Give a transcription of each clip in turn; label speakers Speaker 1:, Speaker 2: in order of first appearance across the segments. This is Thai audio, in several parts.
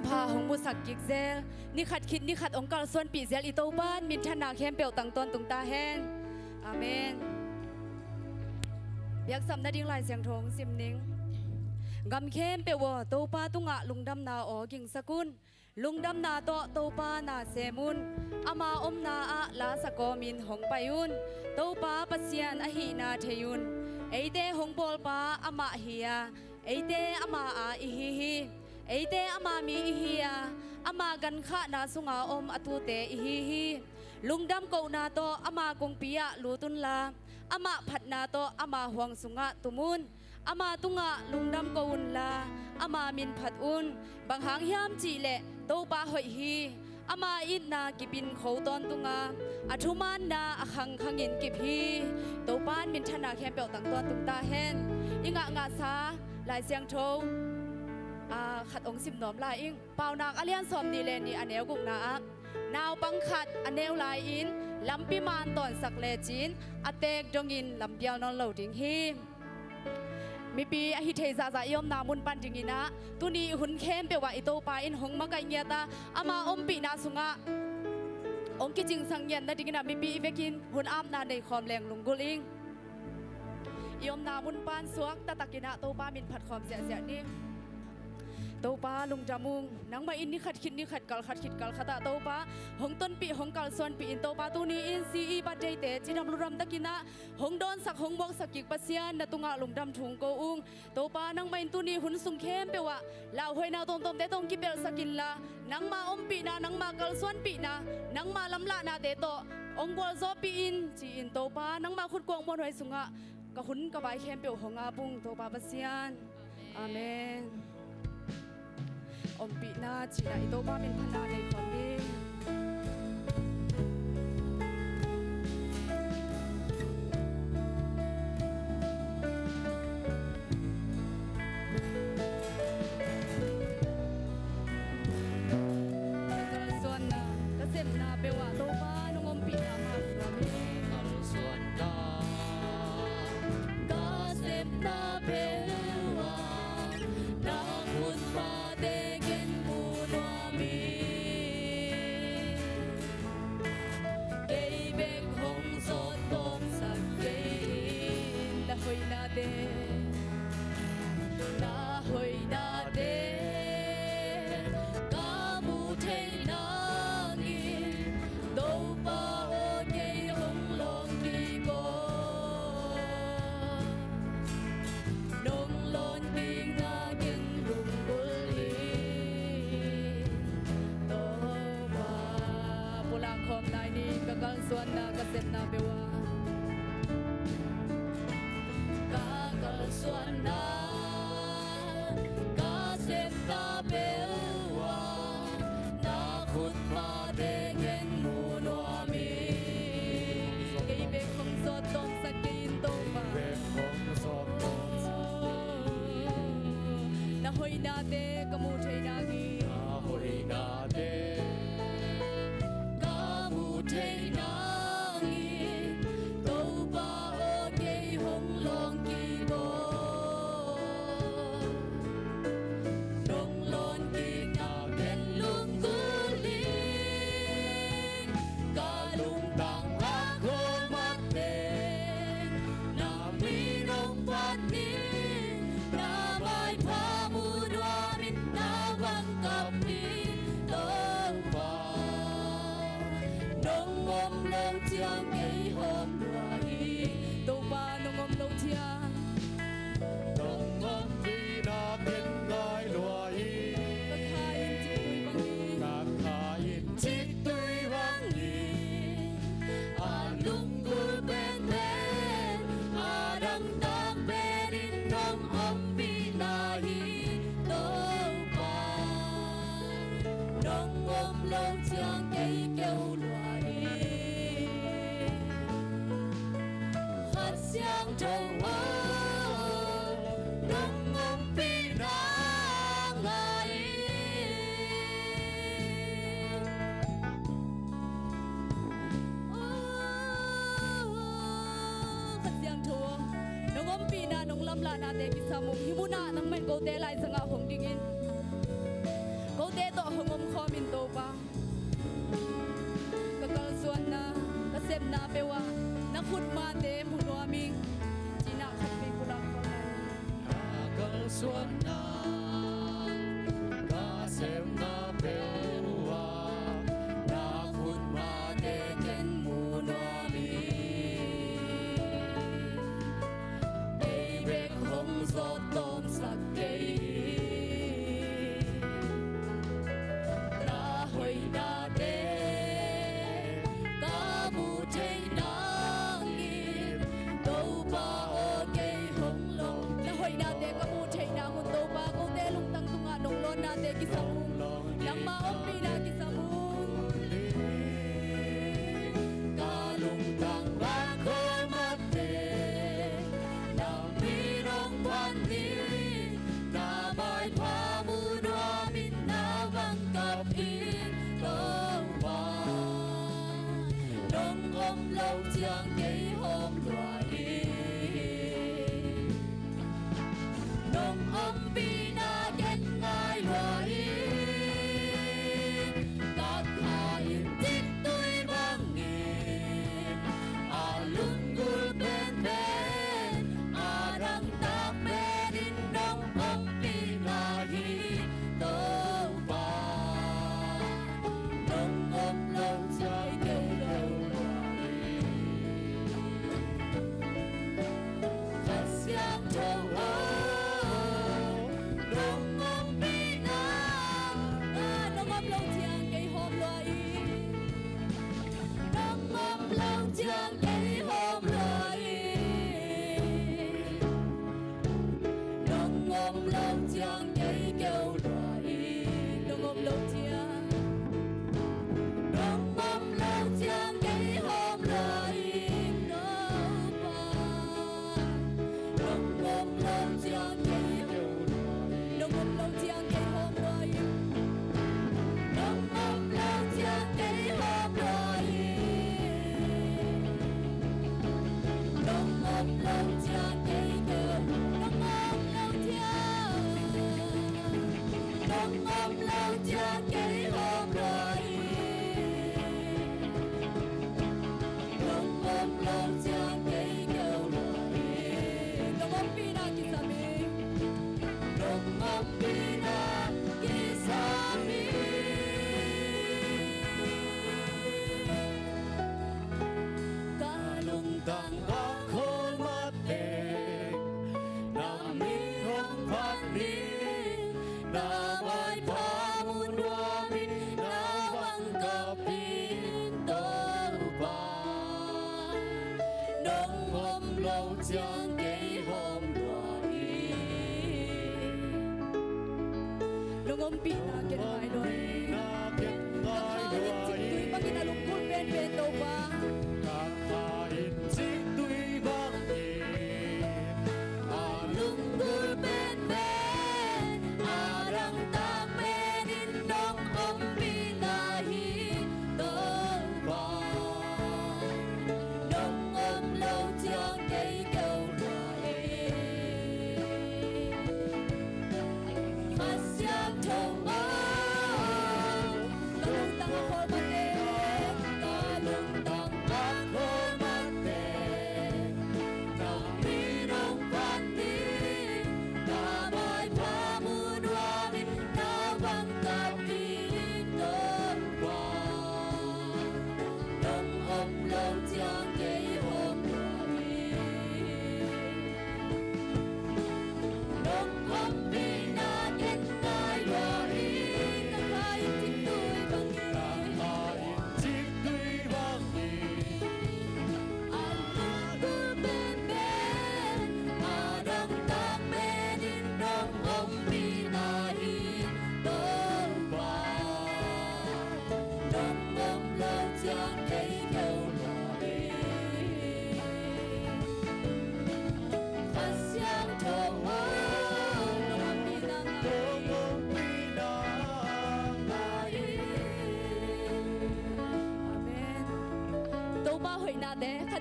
Speaker 1: พาหงบุษักกิกเซลนี่ขัดคิดนี่ขัดองค์การส่วนปีเซลอีโตบ้านมินทนาเข้มเปียวตังตอนตุงตาแห้งอาเมนอยากสำนักดิ่งลายเสียงทงซิมนิงกำเข้มเปียวโตป้าตุงะลุงดำนาออกิงสกุลลุงดำนาโตป้านาเซมุนอามาอมนาอะลาสกอมินหงไปยุนโตป้าปัสเซียนอหินาเทยุนไอเตหงบอลป้าอามาเฮียไอเตอามาอาอิฮิฮิไอเตอามามีอิฮิยาอามากันขะนาสุงาอมอตุเตอิฮิฮิลุงดำโกนาโตอามาคงปิยะลูตุนลาอามาผัดนาโตอามาหวงสุงะตุมุนอามาตุงะลุงดำโกอุนลาอามามินผัดอุนบางหางยามจีเละโตปาหอยฮีอามาอินนากิบินเขาตอนตุงาอัทุมานนาอคังขังยินกิบฮีโตปานมินธนาแคมเปียวตังตอนตุงตาเฮนอิงะงาซาลายเสียงโทขัดองสิมหนอมลายอิงเปล่านักอเลียนสอมดีเลนีอเนวกุกนานาวปังขัดอเนวลายอินลำปิมานตอนสักเลจินอเตกดงอินลำเปียวนอนเหลาดิงฮีมีปีอหิเทซาซายอมนามุนปันจิงินะตุนีหุนเข้มเปว่าอิโตปาอินหงมะไกเงียตาอามาอมปีนาสุงะองกิจิงสังเย็นนาดิงินะมีปีเวกินหุนอาบนาในคอมแรงลุงกุลิงยอมนามุนปันสวกตะตะกินะโตปามินผัดคอมเสียนี่โตปาลุงจามุงนังมาอินนี่ขัดคิดนี่ขัดกัลขัดคิดกัลขตาโตปาหงต้นปีหงกัลส่วนปีอินโตปาตุนีอินซีอีบัดเจเตจินำรุรำตะกินะหงโดนสักหงบวกสักกิกปัสยานนาตุงะลุงดำถุงโกอุงโตปานังมาอินตุนีหุนสุงเข้มเปว่าลาวหอยนาตมเตตงกิเบลสกินละนังมาอมปีนานังมากัลส่วนปีนานังมาลำละนาเตโตองบอลโซปีอินจีอินโตปานังมาขุดกวงบนหอยสุงะกะหุนกะใบเข้มเปวหงอาบุงโตปาปัสยานอาเมนอมปีนาจีนาอิโตปาเป็นพนาในความดีส่วนนาก็เสมนาเปว่าโตปานงอมปีนามาความดี
Speaker 2: ส่วนนาก็เสมนาเปว่านาคุณปาเด
Speaker 1: na hoi na de ka mu the na ngi do pa o ye hong long ki ko nong lon ki nga gen lung bul hi to ba pulang khom nai ni ka kal suan na ka sem na bewaส่วนนาก็เส้นตาเบลว่านาขุดมาเดเงินมูนัวมีเกยเบกของสดต้มสกินต้มมาเบกของสดต้มสกินนาหอยนาเดก็มูเทนากี
Speaker 2: นาหอยนาเด
Speaker 1: ก็มูเทนากีโตปาโอเกยหงลองกีโก
Speaker 2: Giang cây hôm đuổi
Speaker 1: tô ba nông ôm lâu chia
Speaker 2: nông ôm vì na bên gai đuổi
Speaker 1: các
Speaker 2: khai chít tươi vang nhìn lung cúi bên bên đăng tăng bên in nông ôm vì na hi tô ba nông ôm lâu giang cây kêu đuổi giang trầu nông ôm pi na ngài
Speaker 1: giang trầu nông ôm pi na nông lâm la na te kisam himu na nang men ko te lai sanga hong dingin ko te to hongom khomin to pa kakal suan na kasem na pewa na khut ma te munwa ming china khat pe pulang ko na
Speaker 2: kakal suan na kasem na pewa na khut ma te ken munwa ming ei bek hong zo tom sak kei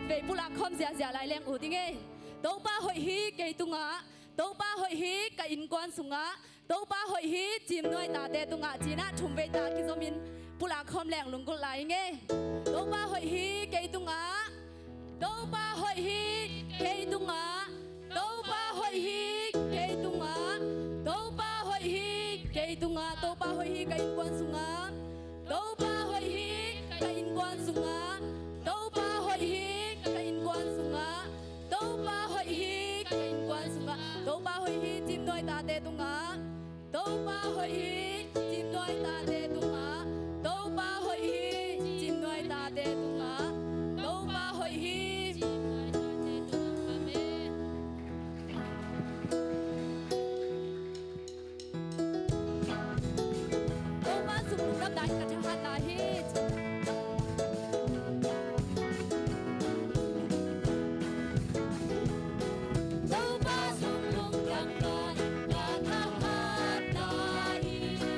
Speaker 1: về bu lạc khom giả giả lại leng ủ tiếng nghe tàu ba hội hí cây tung á tàu ba hội hí cả in quan sung á tàu pa hội hi chim noi ta te tung ngã chỉ na thum về ta ki zomin pula khom leng lung kul lai nghe tàu pa hội hi cây tung ngã tàu pa hội hi cây tung ngã tàu pa hội hi cây tung ngã tàu pa hội hi cây tung ngã tàu pa hội hi cây quan sung ngã tàu pa hội hi cây quan sung ngã tàu pa hội hi cây quan sung ngã tàu pa hội hi cây quan sung ngã tàu pa hội hi chim noi ta te tung ngã tàu pa hội hi chim noi ta te tung ngã tàu pa hội hi chim noi ta te tung ngã tàu pa hội hi tàu pa sung lung đam đại cả thang la hit
Speaker 2: tàu pa sung lung đam đại cả thang hát na hi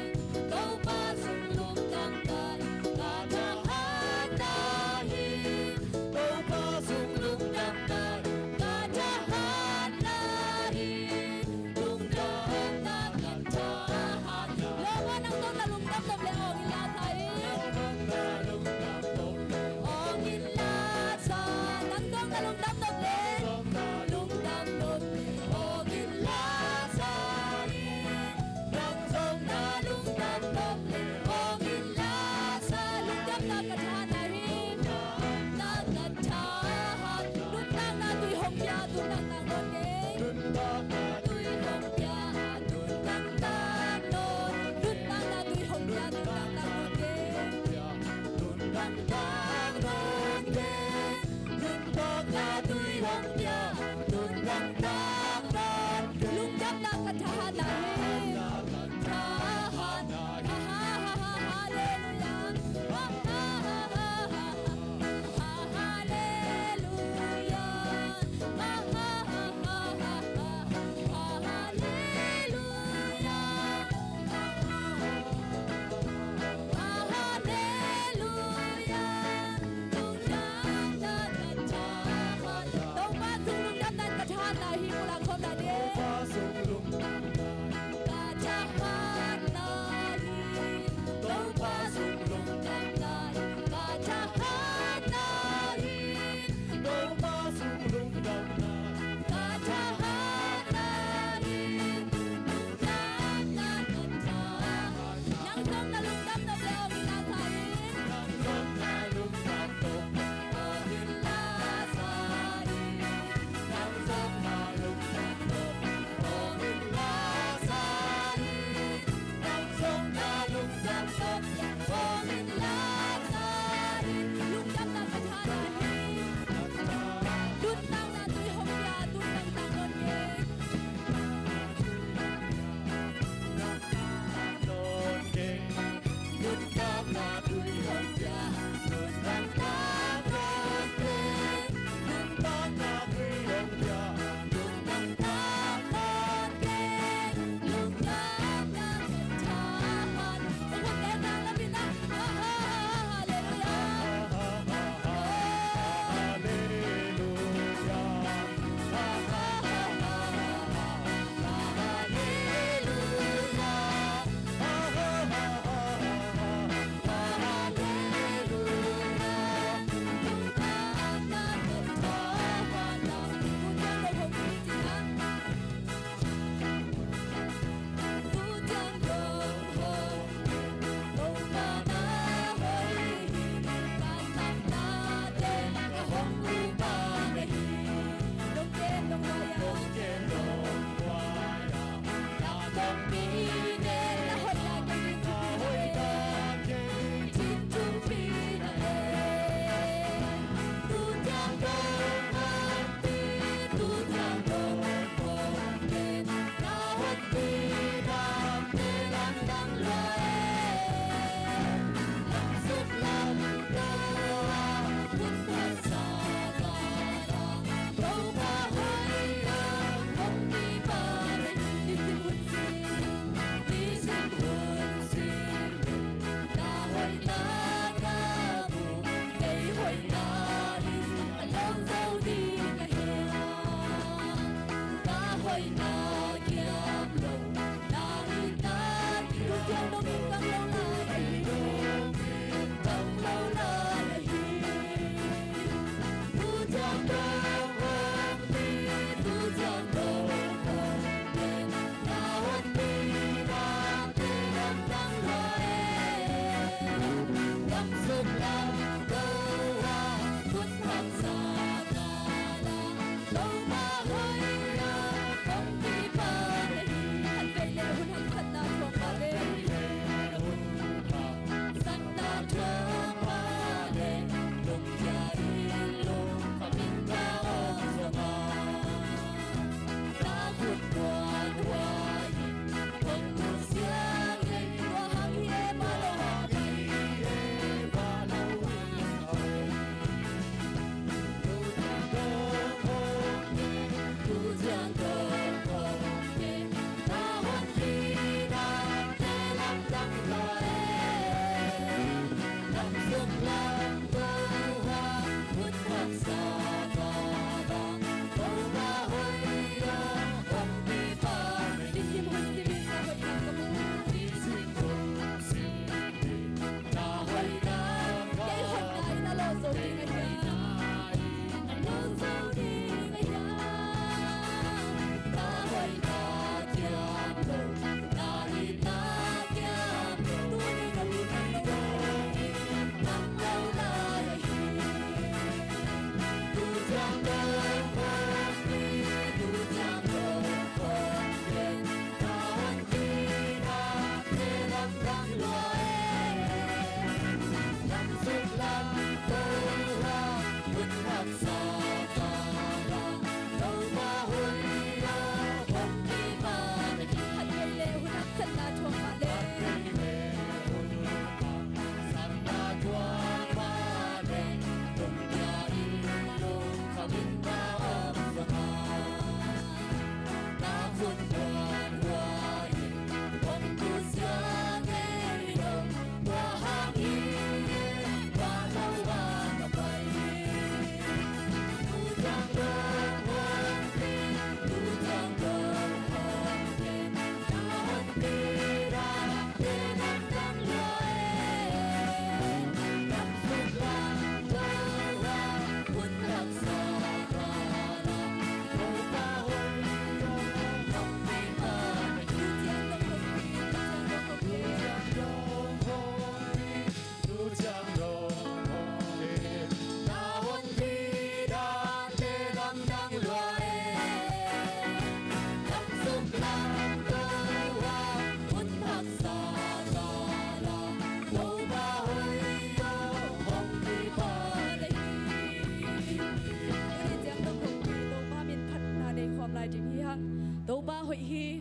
Speaker 1: hoi hi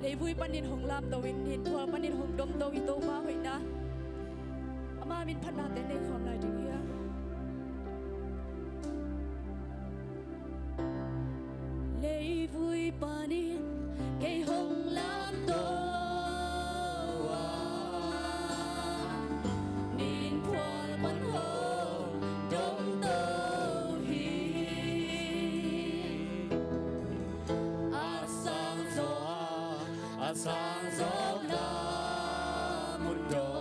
Speaker 1: le vui panin hong lam to win hin thua panin hong dom to ito pa hoi na ama min phan na te nei khom lai ding ya le vui panin cây hồng lam to nín khoan bắn hồng đông tơ hi
Speaker 2: sang gió na một đồ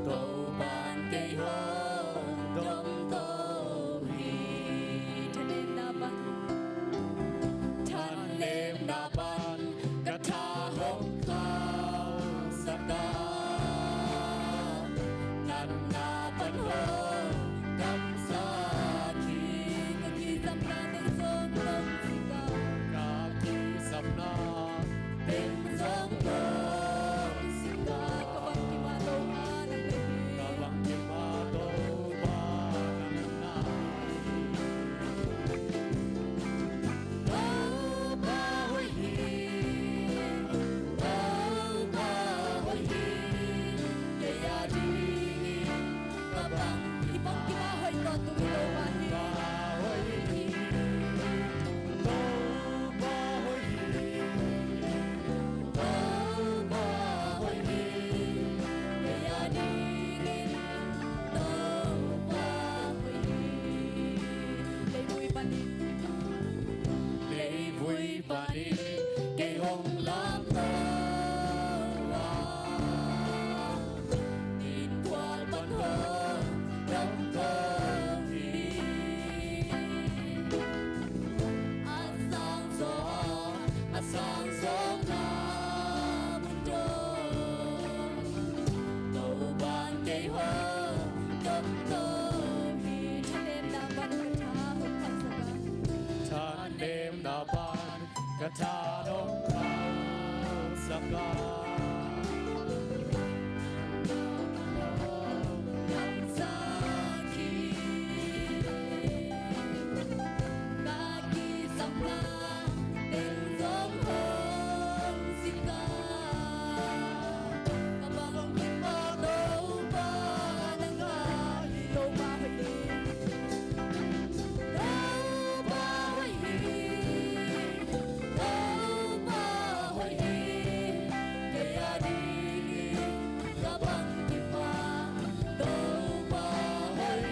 Speaker 2: tàu bàn cây hồng đông tơ hi
Speaker 1: thân em na ban
Speaker 2: ท่านเลมนาบานกระทาหงขาวสักดานันนาปันหงกำสาคี
Speaker 1: ก็ที่สำราญเป็นโซนลมสิกาก
Speaker 2: ากีสำนาเป็นสองโลสิกา
Speaker 1: กะบังกิมาโตอานังเลย
Speaker 2: กำลังกิมาโตบานังนา
Speaker 1: โอ้บาหอยฮีโอ้บาหอยฮีเดียดีกะบังกิมาหอยตอตุมิโตบาฮี
Speaker 2: บาหอยฮีโตบาหอยฮีโตบาหอยฮี
Speaker 1: เดียดีโตบาหอยฮีเลยบุยบันดิ
Speaker 2: Lê vui bà đi cây hồng lam tơ
Speaker 1: nhìn qua bắn hồng
Speaker 2: đông tơ hi
Speaker 1: sang gió na mun do
Speaker 2: tàu bàn cây hồng
Speaker 1: dom to hi thân em na ban tha hok phang saka
Speaker 2: ท่านเดมนาบานกระทาดงขาวสักกา
Speaker 1: Nam sa ki ka ki sam na ten som hong sika ka ba hong ki ma do ba nang ga do ba hoi do ba hoi do ba hoi ke ya di ka bang ki pa do ba hoi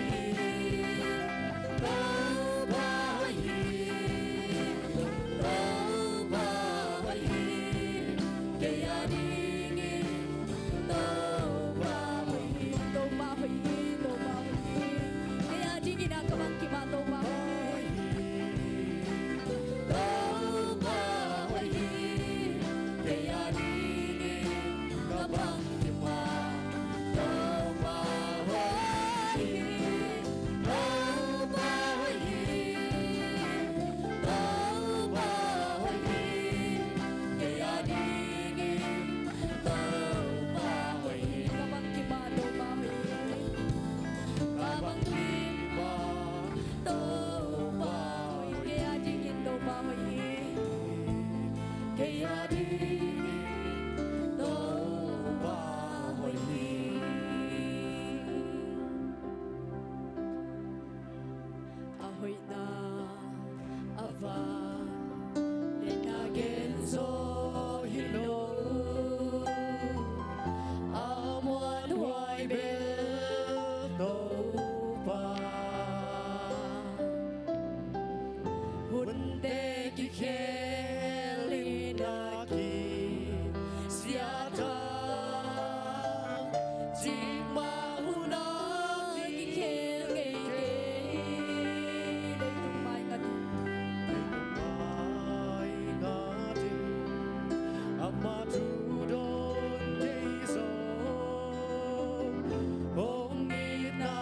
Speaker 1: do ba hoi do ba hoi ke ya di do ba hoi do ba hoi do ba hoi ke ya di na ka bang ki pa do ba hoi do ba hoi ke ya di ka bang ki pa do ba hoi do ba hoi do ba hoi ke ya di do ba hoi ka bang ki pa do ba hoi ka bang ki pa do ba hoi ke ya di do ba hoi ke ya di do ba hoi ahoy na ava in again so hino amwan wai bel
Speaker 2: no ba
Speaker 1: hunde ki khelina
Speaker 2: ki
Speaker 1: siata jima huna ki khel nge nge dei tung mai ngat
Speaker 2: ai ngatin amatu don jeso ong ina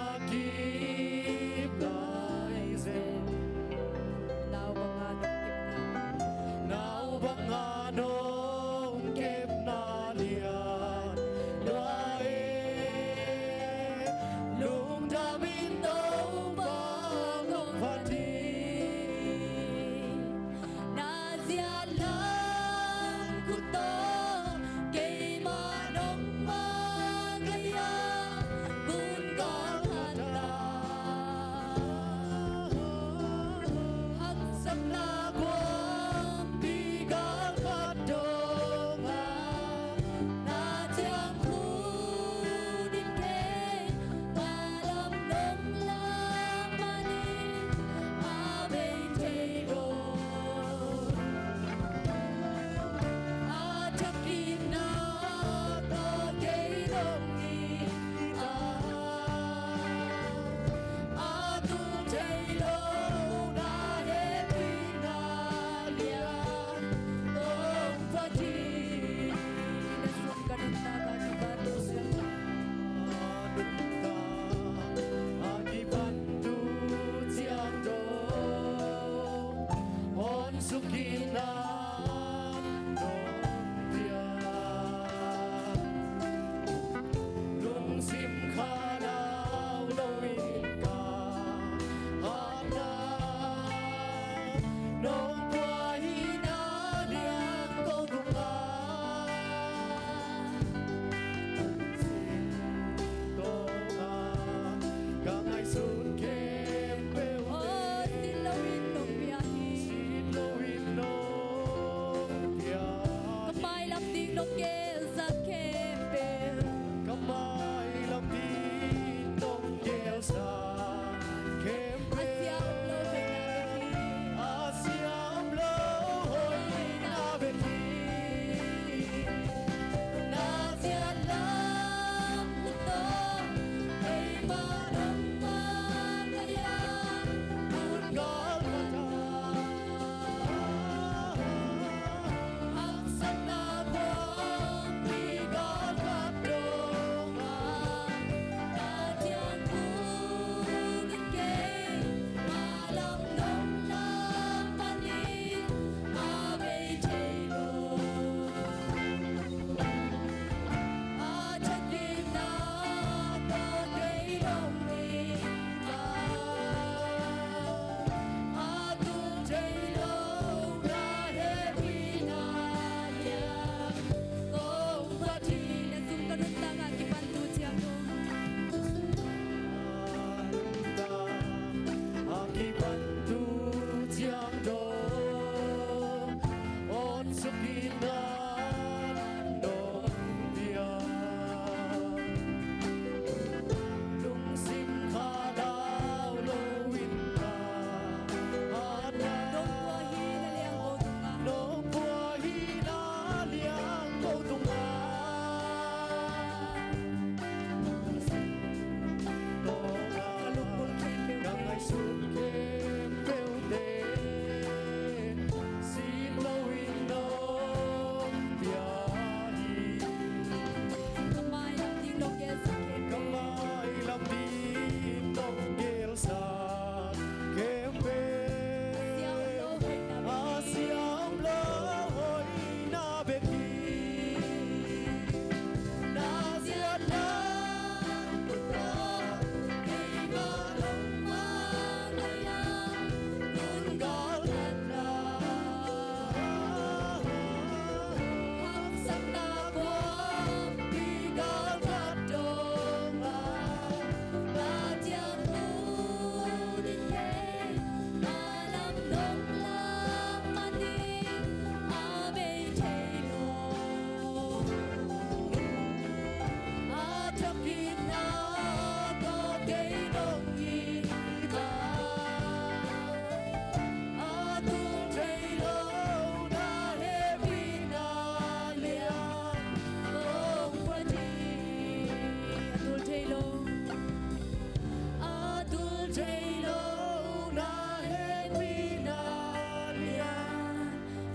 Speaker 2: Taylor na Henrina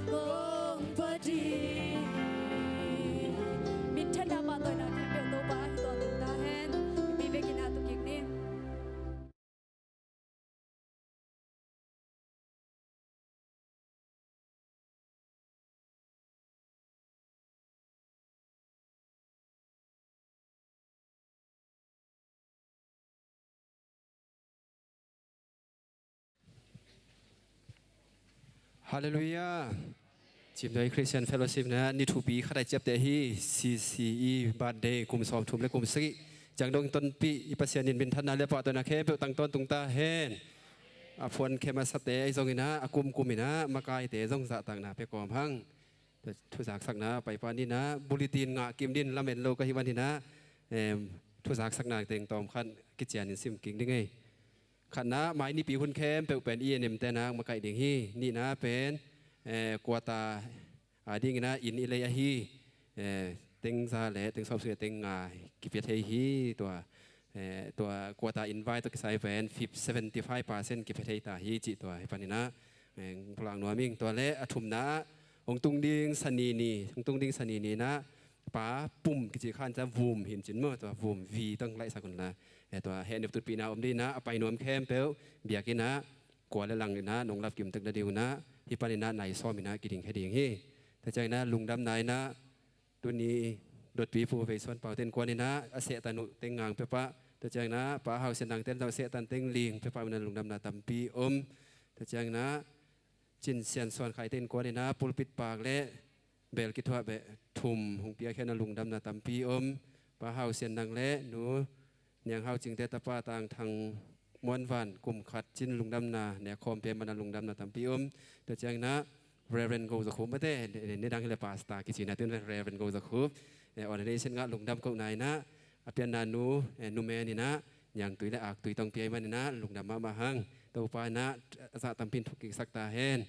Speaker 2: Gong Padi
Speaker 1: มิทนามาตัวนาคิเปียวโตปาฮิตอตุตาเฮนมีเบกินาตุกิกนี่
Speaker 3: ฮาเลลูยาจิมโดยคริสเตียนเฟลโลชิพนะนี่ถูกปีข้าได้เจ็บแต่ฮี CCE บาดเดย์กลุ่มสอบทุ่มและกลุ่มสิจังดงต้นปีอิปัสยานินบินทันนาเลปะตัวนาเคเปตั้งต้นตุงตาเฮนอาพวนเคมาสเตไอซงินะอากุมกุมินะมากายเตซงสะต่างนาเปกอมพังทุสักสักนะไปปานี่นะบุริตินงะกิมดินละเมนโลกะฮิวันนี่นะทุสักสักนาเต็งตอมขันกิจยานินซิมกิงได้ไงขันนะหมายนี่ปีคุณเข้มเป็นENM แต่นางมาไก่เด้งฮีนี่นะเป็นกัวตาดิ่งนะอินอิเลยฮีเต็งซาเล่เต็งสอบเสือเต็งงากิเปียเทฮีตัวกัวตาอินไวตัวกิไซเป็น75%กิเปียเทตาฮีจิตัวปานี่นะพลังนัวมิงตัวเละอทุมนะองตุงดิ่งสนีนีองตุงดิ่งสนีนีนะป้าปุ่มกิจการจะวูมเห็นจินเมื่อตัววูมวีต้องไล่สักคนละตัวเห็นในตุดปีนาอมดีนะไปนวมแคมเปลเบียกินะกว่าและลังนะนงรับกิมตึกเดียวนะที่ปานินะไหนซ้อมินะกิดิ่งแค่ดิ่งฮีแต่ใจนะลุงดำนายนะตัวนี้โดดปีฟูไปส่วนเป่าเต้นกว่านี่นะเสตานุเต็งงางเปปะแต่ใจนะป้าเฮาเส้นดังเต้นเราเสตันเต็งลิงเปปะมันลุงดำนาตัมปีแต่ใจนะจินเซียนส่วนไข่เต้นกว่านี่นะปุลปิดปากและเบลกิทวะเบทุ่มหงเปียแค่นั้นลุงดำนาตัมปีป้าเฮาเส้นดังและหนูยังเฮาจึงแต่ตะป้าต่างทางมวนวันกลุ่มขัดจินลุงดำนาเนี่ยคอมเปียมันลุงดำนาตัมปีแต่จังนะเรเวนโกจะคุมไม่ได้ในดังที่เราปาสตากิจินะตื่นเรเวนโกจะคุมออเดย์เช่นงะลุงดำก็นายนะอเปียนานูนูเมนี่นะอย่างตุยและอักตุยต้องเปียมันนะลุงดำมาหังตัวปานะสะตัมพินทุกิสักตาเฮน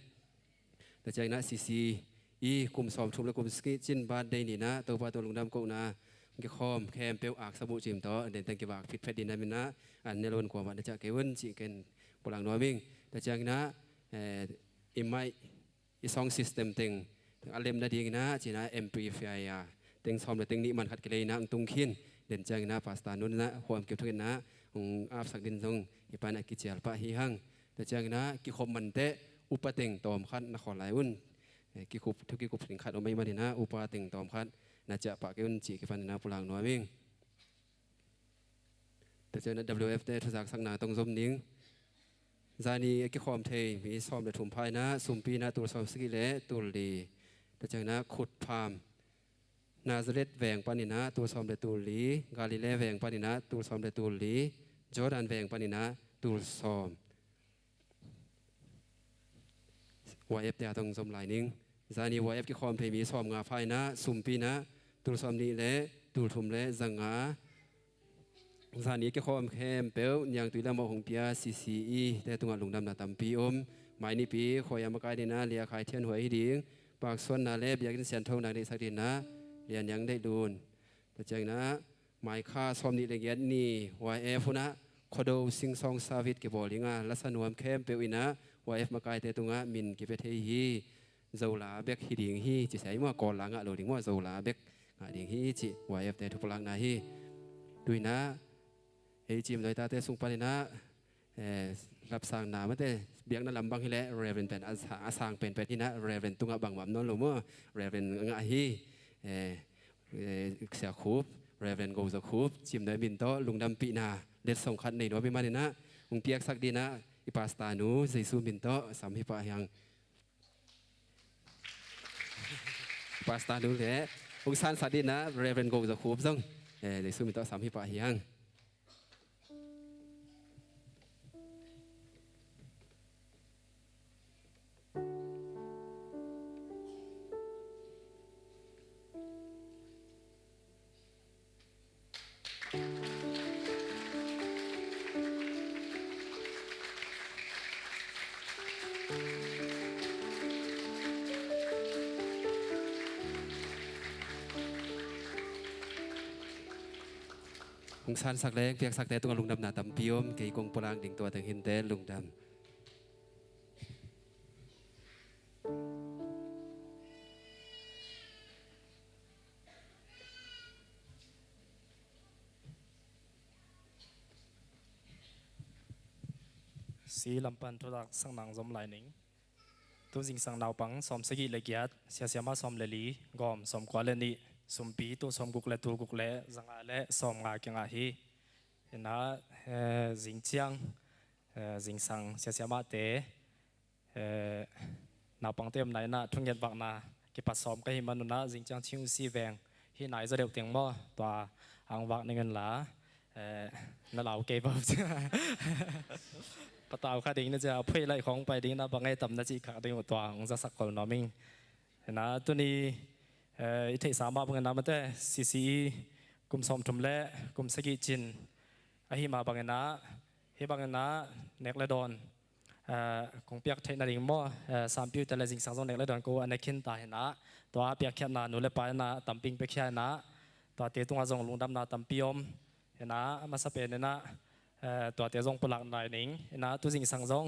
Speaker 3: แต่จังนะCCEกลุ่มสอบชุมและกลุ่มสกิจินบาดเดนี่นะตัวปาตัวลุงดำก็นากิคอมแคมเปียวอักสบู่จิมต่อเดินตั้งกิบากฟิตเฟดินนั่นนะอันเนรวนกว่ามันจะเกวันจิเกนพลังน้อยมิ่งแต่จังนะอิมไม่อีซองซิสเต็มเต็งอันเล่มนาดีนะจีนะเอ็มพรีไฟอาเต็งซอมและเต็งนี้มันขัดกันเลยนะตุงขินเดินจังนะปาสตานุนนะหัวเก็บทุกนะอาบสักดินทรงอีปานักกิจยาลปะฮีหังแต่จังนะกิคอมมันเตะอุปเต็งตอมขัดนครไหลอุ่นกิคุบทุกกิคุบถึงขัดเอาไม่มาดีนะอุปเต็งตอมขัดน่าจะปะเกี่ยวจีกิฟันนาพลังน้อยมิ่งแต่เจ้านั้น WF ได้ทุกสักนาต้องสมนิ่งจานีกิคอมเทมีซ้อมเดือดถุมพายนะสุมปีนะตัวซ้อมสกิเลตุลลีแต่เจ้านะขุดพามนาซาเรตแหวงปานินะตัวซ้อมเดือดตุลีกาลิเลแหวงปานินะตัวซ้อมเดือดตุลีจอร์แดนแหวงปานินะตัวซ้อมYF แต่ต้องสมหลายนิ่งจานีYFกิคอมเทมีซ้อมงาพายนะสุมปีนะตัวซ้อมนี้และตัวถุมและจังงาสถานีแค่ข้อมแคมเปลยังตุยละมอของเปียCCEแต่ตัวลุงดำนาตัมปีหมายนี้ปีขอยามากายดีนะเลียขายเทียนหวยดิ้งปากส่วนนาเล็บอยากกินเสียนทองนางได้สักดินนะเรียนยังได้ดูนแต่จังนะหมายค่าซ้อมนี้ละเอียดนี่YFนะขอดูซิงซองซาวิดเก็บบอลิงาลักษณะแคมเปลอินะYFมากายแต่ตัวงะมินกิเปเทฮีเจ้าลาเบกฮิดิ้งฮีจะใส่เมื่อก่อนหลังอะโหลดิ้งว่าเจ้าลาเบกดิ้งฮีจิYFแต่ทุกพลังนาฮีดุยนะจิมโดยตาเตสุงปานินะรับสั่งนาไม่ได้เบียงนั่นลำบางที่แล้วเรเวนเป็นอาสางเป็นที่นะเรเวนตุงบังมั่มนนหรือว่าเรเวนงาฮีเสียคูบเรเวนโกจะคูบจิมโดยบินโตลุงดำปีนาเด็ดส่งคัดในหน่วยพิมานินะองเปียกสักดีนะอิปาสตานูใจซูบินโตสามฮิปะยังอิปาสตานูเลยองซันสักดีนะเรเวนโกจะคูบซ่งใจซูบินโตสามฮิปะยัง งสารสักแรงเปียกสักแต่ตัวลุงดำนาตำปิยมเกยกงปรางดิ่งตัวถึงหินเต้ลุงดำ
Speaker 4: สีลำปันทุรักสังนังจอมไหลหนิงตัวจริงสังนาวปังสมสกิเลกียดเสียเสียมาสมเลลีกอมสมกวาเลนีสมปีตัวสมกุกเลตัวกุกเลสังอาเลสมงาเกียงอาฮีเห็นนะจริงเจียงจริงสังเสียเสียมาเตนาวปังเต็มไหนนะทุ่งเย็นบักนาเก็บปัสสอมก็หิมันุนะจริงจังชิวซีแวงที่ไหนจะเดือดเตียงบ่ตัวอังวักในเงินหลานั่นเราเก็บเอาปะตาวข้าดิ้งน่าจะเพื่อไล่ของไปดิ้งนะบางไอ้ต่ำน่าจะขาดิ้งตัวของจะสักคนน้อมิงนะตัวนี้อิทธิสามบาทเงินน้ำมันแต่ซีกลุ่มสมทุมและกลุ่มสกิจินไอหิมาบางเงินนะเฮบางเงินนะเนกเลดอนคงเปียกเทนดิ่งมั่วสามปิ้วแต่ละสิ่งสังสมเนกเลดอนกูอันนี้ขึ้นตายนะตัวเปียกแค่นาหนูเล็บไปนะต่ำปิงไปแค่นะตัวเตี้ยตัวจงลงดำนาต่ำปิยมเห็นนะมาสเปนนะตัวเตี้ยจงปลักนายหนิงนะตัวสิ่งสังจง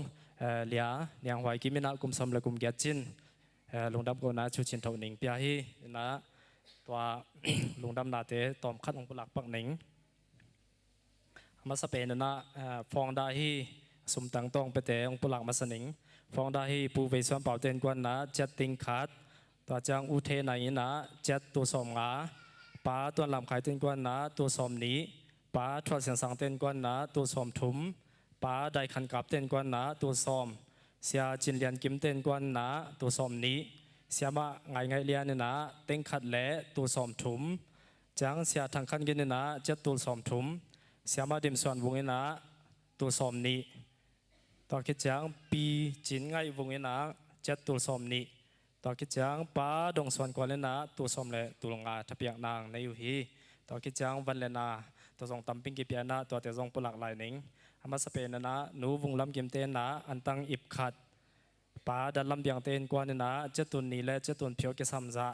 Speaker 4: เหลียเนียงไว้กิมินะกุมสมและกุมเกียจินลงดำกูนะชูชินเท่าหนิงเปียฮีนะตัวลงดำนาเตตอมคัดองปลักปักหนิงมาสเปนนะฟองได้ฮีสมตังตองไปเตองปลักมาสนิงฟองได้ฮีปูเวสวนเป่าเต้นกวนนะเจ็ดติงขาดตัวจังอุเทนายนะเจ็ดตัวสมงาป้าตัวลำขายเต้นกวนนะตัวสมนี้ป้าทอดเสียงสังเต้นกวนนะตัวสมถุมป้าได้ขันกับเต้นกวนนะตัวสมเสียจินเลียนกิมเต้นกวนนะตัวสมนี้เสียมาไงเลียนนะเต้นขัดแหล่ตัวสมถุมจังเสียทางขันกินนะเจ็ดตัวสมถุมเสียมาดิมส่วนวงนะตัวสมนี้ต่อคิดจังปีจินไงวงนะเจ็ดตัวสมนี้ต่อคิดจังป้าดงส่วนกวนนะตัวสมและตัวลงอาทับอย่างนางในอยู่ฮีต่อคิดจังวันเลนาตัวทรงตั้มปิงกิเปียนะตัวเตะทรงปลักลายหนิงอามาสเปนนะหนูวงลำกิมเตนนะอันตั้งอิบขัดป้าดันลำเบียงเตนกวนนะเจ็ดตุนนี้และเจ็ดตุนเพียวกิสัมจะ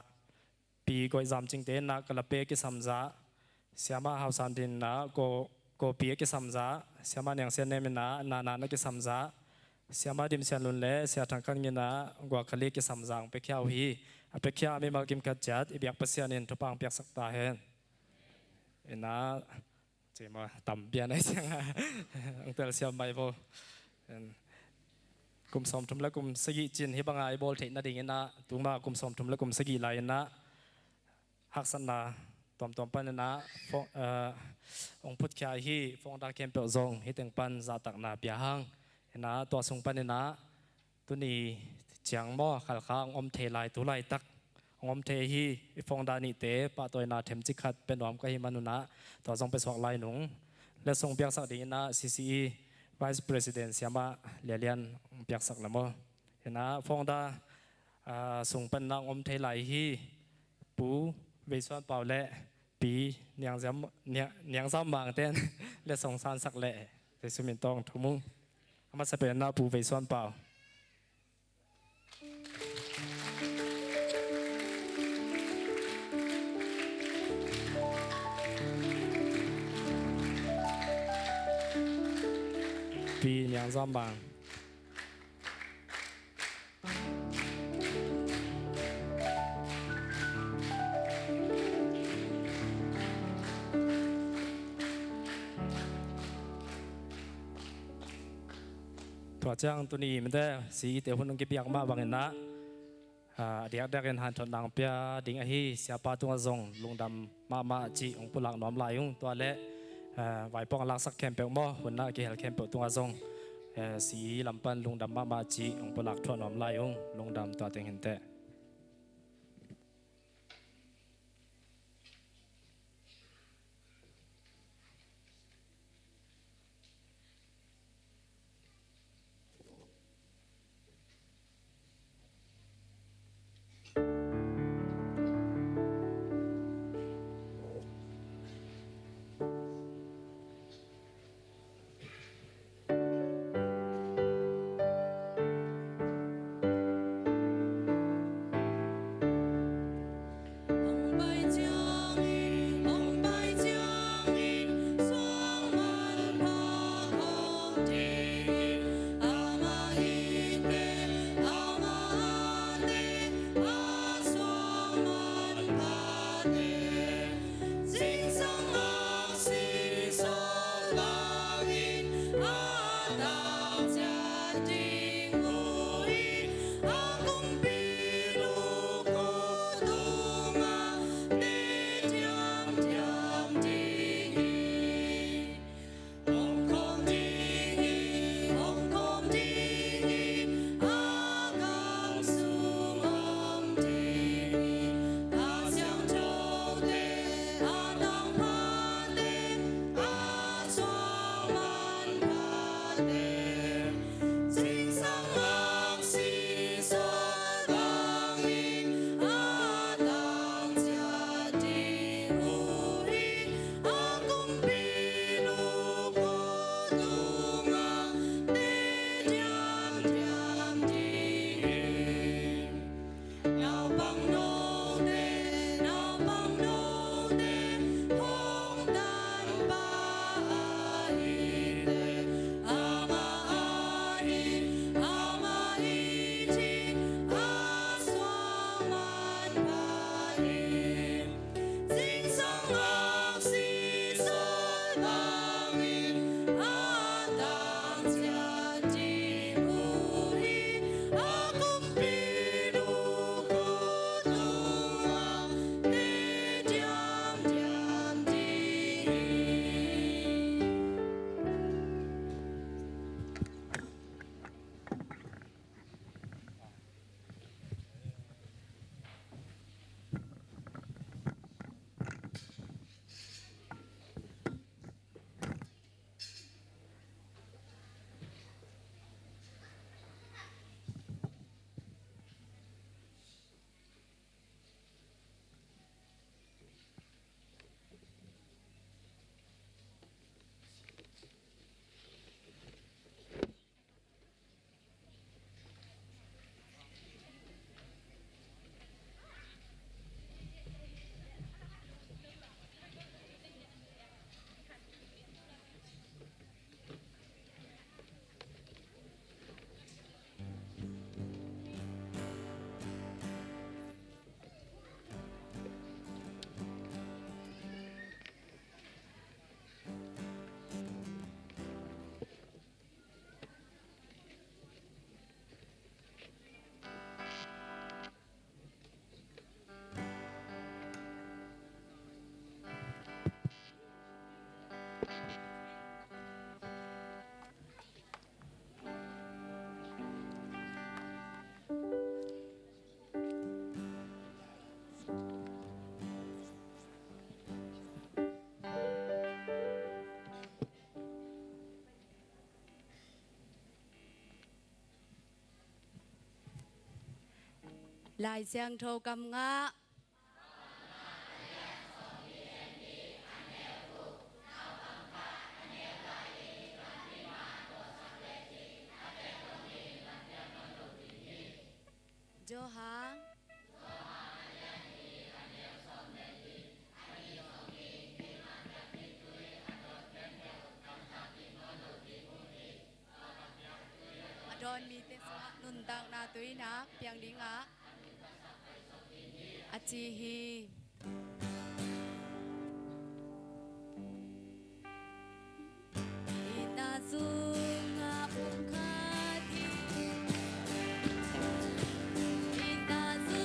Speaker 4: ปีกอยจำจิงเตนนะกระเปกิสัมจะเสียมาหาวสามดินนะโกปีกิสัมจะเสียมาเนียงเซนเนมินะนานักิสัมจะเสียมาดิมเสียลุนเล่เสียทางกันกินะกว่าคลีกิสัมจังไปเขียวฮีไปเขียวไม่มากิมกัดจัดอีเบียกเปเสียนินทุปังเปียกสักตาเห็นนะเจมาต่ำเบียนไอ้เสียงอังเตอร์เสียไม่พอกลุ่มสมทุมและกลุ่มสกีจินที่บางไอ้บอลเทนนาดิ่งนะตัวมากลุ่มสมทุมและกลุ่มสกีไลนะฮักษณาตอมปันนะองพุทธแค่ที่ฟองดาเกมเปิลซงที่ตึงปันจะตักนาเปียหังนะตัวทรงปันนะตัวนี้เจียงหม้อขัดข้างอมเทลายตัวไลตักอมเทฮีฟองดานิเตปะตัวนาเทมจิขัดเป็นหอมก็ฮิมานุนะตัวทรงไปสวกลายหนุงและทรงเปียกสักดีนะCCE Vice President เสียมาเลียนเปียกสักละมั้งเห็นนะฟองดาส่งเป็นนางอมเทลายฮีปูเวสวนเป่าและปีเนียงซ้ำบางเต้นและส่งสารสักแหล่แต่สุมินตองทุมุงมาสเปนนาปูเวสวนเป่าปีเนียงซ้ำบางตัวจ้างตัวนี้มันได้สีเต๋อคนนึงเก็บยากมากบางเห็นนะเดี๋ยวได้เงินหันถอนดังเปียดิ่งไอ้ที่เสียปาตัวทรงลงดำมาจีองปุลักน้อมลายยุงตัวเละไหวป้องลักสักแคมเปลหม้อหัวหน้าเกี่ยวกับแคมเปลตัวทรงสีลำปันลงดำมาจีองปุลักถอนน้อมลายยุงลงดำตัวเต็งเห็นแต่
Speaker 1: ลายเสียงโทกำงะโจหาอดอนมีเตสวะนุนตังนาตุยนะเปียงดิงะอาจีฮีอินาซุงะอุคาติอินาซุ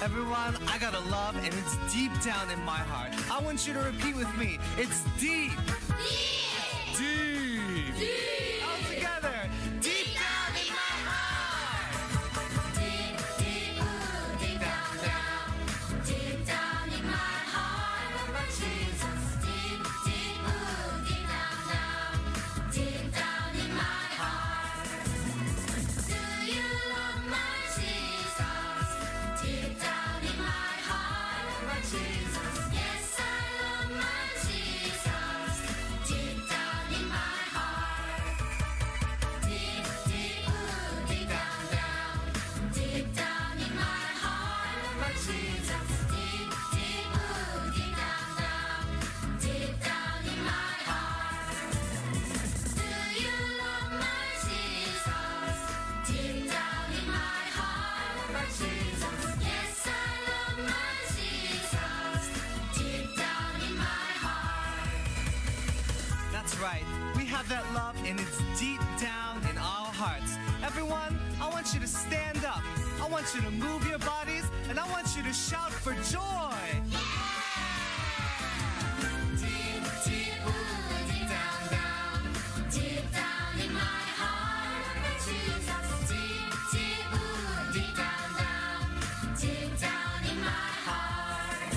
Speaker 5: Everyone, I got a love and it's deep down in my heart. I want you to repeat with me. It's deep. Deep. Deep. All together. Deep down in my heart.
Speaker 2: Deep, deep, ooh, deep down, down. Deep down in my heart, love my Jesus. Deep, deep, ooh, deep down, down. Deep down in my heart. Do you love my Jesus? Deep down in my heart, love my Jesus. Yes, I love my Jesus. Deep down in my heart. Deep, deep, ooh, deep down, down. Deep down in my heart, love my Jesus. Deep, deep, ooh, deep down, down. Deep down in my heart. Do you love my Jesus? Deep down in my heart, love my Jesus. Yes, I love my Jesus. Deep down in my heart.
Speaker 5: That's right. We have that love and it's deep down in our hearts. Everyone, I want you to stand up. I want you to move your bodies and I want you to shout for joy.
Speaker 2: Deep, deep, ooh, deep down, down. Deep down in my heart, love my Jesus. Deep, deep, ooh, deep down, down. Deep down in my heart.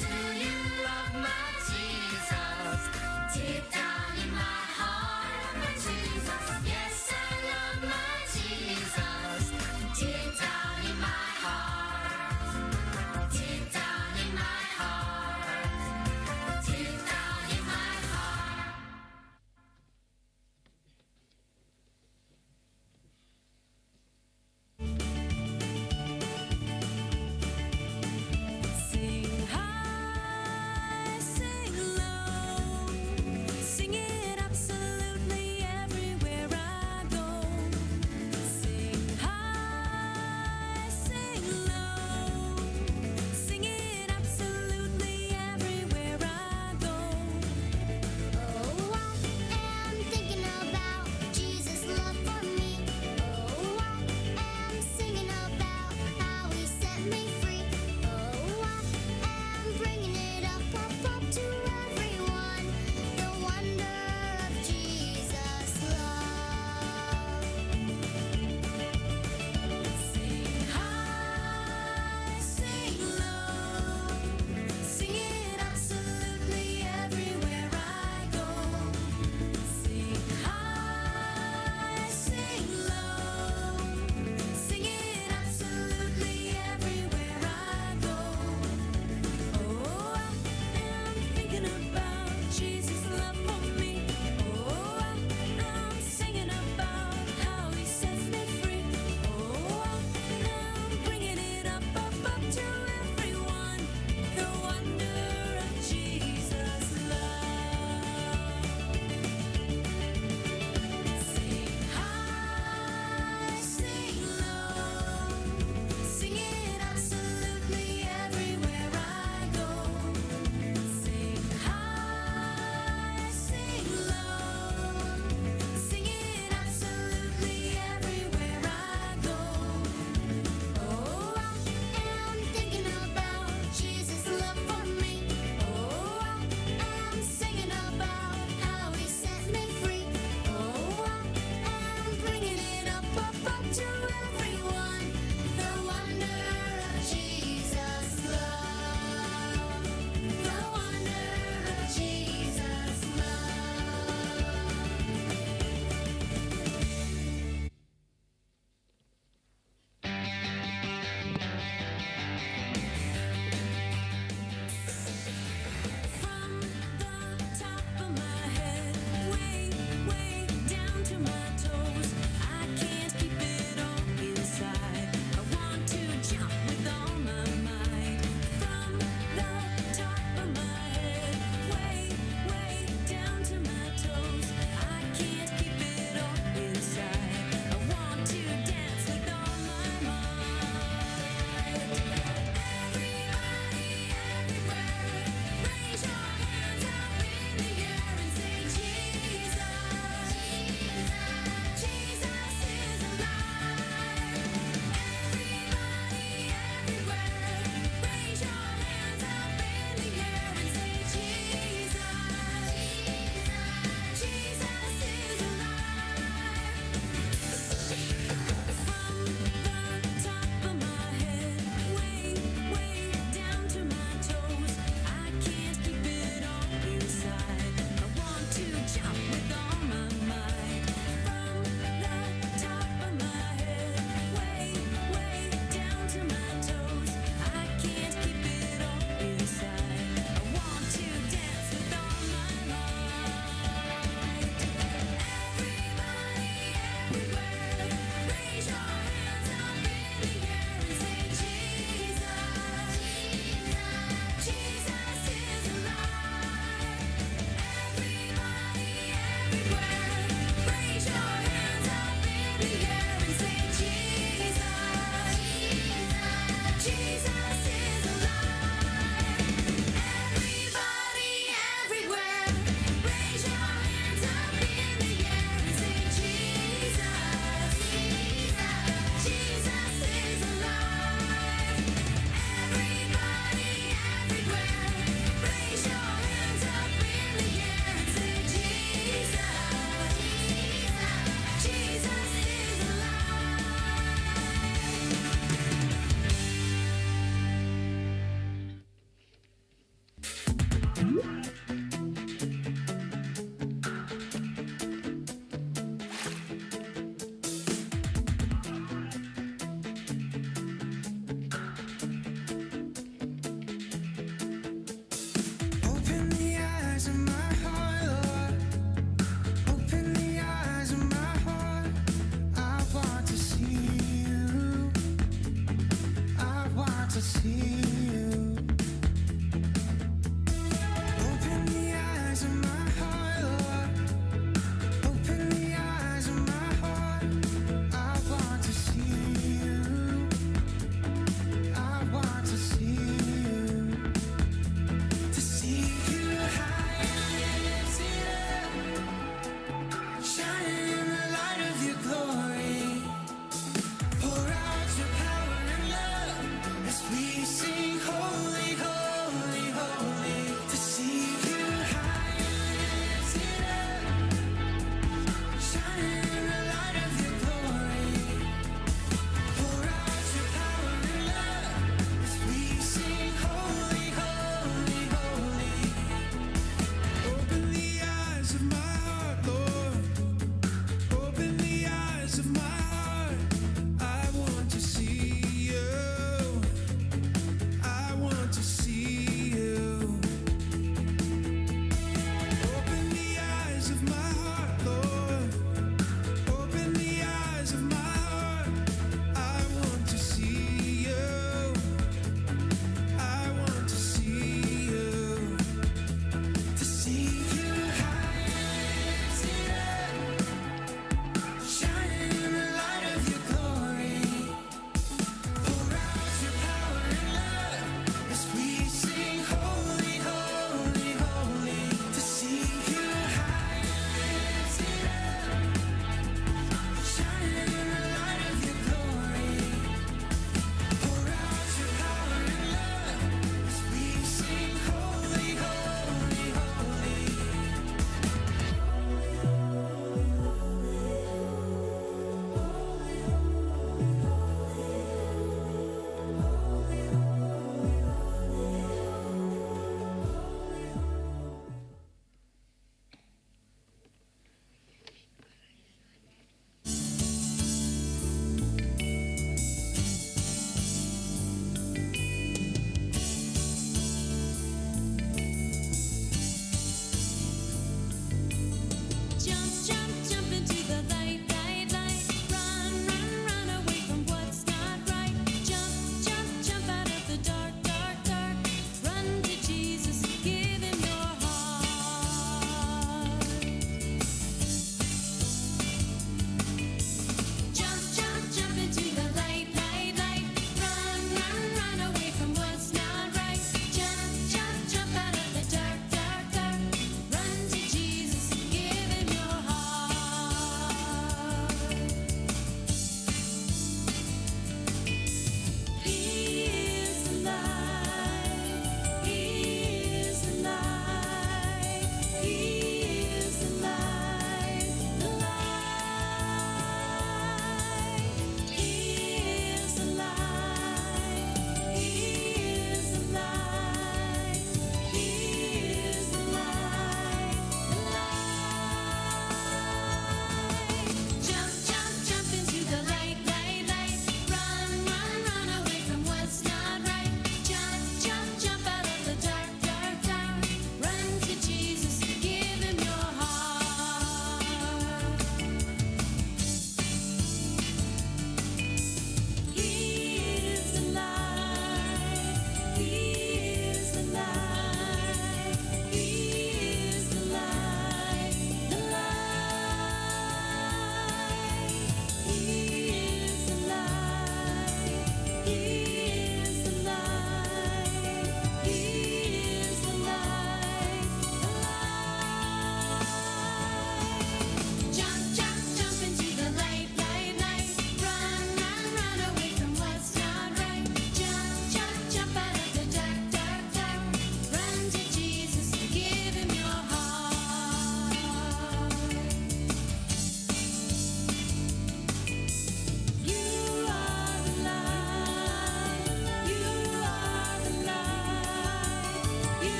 Speaker 2: Do you love my Jesus? Deep down in my heart, love my Jesus. Yes, I love my Jesus. Deep down in my heart. Deep down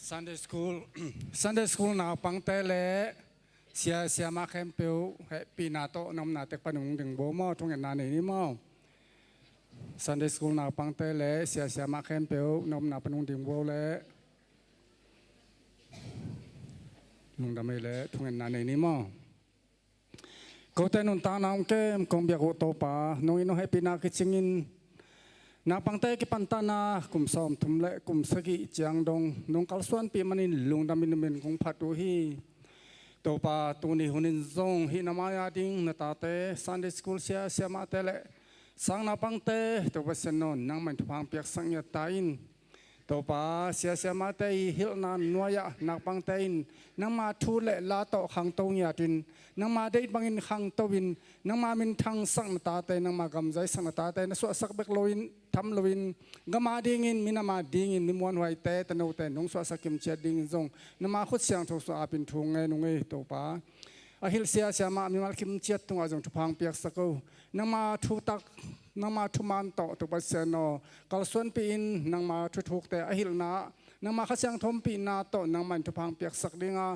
Speaker 6: Sunday School Sunday School นาปังเตเลเสียมาแคมเปิลปีนาโตนำนาเตกปนุงดึงโบมอทงเงินนานี่มอ Sunday School นาปังเตเลเสียมาแคมเปิลนำนาปนุงดึงโบเลลุงดำเลยทงเงินนานี่มอก็แต่นุนตาน้องเกมคงเบียกโตปาน้องอินให้ปีนาคิดจิงินนาปังเตกิปันตานากุมซ้อมทุมเละกุมสกิจียงดงน้องกัลส่วนปีมันนินลุงดำมินเป็นคงพัดดูฮีโตปาตูนี่หุนินซงฮีนามายาดิงนาตาเตซันเดย์สคูลเสียมาเตเลสังนาปังเตตัวเปเซนนนางมันทุพังเปียกสังยาตาอินโตปาเสียมาเตฮิลนานนัวยะนักปังเตอินนางมาทูเลลาโตขังโตยาดินนางมาได้บังอินขังโตวินนางมามินทังสังนาตาเตนางมากำใจสังนาตาเตนสวสักเบกโลวินทำโลวินกมาดิ่งินมินามาดิ่งินนิมวนไว้เตตโนเตนงสวสักกิมเชียดิ่งินจงนางมาขุดเสียงทุกสวอาปินทุงเงนุงเอโตปาอาฮิลเสียมามีมาคิมเชียตุงอาจงทุพังเปียกสักกูนางมาทุตักนางมาทุมันโตตุปัสเซโนกัลส่วนปีนนางมาทุกแต่อาฮิลนานางมาขจังทมปีนาโตนางมันทุพังเปียกสักดิ่งา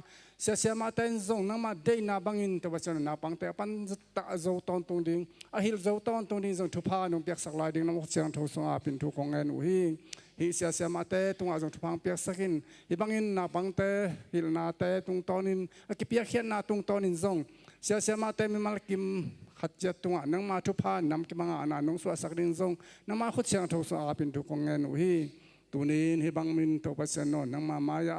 Speaker 6: เสียมาเต้นจงนางมาได้นาบังอินตุปัสเซโนนาปังแต่ปันตะโจตอนตรงดิ่งอาฮิลโจตอนตรงดิ่งจงทุพานงเปียกสักลายดิ่งนางขจังทุสงอาปินทุกของเงินอุฮีฮิเสียมาเต้ตุงอาจงทุพังเปียกสักินฮิบังอินนาปังเต้ฮิลนาเต้ตุงตอนินอากิเปียกเขียนนาตุงตอนินจงเสียมาเต้มีมาลกิมขัดเจตุงนังมาทุพานนำกิมังอานานุงสวสักดินทรงนังมาขุดเชียงทุสอาปินทุกองเงินอุฮีตูนี้ฮิบังมินตัวปัสเซนนนังมายา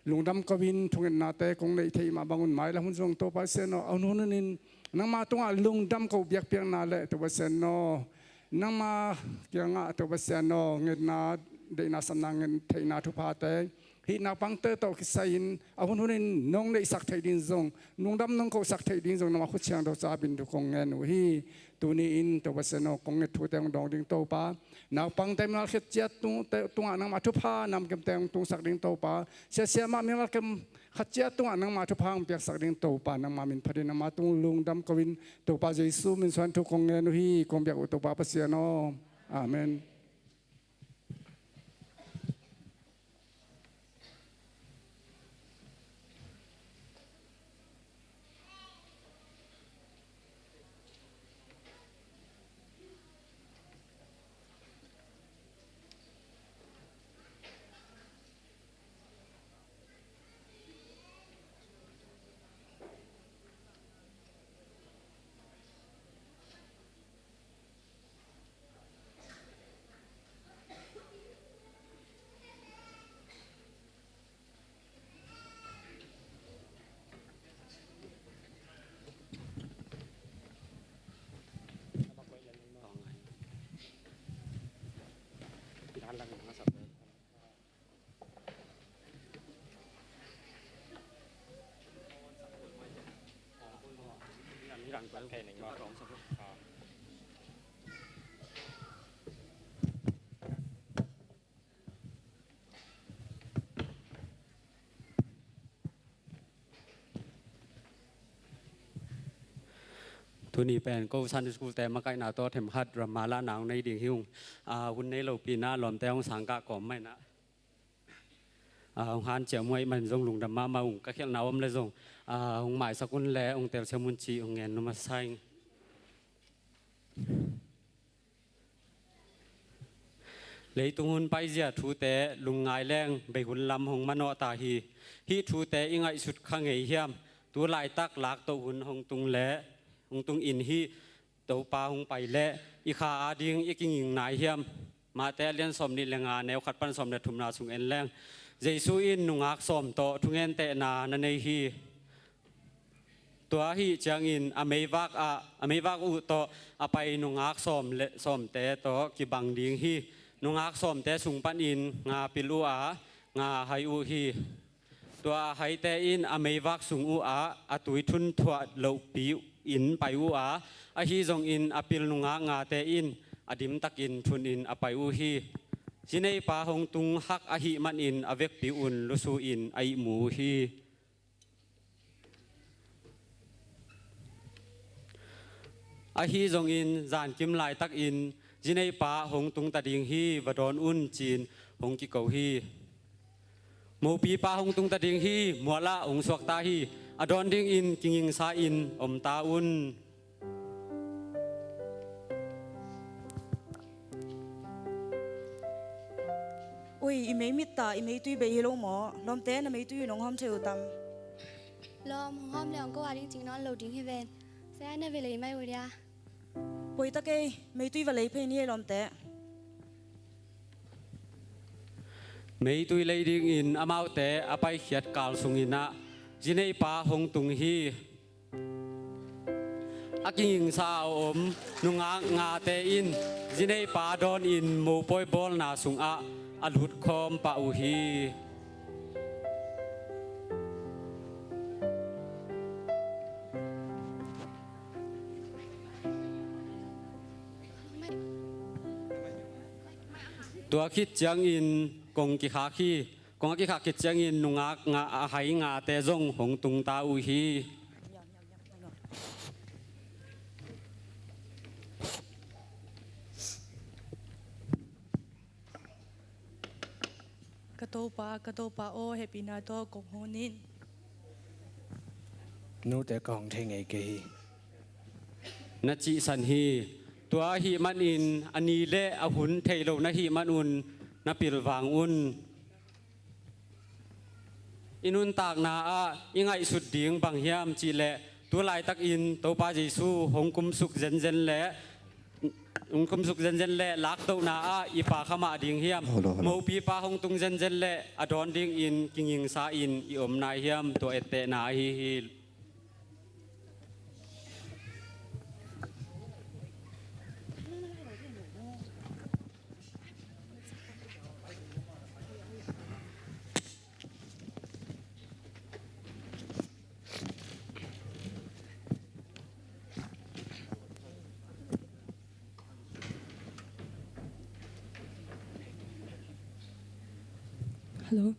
Speaker 6: ลุงดำกวินทุงเงินนาเตคงเลยที่มาบังอุนหมายแล้วหุ่นทรงตัวปัสเซนนเอาโน่นนินนังมาตุงลุงดำก็เบียกเปียงนาเลตัวปัสเซนนนังมาเกียงตัวปัสเซนนเงินนาเดนาสนังเงินที่นาทุพาเตฮินาปังเตอร์ตอกิสัยนอาหุ่นนินน้องในสักไทยดินทรงลุงดำน้องก็สักไทยดินทรงนังมาขุดเชียงตัวสาบินทุกองเงินอุฮีตัวนี้อินตัวปัสเซนนคงเงินทุกแต่งดองดิ่งโตปานาปังเต็มนาเขตเจียตุงนังมาทุพานำเก็บแต่งตุงสักดิ่งโตปาเสียมามีมาเก็บขัดเจียตุงนังมาทุพางเปียกสักดิ่งโตปานังมามินพอดีนังมาตุงลุงดำกวินโตปาเยซูมินสวนทุกองเงินอุฮีคงเปียกอุตปาปัสเซียนอาเมน
Speaker 3: ทุนี้เป็นก็ซันดิสกูแต่มาไกลนาโตเทมฮัดรามาลาหนาวในดิ่งหิวหุ่นในเราปีหน้าหลอมแต่องสังกะก่อมไม่นะองฮันเจียวมวยมันทรงลุงดำมาองก็เขียนหนาวเลยทรงองหมายสกุลแลองเตลเชมุนชีองเงินนมาใส่เลยตุงหุ่นไปเสียทูแต่ลุงไงแรงไปหุ่นลำหงมโนตาฮีทูแต่ยังไงสุดข้างไงเฮียมตัวลายตักหลักตัวหุ่นหงตุงแลหงตุงอินฮีตัวปลาหงไปแลอีขาอาดิงอีกิงยิงนายเฮียมมาแต่เลี้ยนสมนิลงานแนวขัดปันสมเด็จทุมนาสุงเอ็นแรงเจสุอินนุงักสมโตทุงเอ็นเตนานันเนฮีตัวฮีจังอินอเมวักอุโตอไปนุงักสมเลสมเตโตกิบังดิงฮีนุงักสมเตสุงปันอินงาปิลูอางาไฮอูฮีตัวไฮเตอินอเมวักสุงอูอาอตุยทุนถั่วเหลวปีอินไปอูอาอฮีจงอินอปิลนุงางาเตอินอดิมตักอินทุนอินอไปอูฮีสิเนปาหงตุงฮักอหิมันอินอเวกปิอุนลุสูอินไอหมูฮีอฮีจงอินจานกิมลายตักอินสิเนปาหงตุงตัดดิงฮีวดอนอุนจีนหงกิเกาฮีว
Speaker 7: Mau pi pa hong tung ta ding hi muala ong suak ta hi adon ding in kinging sa in om taun
Speaker 8: อุ้ยอีเมย์มิตตาอีเมย์ตุยเบยโลหมอลอมเต้นเมย์ตุยน้องหอมเชลตัม
Speaker 2: lom hôm nay ông có ai chính nó lâu chính hay về sẽ nơi về lấy mai rồi đi
Speaker 8: ปุยตะเกยเมย์ตุยวะเลยเพนี่ลอมเต้
Speaker 7: Mei tui lei ding in amau te apai khiat kal sungina jinei pa hong tung hi aking sa om nunga nga te in jinei pa don in mo poi bol na sung a alut khom pa u hi tua khit chang in kong ki kha khi kong ki kha ki chang in nunga nga hai nga te zong hong tung ta u hi
Speaker 9: กระโตปาโอเฮปินาโตกงโฮนิน
Speaker 10: นูแต่กองเทงไอเกย
Speaker 7: na chi san hi tua hi man in ani le a hun thei lo na hi man un na pil wang un inun tak na a ingai sut ding bang hiam chi le tu lai tak in to pa jesu hong kum suk zen zen le ung kum suk zen zen le lak to na a i pa khama ding hiam mo pi pa hong tung zen zen le adon ding in kinging sa in i om nai hiam to ete na hi hi
Speaker 9: Hello.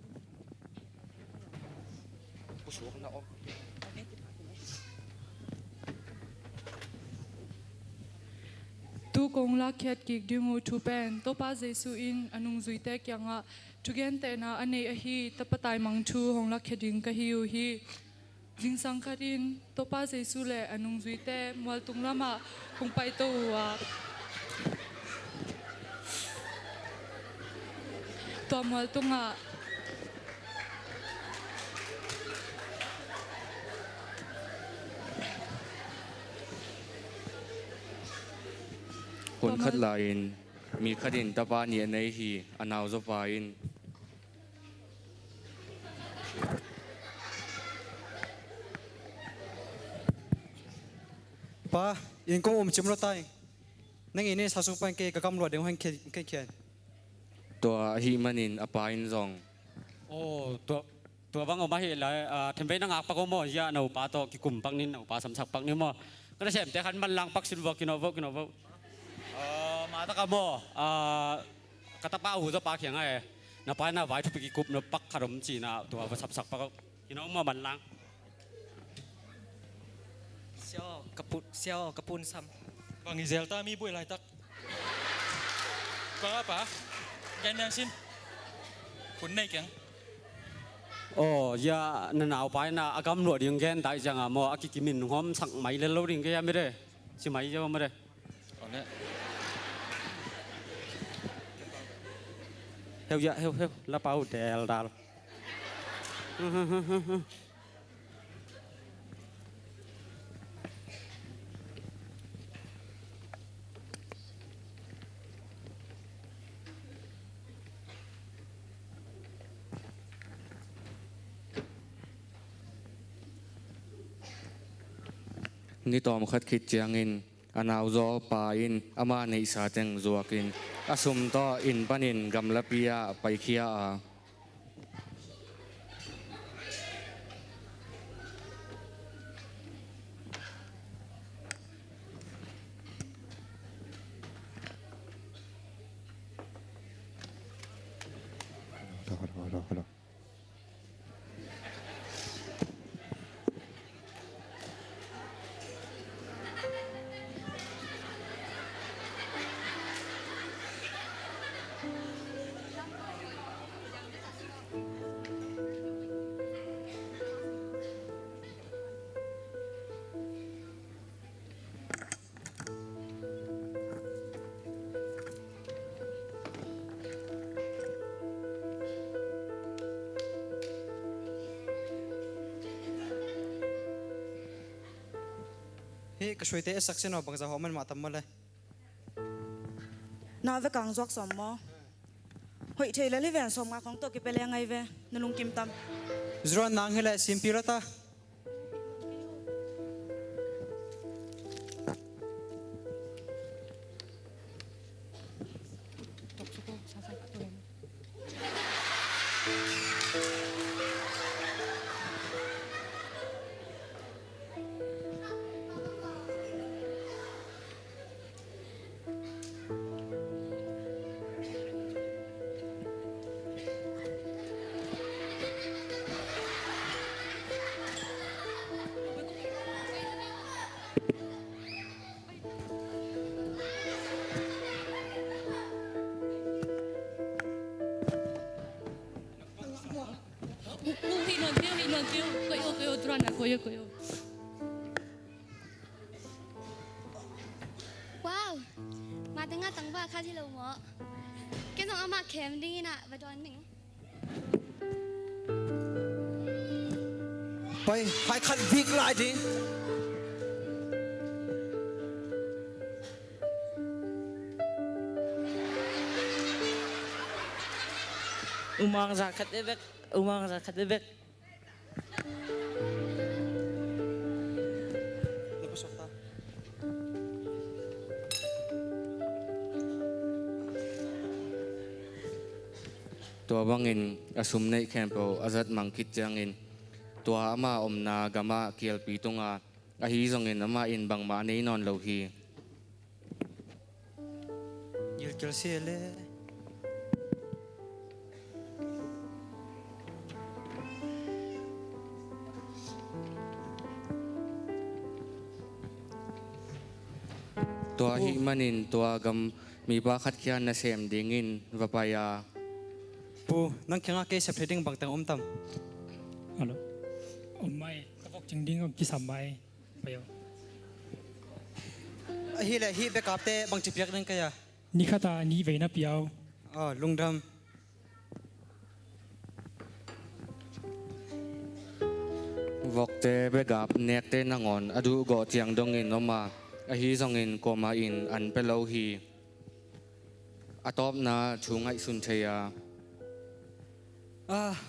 Speaker 9: Tu kong la khet kik dingu thu pen to pa jesu in anung zui te kyanga tugen te na ane a hi tapatai mang thu hong la kheding ka hiu hi jing sang kharin to pa jesu le anung zui te mwal tung lama kong pai to wa to mwal tunga
Speaker 11: คนคัดลายมีคดินตะปาเนียในฮีอนาวจบาอิน
Speaker 10: ป้าอินก็จิมรถไตนั่งอินนี่สาสุปันเกะกำรวจเดี๋ยวให้เขียน
Speaker 11: ตัวฮีมันอินอปาอินซอง
Speaker 7: โอ้ตัวบางออกมาเห็นเลยทำไปนั่งอักปักโมยาหนูปลาโตกิกุมปักนินหนูปลาสำสักปักนี่มอก็ได้เฉมแต่ขันมันลังปักสินวกินเอากินเอามาตะกะโมกระตะป้าหูจะปลาเขียงไงน้าป้าหน้าไว้ทุกปีกิกุบน้าปักขนมจีน่ะตัวสำสักปักกินเอามามันลัง
Speaker 12: เสี่ยวกระปุนซ้ำบางอีเซลต้ามีบุยลายตักป้าแกนยังสินคุณในแกง
Speaker 7: โอ้ยาหนาวไปนะอากำหนวดยังแกนได้จังอ่ะมออากิกิมินหอมสั่งไหมเลยเราดิ่งแกยังไม่ได้ใช่ไหมเจ้าไม่ได้
Speaker 12: เอาเนี่ย
Speaker 7: เฮียแล้วเป้าเดลดาล
Speaker 11: นี่ตอมคัดคิดเจียงอินอนาวจอปาอินอามาในสาเจงจวกินอาสมต่ออินปันินกำลับเปียไปเคียอา
Speaker 7: เ
Speaker 10: hi ka shoi te saksi no bang za ho man ma tam mole
Speaker 8: na ve kang zok som mo hoi thei le ven som nga khong to ki pele ngai ve nalung kim tam
Speaker 10: zron nang hele sim pirata
Speaker 2: Wow, mà tiếng Nga tăng ba khá thì lâu mỏ. Cái dòng ama kém đi nè và đoán mình.
Speaker 10: ไปให้ขัดวิกลายดิ
Speaker 12: Umang zakat bebek, umang zakat bebek.
Speaker 10: Lepas waktu
Speaker 11: ตัวบังอินอาสุมในแคมป์อาจัดมังคิดจังอินตัวอามาอมนากามาเกียลปีตงอาฮีซงอินอามาอินบังมาในนอนโลฮี
Speaker 10: ยิลเกลเซียเล
Speaker 11: ตัวฮิมันินตัวกำมีปาคัดเขียนนาเซมดิงินวปายา
Speaker 10: ปูนั่งแข่งอาเกสเพลดิ้งบางตังตัม
Speaker 12: ฮัลโหลไม่กระบอกจริงดิ้งก็กิสามใบไปเอา
Speaker 10: hi le hi be kap te bang chi piak nang kaya
Speaker 12: นี่ข้าตานี่เวนับยาว
Speaker 10: ลุงดำ
Speaker 11: วอกเตเบกับเนกเตนังอนอดูกอเทียงดงอินอมาอาฮีซงอินกอมาอินอันเปโลฮีอาตอบนาชูงไอสุนเทีย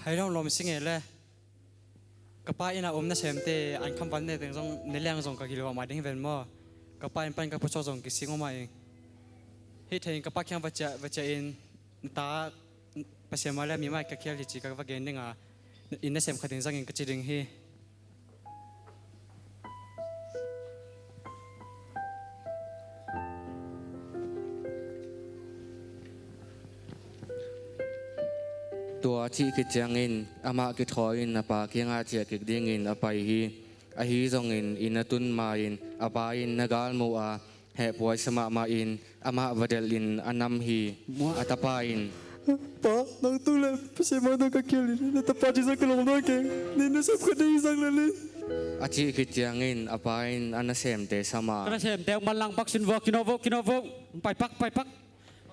Speaker 10: ให้เราลมสิงเอเลยกระป๋าอินาอมน่าเชมเตอันคำวันเนี่ยถึงต้องในเรื่องส่งกับกิโลมาดิ้งเวนมอกระป๋าอินปันกับผู้ชมส่งกิสิงออกมาเองฮิตเองกระป๋าแข่งวัจอินตาภาษามาแล้วมีไม่กับเคียลิจิกับว่าเกนดิ้งอินน่าเชมขัดถึงสังอินกระจิดึงฮี
Speaker 11: ตัวที่คิดจังอินอามาคิดถอยอินอาปาเคียงอาเจียกิดดิ้งอินอาไปฮีอาฮีซงอินอินตุนมาอินอาปาอินนากาลมัวแห่ปวยสมามาอินอามาวัดเดลินอันนำฮีอาตาปาอิน
Speaker 10: ป้าน้องตู้เลยภาษามาต้องกับเคียลินี่แต่ป้าจะสักกลงน้อยเก่งนี่น่าสับกันได้สักเลย
Speaker 11: อาชีคิดจังอินอาปาอินอันนาเซมเตสมา
Speaker 7: Karena saya mtek malang pak sin vok kino vok pai pak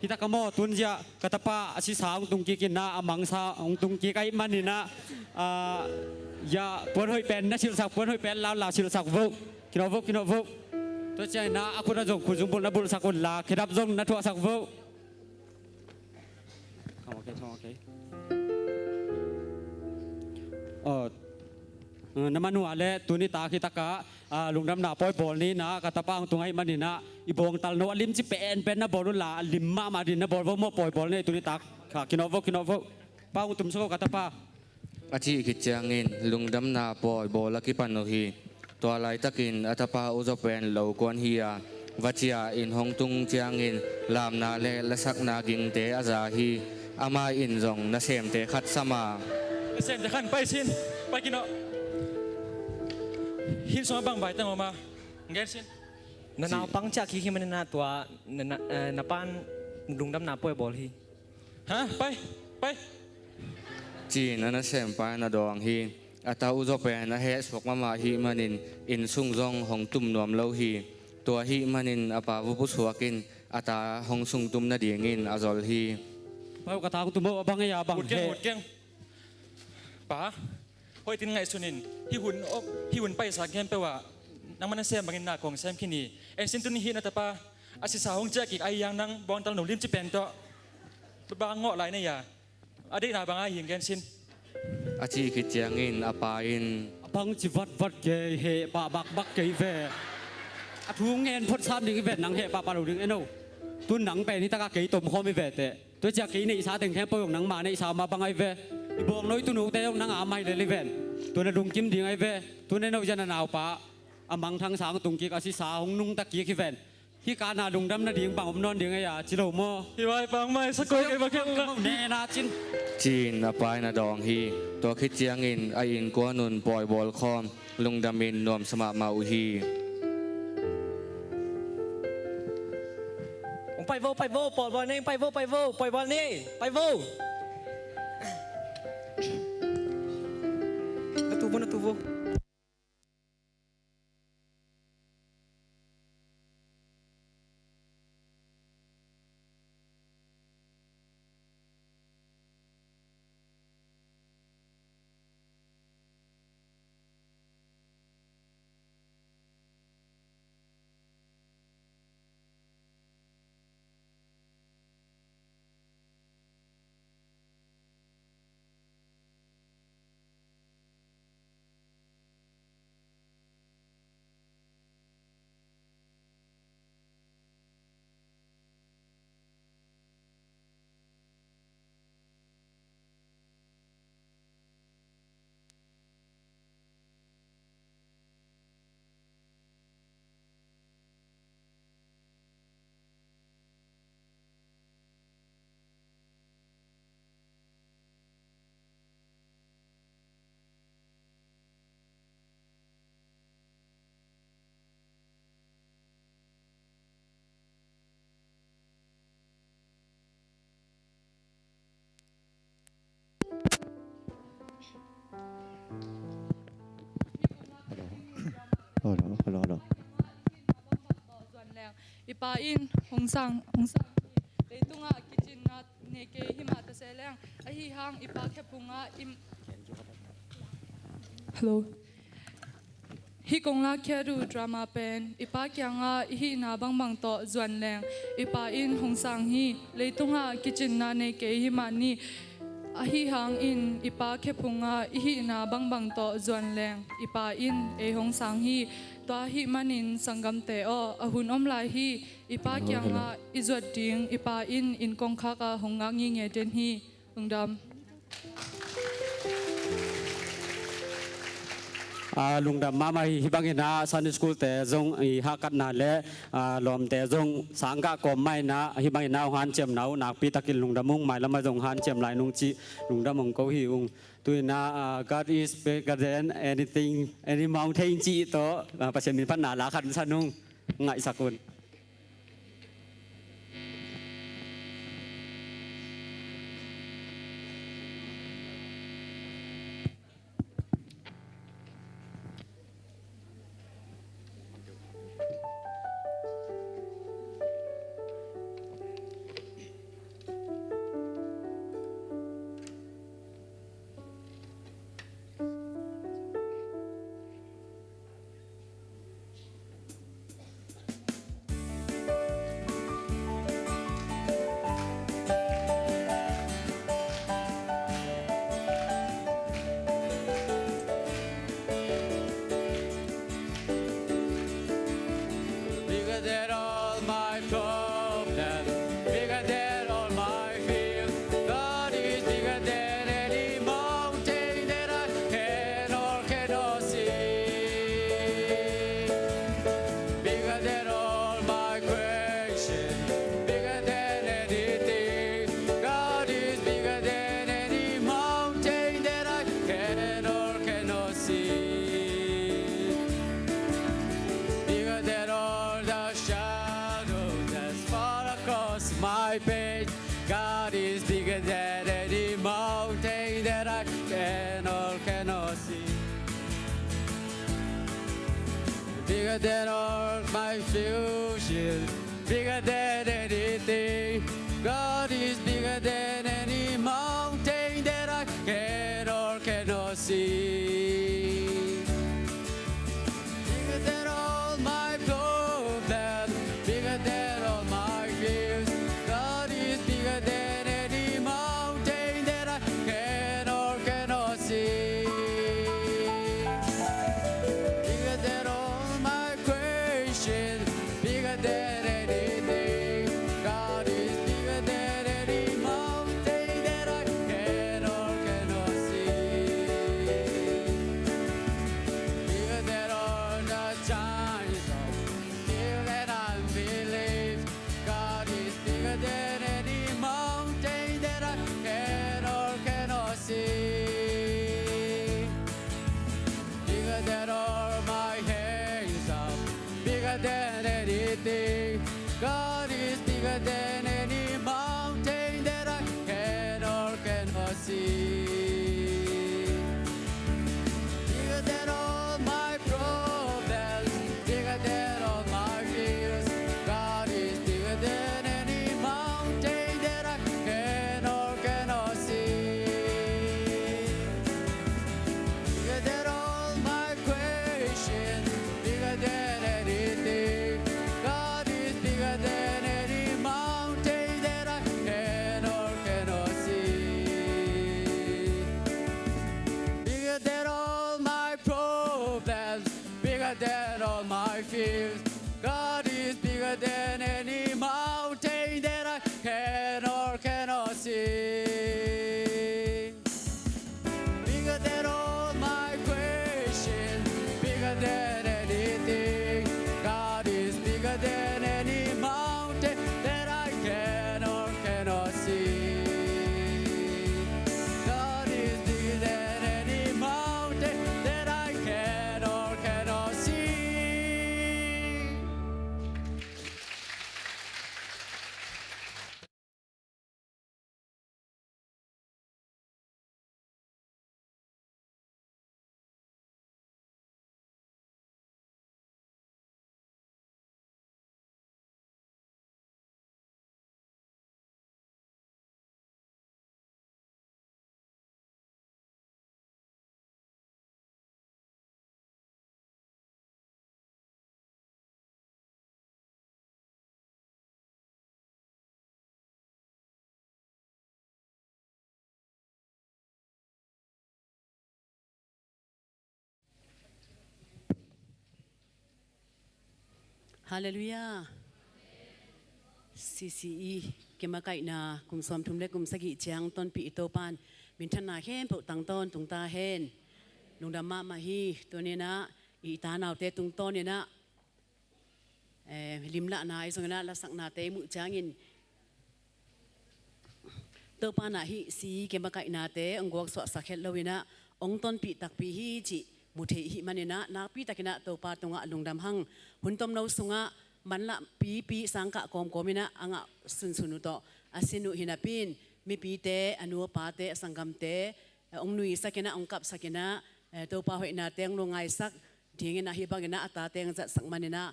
Speaker 7: kita kamo tunja kata pa si sa tung ki na amang sa tung ki kai manina ya pon hoi pen na sil sak pon hoi pen la sil sak vok kino vok to chai na aku na jong ku jung bol na bol sakon la khedap jong na thua sak vok okay naman wale tuni ta kita ka lungdam na poi bol ni na katapang tungai manina ibong talno alim si pen na bol la limma ma din na bol mo poi bol ni tuni ta kinovo pa tum so katapa
Speaker 11: อาชีคิดจังอินลุงดำนาปอยโบลักิปันโนฮีตัวลายตะกินอัตปาอุจเป็นเหลากวนเฮียวัชยาอินหงตุงจังอินลามนาเลละสักนากิงเตอาซาฮีอามาอินจงนาเซมเตขัดสมา
Speaker 12: เส้นจะขันไปสินไปกินเอาหินสองบางใบตั้งออกมาเงี้ยสิน
Speaker 13: นาปังจากขี้มันนาตัวนาปานลุงดำนาป่วยบอลฮี
Speaker 12: ฮะไป
Speaker 11: จีนนาเซมไปนาดองฮีอัตาอุจเป็นนาเฮสวกมาฮีมันินอินซุงจงหงตุ่มนวมเลาฮีตัวฮีมันินอาปาวุบุสวกินอัตาหงซุงตุ่มนาเดียงินอาจอลฮี
Speaker 7: mau kata aku tuh mau bang ya bang
Speaker 12: หมดเก่งป๋าหอยตินไงสุนินที่หุ่นไปสักแค่ไปว่า nang mana sem bangin na kong sem kini en sin tun hi na tapa asisa hong jack ik ai yang nang bon tal no lim chi pen to ba ngo lai na ya adi na bang ai yin gen sin
Speaker 11: อาชีคิดเจียงอินอาปาอิน
Speaker 7: บังจิวัดเกเฮปะบักเกเวอะทูเงินพดซ้ำดึงเวหนังเฮปะปะเราดึงไอ้โนตุนหนังไปนี่ตะกะเกตุ่มคอไม่เวแต่ตัวจากกีนี่สาถึงแค่ปยงหนังมาในสามาบังไอเวอีบวงน้อยตุนูแต่ยงหนังอาไม่เลยเวนตัวนั้นดุงจิ้มดิ่งไอเวตัวนั้นเอาจันนาวปะอามังทางสางตุงกีกอาศิสาหงนุ่งตะกี้ขี้เวนที่การนาดุงดำนาดิ่งปังอมนอนดิ่งไอ้ยาจิโร่โม
Speaker 12: hi wai bang mai sa koi ke ba ke la
Speaker 7: แน่นาจิน
Speaker 11: จีนอาปายนาดองฮีตัวคิดเจียงอินไออินกัวนุนปล่อยบอลคอมลุงดามินนวมสมามาอุฮี
Speaker 13: ไปโวปล่อยบอลนี่ไปโวปล่อยบอลนี่ไปโวนะตูโว
Speaker 9: ส่วนแรงอีปาอินหงสังเลยตุงะกิจินนัดเนเกหิมาตะเซแรงอหิหังอีปาแคปุงะอิมฮัลโหลฮิกงลาแครูดรามาเป็นอีปาเกียงะฮินาบังโตส่วนแรงอีปาอินหงสังฮีเลยตุงะกิจินนัดเนเกหิมานีอหิหังอินอีปาแคปุงะฮินาบังโตส่วนแรงอีปาอินเอหงสังฮีตัวฮิมันินสังกัมเตออหุนอมลายฮีอีปาเกียงะอิจวดดิงอีปาอินกงคากะหงงางิเงเดนฮีอุงดำ
Speaker 7: ลุงดำมาไม่ฮิบังเงินะซันสกูลแต่จงฮักกันนาและลมแต่จงสังกะกอมไม่นะฮิบังเงินะหันเจียมหนาวนักปีตะกินลุงดำมุงไม่ละมาจงหันเจียมลายนุงจีลุงดำมุงเขาหิวตุยนะ God is bigger than anything any mountain จีโตประชามินพันนาลาคันสันุงไงสักุล
Speaker 14: bigger than all my future, bigger than anything. God is bigger than any mountain that I can or cannot see. Bigger than all than anything. God is bigger than any mountain that I can or cannot see. Bigger than all my problems, bigger than all my fears. God is bigger than any mountain that I can or cannot see. Bigger than all my questions, bigger than anything. God is bigger than any mountain that I can or cannot see. Bigger than all my problems, bigger than all my fears. God is bigger than any mountain that I can or cannot see. Bigger than all my questions, bigger than anything. God is bigger than any mountain that I can or cannot see. God is bigger than any mountain that I can or cannot see.
Speaker 15: Hallelujah. CCE เกมาไก่นากุมสอมทุมเล็กกุมสกิเจียงต้นปีโตปานมินทนาเข้มปุตังต้นตุงตาเฮนลุงดำมามาฮีตัวนี้นะอีตาหนาวเตตุงต้นเนี่ยนะลิมละนายสงนะละสักนาเตมุจางินเตปานาฮีสีเกมาไก่นาเตองกวกสวสักเฮลวินะองต้นปีตักปีฮีจิมุเทหิมันเนี่ยนะนักปีตักนะตัวปาตงะลุงดำหังหุ่นต้มนาวสุงะมันละปีสังกะกอมกอมินะอ่างสุนุโตอาศินุหินาปินมีปีเตอนุปาเตสังกัมเตองนุยสักนะองกับสักนะตัวปาหอยนาเตงลงไงสักทีเงินนะฮิบังนะอัตตาเตงจัดสักมันเนี่ยนะ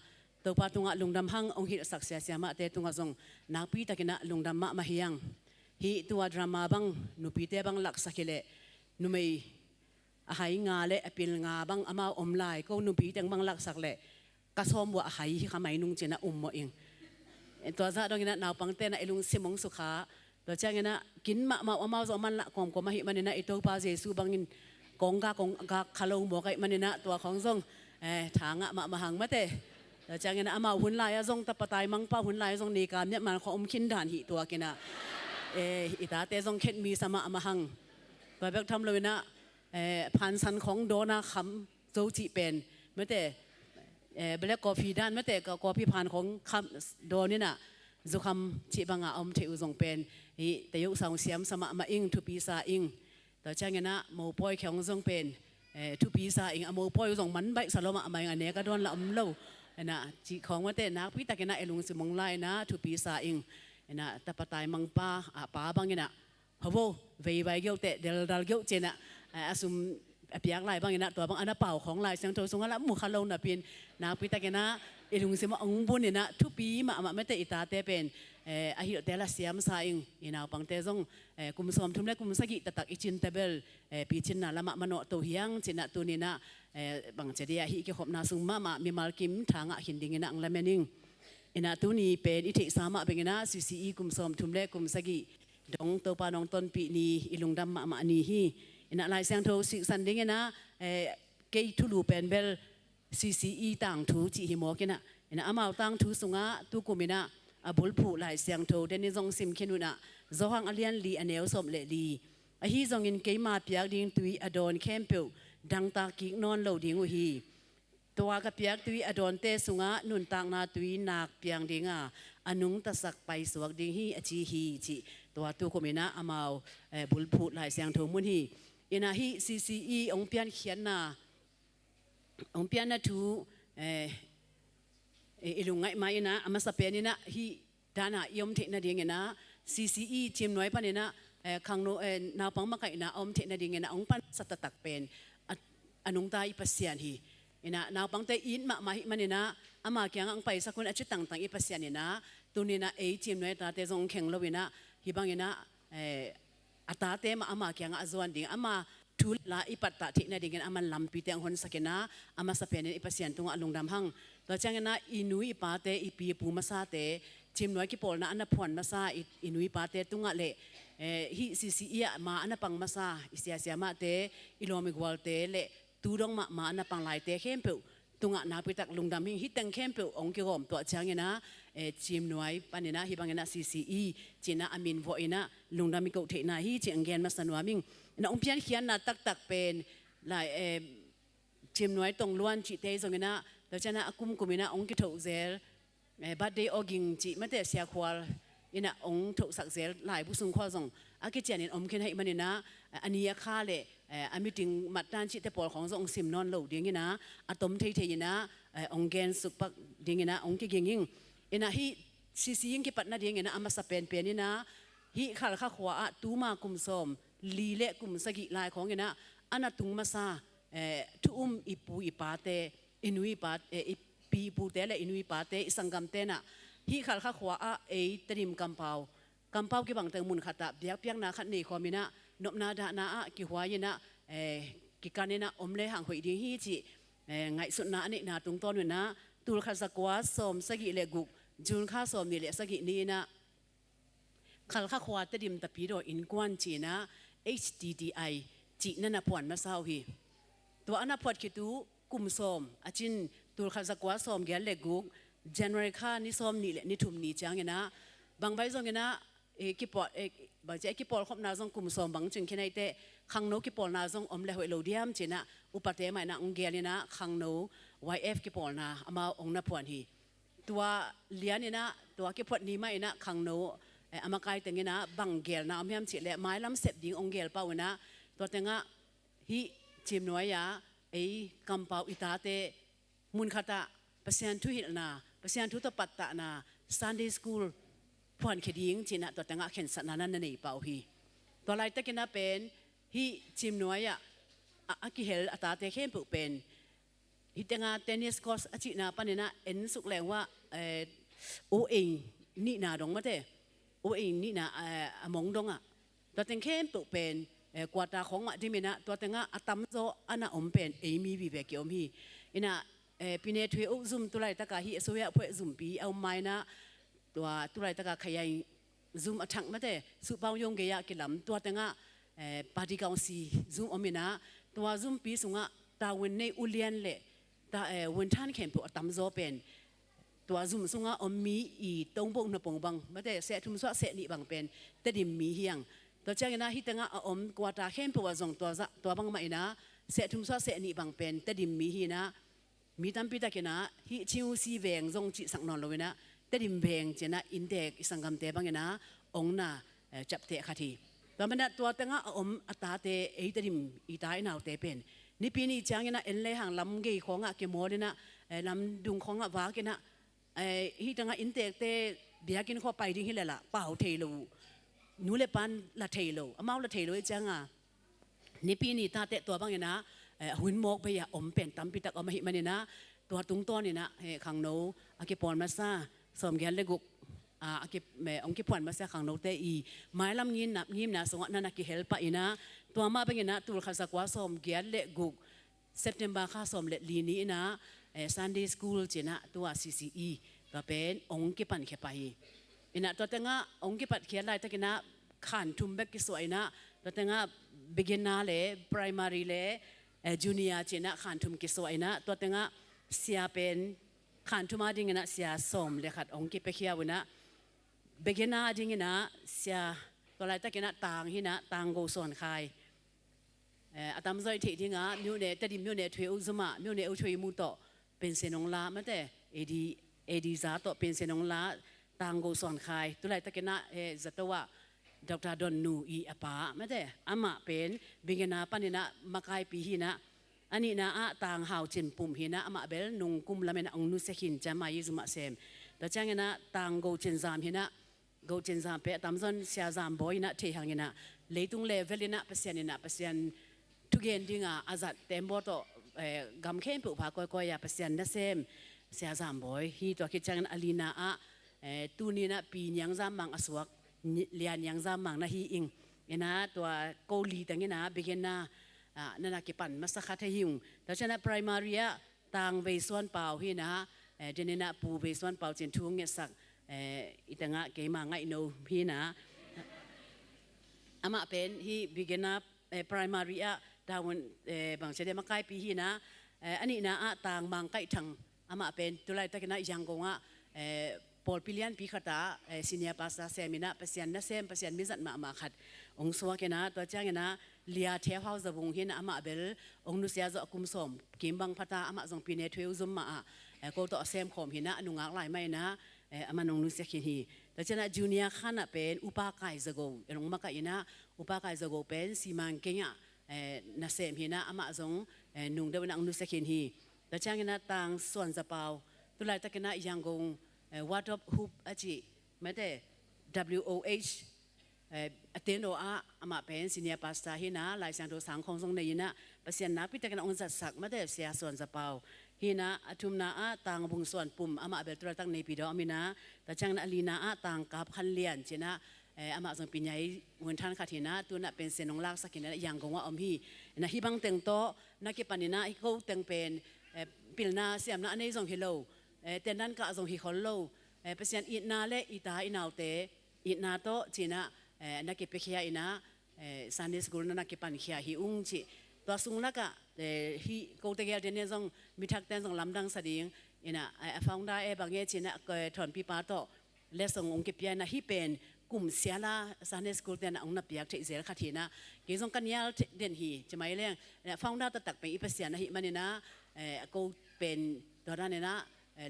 Speaker 15: ตัวปาตงะลุงดำหังองหิสักเสียเสียมาเตตงะซงนักปีตักนะลุงดำมาเฮียงฮิตัวดราม่าบังนุปีเตบังลักสักเลนุไม่หายงาเละเปลี่ยนงาบังอามาอมลายก็นุปีเตงบังลักสักเละกระซอมว่าหายขมายนุ่งเจนะมเองตัวซาดองนะนาวปังเตนะไอลุงซิมงสุขาตัวเจ้านะกินมาเอามามันละกอมก็มาหิมันนะไอตัวปาเจสูบังนินกงกาคาลงบอกไอมันนะตัวของซงถางมาหังมาเตตัวเจ้านะอามาหุ่นลายซงตะปะตายมังป้าหุ่นลายซงนีกามเนี่ยมันขออมขินด่านหิตัวกินะอิตาเตซงเข็ดมีสมามาหังตัวแบบทำเลยนะพันสันของโดนาคำโจจิเป็นเมื่อแต่เบลกอฟีด้านเมื่อแต่กอฟีพันของคำโดนี่น่ะจุคำชีบังอมเทอุจงเป็นแต่ยุสองเสียมสมามาอิงทุปีซาอิงแต่เจ้าเงี้ยนะโมปอยแข็งจงเป็นทุปีซาอิงโมปอยจงมันใบสโลมาไม่อันนี้ก็โดนละเล่านะจีของเมื่อแต่นักพิตาเกนะเอลุงสิมงไลนะทุปีซาอิงนะแต่ปะตายมังป้าป้าบางเงี้ยนะพะโวเวียใบเกี่ยวเตะเดลดาลเกี่ยวเจนะอาสุมเปียกลายบางอย่างนะตัวบางอันนั้นเป่าของลายเสียงโทสงละมุขลงนะเป็นนักพิตาเกนะเอลุงเสมาองบุญเนี่ยนะทุกปีมาไม่แต่อิตาเตเป็นอาฮิโรเตละเสียมสายอิงอินาปังเตซงกุมสอมทุ่มเล็กกุมสกิตตักอิจินเตเบลปีจินนะละมาโนตัวเฮียงจินนะตัวนี้นะบางเจดีย์ฮิกิขบนาซุงมามีมาลกิมทางหินดิ่งนะอังละเมนิงอินาตัวนี้เป็นอิทธิสามะเป็นนะสุสีกุมสอมทุ่มเล็กกุมสกิดงตัวปานองต้นปีนี้อิลุงดำมานีฮีอินาลายเสียงโทสิสันดิ่งนะเกยทุลูเป็นเบลCCE ต่างทูจีหิมอกินะอินาอามาต่างทูสุงะตุกุมินะบุลผู้ลายเสียงโทเดนิจงซิมคินุนะจหังอเลียนลีอเนลสมเลลีฮีจงอินเกยมาเปียกดิ่งตุยอดอนเข้มเปียวดังตากิกนอนเหลาดิ่งฮีตัวกับเปียกตุยอดอนเตสุงะนุนต่างนาตุยนักเปียงดิ่งอนุงตะสักไปสวกดิ่งฮีอจีฮีจีตัวตุกุมินะอามาบุลผู้ลายเสียงโทมุนฮีอินาฮี CCE องเปียนเขียนนาองเปียนนาทู ilung ngai mai na ama sapen na hi dana yom the na ding na CCE chim noi pan na khang no na pang ma kai na om the na ding na ong pan satatak pen anung ta ipasian hi ina na pang te in ma hi man na ama kyang ang pai sakun achi tang tang ipasian na tunina chim noi ta te jong kheng lowina hi bang ina ata te ma ama kyang azwan ding ama thul la ipat ta thina ding aman lampi te hon sakena ama sapen ipasian tunga lungdam hang to changena inui pa te ipi pu masa te chim noi ki pol na ana phon masa inui pa te tunga le hi CCE ma ana pang masa isia sia ma te ilomi gwal te le tudong ma ana pang lai te khem pe tunga na pitak lungdam hi tang khem pe ong ki gom to changena chim noi panina hi bangena CCE china amin vo ina lungdam mi ko the na hi chi anggen ma sanwa ming na ong pian khian na tak pen lai chim noi tong luan chi te zongena to chana akum kumina ong ki tho zel birthday oging chi mate sia khwal ina ong tho sak zel lai bu sung khwa zong aki chanin om khen hai manina ania kha le amiting matan chi te pol khong zong sim non lo ding ina atom thei thei ina ong gen supak ding ina ong ki genging ina hi CCE ki patna ding ina ama sapen pen ina hi khal kha khwa a tu ma kum som li le kum sagi lai khong ina ana tung masa tu ipu ipate inui pat pi pu te le inui pate isangam te na hi khal kha khwa a trim kampau ki bang tang mun khata biak piak na khat nei khomina nop na da na a ki hwa yina ki kanena omle hang hoi ding hi chi ngai sut na ani na tung ton na tul kha zakwa som sagi le guk jun kha som ni le sagi ni na khal kha khwa trim ta pi ro in kwan chi na HDDI chi na na pon ma sau hi to ana phot ki tu kum som achin tul kha zakwa som gel le guk January kha ni som ni le ni thum ni chang ina bang bai zong ina ki pot ba je ki pol khop na zong kum som bang ching khinai te khang no ki pol na zong om le hoi lo diam china upate mai na ong gel ina khang no YF ki pol na ama ong na pon hi tua lian ina tua ki pot ni mai na khang no ama kai tengina bang gel na am yam chi le mai lam sep ding ong gel pa ina to tenga hi chim noya kampau itate mun khata pasien thu hil na pasien thu to patta na Sunday school phon kheding china to tanga khen sanana na nei pau hi to lai takina pen hi chim noya aki hel atate khem pu pen hi tenga tennis course achi na panina en suk lengwa o ni na dong mate o ni na among donga to teng khem pu pen kwata khong ma dimina to tenga atam zo ana om pen mi bi ve ki om hi ina pine thwe o zoom tulai taka hi soya phwe zoom pi au mai na tua tulai taka khayai zoom athang mate su paung yong ge ya ki lam tua tenga party council zoom omina tua zoom pi sunga ta wen nei ulian le ta wen than khem pu atam zo pen tua zoom sunga ommi tong bong na pong bang mate se thum swa se ni bang pen te dim mi hiang to changena hi tenga om kwata khem pu wa zong tua bang ma ina se thum swa se ni bang pen te dim mi hi na mi tam pi ta kena hi chiu si veng zong chi sang non loina te dim veng chena indek isangam te bangena ongna chap te khathi to mana tua tanga om ata te te dim itai naw te pen ni pi ni changena en le hang lam ge khonga ke modena lam dung khonga wa kena hi tanga indek te biakin kho pai ding hilela pau thei lo nu le pan la thei lo amau la thei lo changa ni pi ni ta te to bangena hun mok pe ya om pen tam pi tak om hi manina tua tung ton ni na khang no aki pon ma sa som gel le guk aki me ong ki pon ma sa khang no te mai lam ngim na songa na ki help pa ina tua ma bengena tul kha sakwa som gel le guk September kha som le li ni na Sunday school chena tua CCE ta pen ong ki pan khe pa hi ina to tenga ong ki pat khia lai takina khan thum bek ki soina to tenga beginner le primary le junior chena khan thum ki soina to tenga sia pen khan thuma ding na sia som le khat ong ki pe khia wina beginner ding na sia to lai takina tang hi na tang go son khai atam zoi thi dinga myu ne tadi myu ne thwe uzuma myu ne u thwe mu to pen senong la mate edi za to pen senong la tang go son khai to lai takina zatawa Dr. Don Nu apa mate ama pen bingena panina makai pi hina อันนี้นะต่างหาวจินปุ่มหินะมาเบลนุงกุมละเมนะองนุเสขินจะมายิซุมาเซมแต่จังนะต่างโกจินซามหินะโกจินซามเปตามซอนเสียซามบอยนะเทหังหินะเลยตุงเลเวลินะเปเซียนนะเปเซียนทุกเย็นดิ้งอาจัดเต็มบอตกำเข้มปุพาก้อยๆเปเซียนนะเซมเสียซามบอยฮีตัวคิดจังอลีนาตูนี่นะปียังซามมังอสวกเลียนยังซามมังนะฮีอิงนะตัวเกาหลีต่างเงี้ยนะเบเกนนะนั่นนักปั่นมาสักขัดหิวแต่ฉะนั้น primary ต่างเวส่วนเปล่าที่นะเจนน่ะปูเวส่วนเปล่าเจนทุ่งเงี้ยสักอีต่างะเกี่ยมาไงโนพี่นะอามาเป็นที่บิกนะ primary ดาวบางเฉลี่ยมาใกล้ปีที่นะอันนี้นะต่างบางใกล้ทางอามาเป็นตัวไรตะกันนะยังกงปอลพิเลียนปีขัดซีเนียปัสตาเซมินะเปเซียนนะเซมเปเซียนมิจัดมาขัดองสวากันนะตัวจ้างนะเลียเทียบเฮาจะวงเห็นอามาเบลองนุเสียจะกุมสมกิมบังพัตตาอามาจงปีเนทเวลซุมมาก็ต่อเซมขอมเห็นนะนุงอักหลายไม่นะอามาองนุเสียขินฮีแต่จ้าจูเนียขันเป็นอุปการจะกูองมากันนะอุปการจะกูเป็นสีมังเกียนะเซมเห็นนะอามาจงนุงเดวันองนุเสียขินฮีแต่จ้างนะต่างส่วนจะเปล่าตัวไรตะกันนะยังกงวัดรบฮุบอาจิไม่ได้ WOH เตียนโออามาเป็นซีเนียปัสตาฮินะหลายสังตัวสังคงทรงในยินะเปเซียนนับพิจารณาองค์สักไม่ได้เสียส่วนจะเปล่าฮินะทุมนาต่างบุงส่วนปุ่มอามาเบลตัวตั้งในปีดอมินะแต่จังนะลีนาต่างกับคันเลียนเจนะอามาส่งปีใหญ่เหมือนท่านขัดหินะตัวน่ะเป็นเซนองลากสักหินะอย่างกงว่าอมฮีนะฮิบังเต็งโตนักเก็บปันนะฮิเขาเต็งเป็นปิลนาเสียมนะอันนี้ส่งฮิโลแต่นั้นก็ส่งฮิคอลโลเปเซียนอีนาเลอีตาอีนาวเตอีนาโตจีนะนักเก็บไปเขียอีนะซันเดย์สกูลนักเก็บปันเขียฮิอุ้งจีตัวสุงนักฮิโกเตเกลเดนเนี่ยส่งมิทักเตนส่งลำดังสดีอีนะฟังได้บางเงี้ยจีนะก็ถอนปีปาโตเลส่งองค์เก็บยันนะฮิเป็นกลุ่มเสียละซันเดย์สกูลเดนองนับยักษ์ที่เสียละขัดหินะเกี่ยงส่งกันยาเดนฮีจะไม่เลี้ยงฟังได้ตัดไปอีเปเซียนนะฮิมันเนี่ยนะก็เป็นตัวนั้นเนี่ยนะ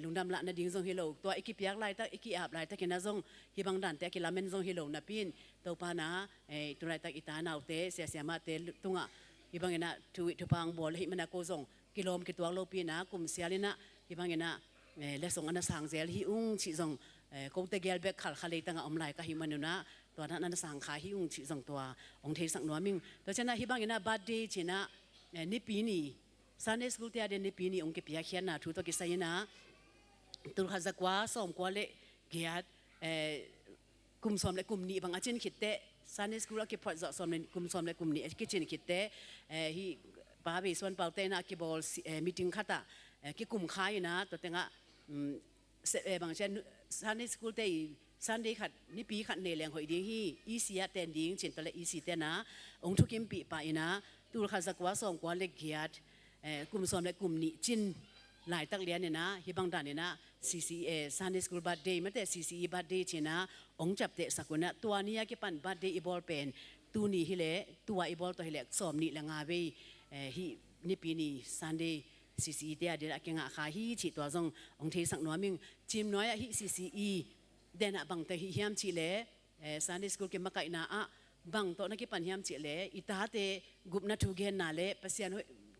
Speaker 15: ลุงดำละนาดิ้งทรงฮิโลตัวอีกิพยักไล่ตักอีกิอาบไล่ตักกินนะทรงฮิบังดันแต่กิลาเมนทรงฮิโลนะพินตัวปานะตัวไรตักอีตาหนาวเตเสียมาเตตุงะฮิบังเงินะทุพังบอลฮิมันนะโกทรงกิโลมกิตัวโลปีนะกลุ่มเสียลินะฮิบังเงินะเลส่งอันนั้นสังเซลฮิอุ้งชิทรงกูเตเกลเบกขัลตังอมไลก็ฮิมันอยู่นะตัวนั้นสังขาฮิอุ้งชิทรงตัวองเทสังนัวมิงตัวฉะนั้นฮิบังเงินะบัดเดย์ชินะนิปีนีซันเดย์สกูลเตียเดนิปีนีองกิพยักเขียนนะทุตัวกิสัยนะตุลขจักว่าสมกว่าเละเกียรติกลุ่มสมและกลุ่มนี้บางอาชีพคิดเตะซันนี่สกุลก็พอจะสมในกลุ่มสมและกลุ่มนี้กิจคิดเตะฮีป้าไปส่วนเป่าเตะนะกิบอลมีติ้งขัดอ่ะกิกลุ่มขายนะตัวเต็งอ่ะบางเช่นซันนี่สกุลเตะซันเดย์ขัดนี่ปีขัดเนเลียงหอยดิ้งฮีอีเสียเต็นดิ้งเช่นตัวเล็กอีสีเตนะองทุกิมปีไปนะตุลขจักว่าสมกว่าเละเกียรติกลุ่มสมและกลุ่มนี้จินหลายตักเรียนเนี่ยนะฮิบังดานเนี่ยนะ CCA Sunday School Birthday ไม่แต่ CCE Birthday เช่นนะองจับเตะสักคนนะตัวนี้ก็ปั่น Birthday อีบอลเป็นตัวนี้ฮิเล่ตัวอีบอลตัวฮิเล่สอบนี่ละงาเวฮินี่ปีนี้ Sunday CCE เดียเดี๋ยวเก่งอ่ะค่ะฮิฉีตัวจงองเทสักน้อยมิงจิมน้อยฮิ CCE เดนอ่ะบางแต่ฮิยามฉีเล่ Sunday School เก็บมาไก่นะอ่ะบางตัวนักเก็บปั่นยามฉีเล่อีตาเตกุบนัทุเกนนาเล่เปเซียน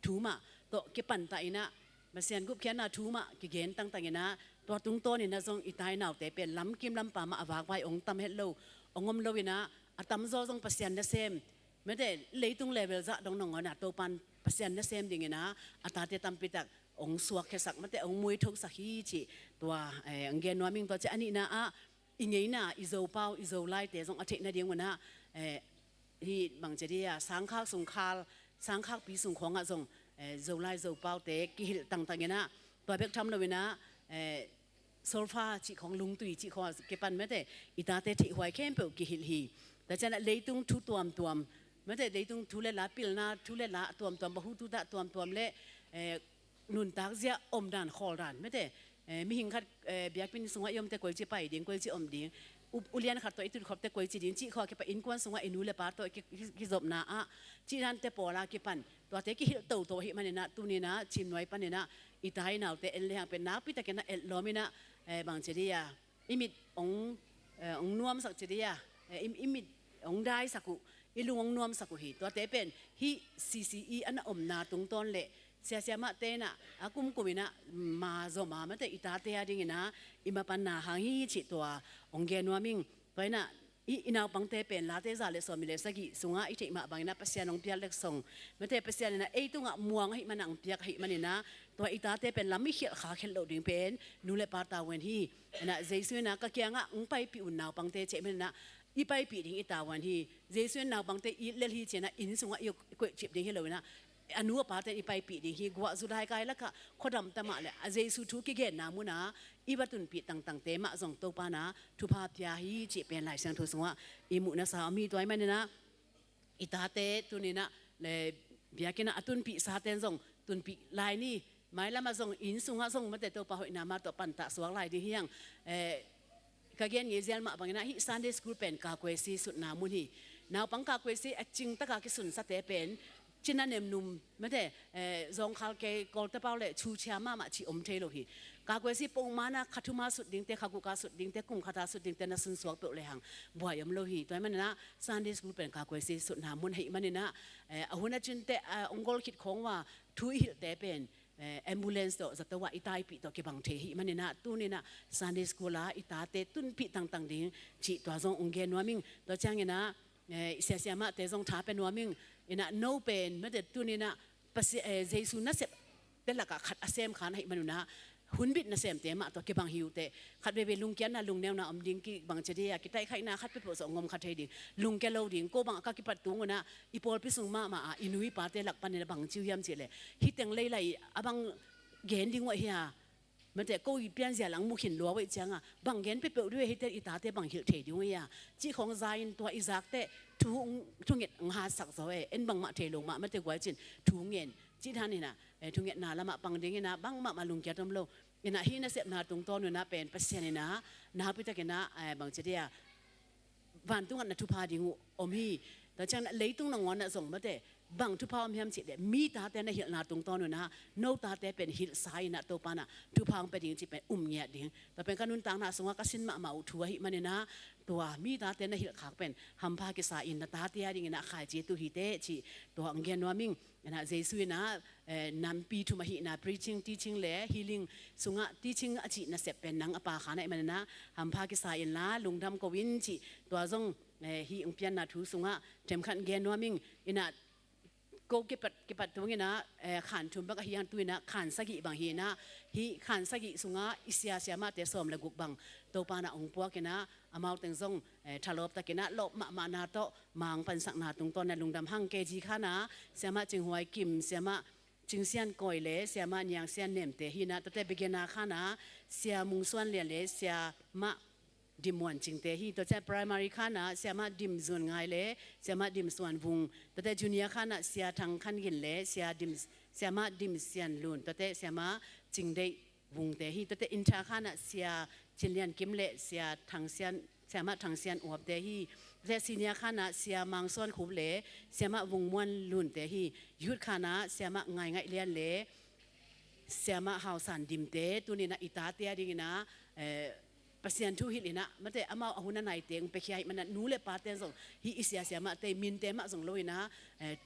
Speaker 15: ทูมาตัวเก็บปั่นตาอินะมาเสียนกุบแค่นาทูมากิเกนตั้งแต่เงี้ยนะตัวตุ้งโตนี่นะทรงอิตายหนาวแต่เป็นล้ำกิมล้ำป่ามาอวากไว้องตำเฮ็ดโลองงมโลวินะอัตมโซทรงปัสเซียนเดเซมไม่ได้เลยตุ้งเลเวลจะดองนองนะตัวปันปัสเซียนเดเซมดิ่งเงี้ยนะอัตาเตตำปิตักองสวกแค่สักไม่ได้องมวยทุกสักฮีจีตัวองเกนวามิงตัวจะอันนี้นะอิงเงี้ยนะอิโซเปาอิโซไลแต่ทรงอาทิตย์นาเดียงวันนะที่บางเจดีย์สังขารสงคาลสังขารปีสงของอ่ะทรงโซไลโซเปาเตกิฮิลต่างๆเนี่ยนะตัวเบกทำเลยนะโซฟาจีของลุงตุยจีของเก็บปันไม่ได้อีตาเตะที่หวยเข้มเปล่ากิฮิลฮีแต่จะเลยตุ้งทุตัวไม่ได้เลยตุ้งทุเลละปิลนาทุเลละตัวบะฮูตุตะตัวเละนุนตากเสียอมด่านคอด่านไม่ได้มีหิงขัดเบียกเป็นสงวยมแต่กวยจีไปเดียงกวยจีอมเดียงอุเลียนขัดตัวอิตุขอบแต่กวยจีเดียงจีคอเก็บไปอินกวนสงวยอินูเลปาตัวกิจบนาจีรันเตปอลาเก็บปันตัวเตกิฮิลตัวหิมันเนี่ยนะตัวนี้นะชิมน้อยปันเนี่ยนะอีตายหนาวแต่เอลเลียงเป็นนักพิจารณาเอลล้อมินะบางเจดีย์อิมิดองนวมสักเจดีย์อิมิดองได้สักกุอิลุงองนวมสักกุฮีตัวเตเป็นฮี CCE อันอมนาตรงต้นเละ sia ma te na akum kumina ma zo ma te itate ya ding na ima pan na hangi chi to ongge no ming toina ina pangte pen la te za le so mi le sagi sunga i thei ma bangina pasian ong pial lek song mate pasian na e tunga muang hi manang piak hi manina to itate pen lami khel kha khel lo ding pen nu le pa ta wen hi na jesu na ka kya nga ong pai pi un naw pangte che men na i pai pi ding i ta wan hi jesu naw pangte i le hi che na in sunga yo kwe chip ding hi lo na anu pa te i pai pi ding hi gwa zu dai kai la ka khodam ta ma le a jesu thu ki ge na mu na i batun pi tang tang te ma zong to pa na thu pa pya hi che pen lai sang thu sunga i mu na sa mi toy man na i ta te tu ni na le bia kina atun pi sa ten zong tun pi lai ni mai la ma zong in sunga zong ma te to pa hoi na ma to pan ta suak lai di hiang ka gen ye zel ma bang na hi Sunday school pen ka kwe si sut na mu hi naw pang ka kwe si a ching ta ka ki sun sa te pen china nem num mate zong khal ke kol ta paw le chu cha ma ma chi om the lo hi ka kwe si pong ma na khathuma sut ding te khaku ka sut ding te kum khata sut ding te na sun suak pe le hang bwa yam lo hi toy man na Sunday school pen ka kwe si sut na mun hi man na a huna chin te ongol khit khong wa thui hil te pen ambulance to za to wa itai pi to ke bang the hi man na tu ni na Sunday school la itate tun pi tang tang ding chi to zong ongge no ming to chang na sia sia ma te zong tha pen no ming ina no pen ma de tu ni na pasi jesu na sep te la ka khat asem khan hai manuna hun bit na sem te ma to ke bang hiu te khat be lung kyan na lung new na om ding ki bang che dia ki tai khai na khat pe po so ngom khat thei ding lung ke lo ding ko bang ka ki pat tu ngona i pol pi sung ma ma inui pa te lak pan ne bang chiu yam che le hi teng lei lai abang gen ding wa hiaมันแต่ก็อีเปลี่ยนเสียหลังมุขินลัวไว้จังบางเงินไปเปิดด้วยให้แต่อีตาแต่บางเหี่ยวเทดิวอ่ะจีของใจตัวอีซักแต่ทุ่งเงินหาสักซอยเอ็นบางมาเทลงมามันแต่กว่าจินทุ่งเงินจีท่านนี่นะทุ่งเงินนาละมาปังเด้งนะบางมาลุงแกตมโลนี่นะฮีน่ะเสียบนาตรงต้นนะเป็นเปอร์เซ็นต์นะนาพิจารณาบางเจดียวันตุ้งอันทุพาดิงูอมฮีแต่จังเลยตุ้งนางวันน่ะส่งมาแต่บางทุพาอมเฮียมจิเดมีตาแต่ในเหี่ยวนาตรงต้นนะโนตาแต่เป็นหิลไซนะตัวปานะทุพาเป็นดิ่งจิเป็นเงียดิ่งแต่เป็นการนุนต่างนะส่งว่ากสินมาอุทัวหิมันเนี่ยนะตัวมีตาแต่ในเหี่ยวขากเป็นหัมพากิสาอินตาเตียดิ่งนะขายเจตุฮิเตจิตัวอังเกนวามิงนะเจสุยนะนันปีทุมาหินะ preaching teaching และ healing สุงะ teaching อจินะเสพเป็นนังอปาขานะมันนะหัมพากิสาอินละลุงดำกวินจิตัวจงฮีองเปียนนาทูสุงะเต็มขันเกนวามิงอินะก็เก็บตัวเงี้ยนะขันชุมบักฮิยันตุยนะขันสกิบางฮีนะฮีขันสกิสุงะอิสยาเสียมาเตสอมละกุกบังตัวปานะองปัวกันนะอามาเต็งซงทะลบตะกินะลบมานาโตมังปันสักนาตรงต้นในลุงดำหังเกจีข้านะเสียมาจึงหวยกิมเสียมาจึงเสียนก่อยเล่เสียมาอย่างเสียนเนมเตฮีนะตั้งแต่เบกนาข้านะเสียมุงส่วนเลียเล่เสียมาดิมวันจริงแต่ฮีตัวเจ้า primary ข้านะเสียมาดิมส่วนไงเล่เสียมาดิมส่วนวุงตัวเจ้า junior ข้านะเสียทางขันยินเล่เสียมาดิมเสียนลุนตัวเจ้าเสียมาจริงได้วุงแต่ฮีตัวเจ้า inter ข้านะเสียจินเลียนกิมเล่เสียทางเสียนเสียมาทางเสียนอวบแต่ฮีแต่ senior ข้านะเสียมังส่วนขุบเล่เสียมาวุงมวนลุนแต่ฮียุดข้านะเสียมาไงเลียนเล่เสียมาหาวสันดิมเตตัวนี้นะอิตาเตียดิ่งนะปัสยันทุหิลินะมันแต่อามาอาหุนันไหนเตียงไปขี้มันนั่นนู้เล่ปาเตียนส่งฮิอิสยาเสียมาแต่มินเตมาส่งลอยนะ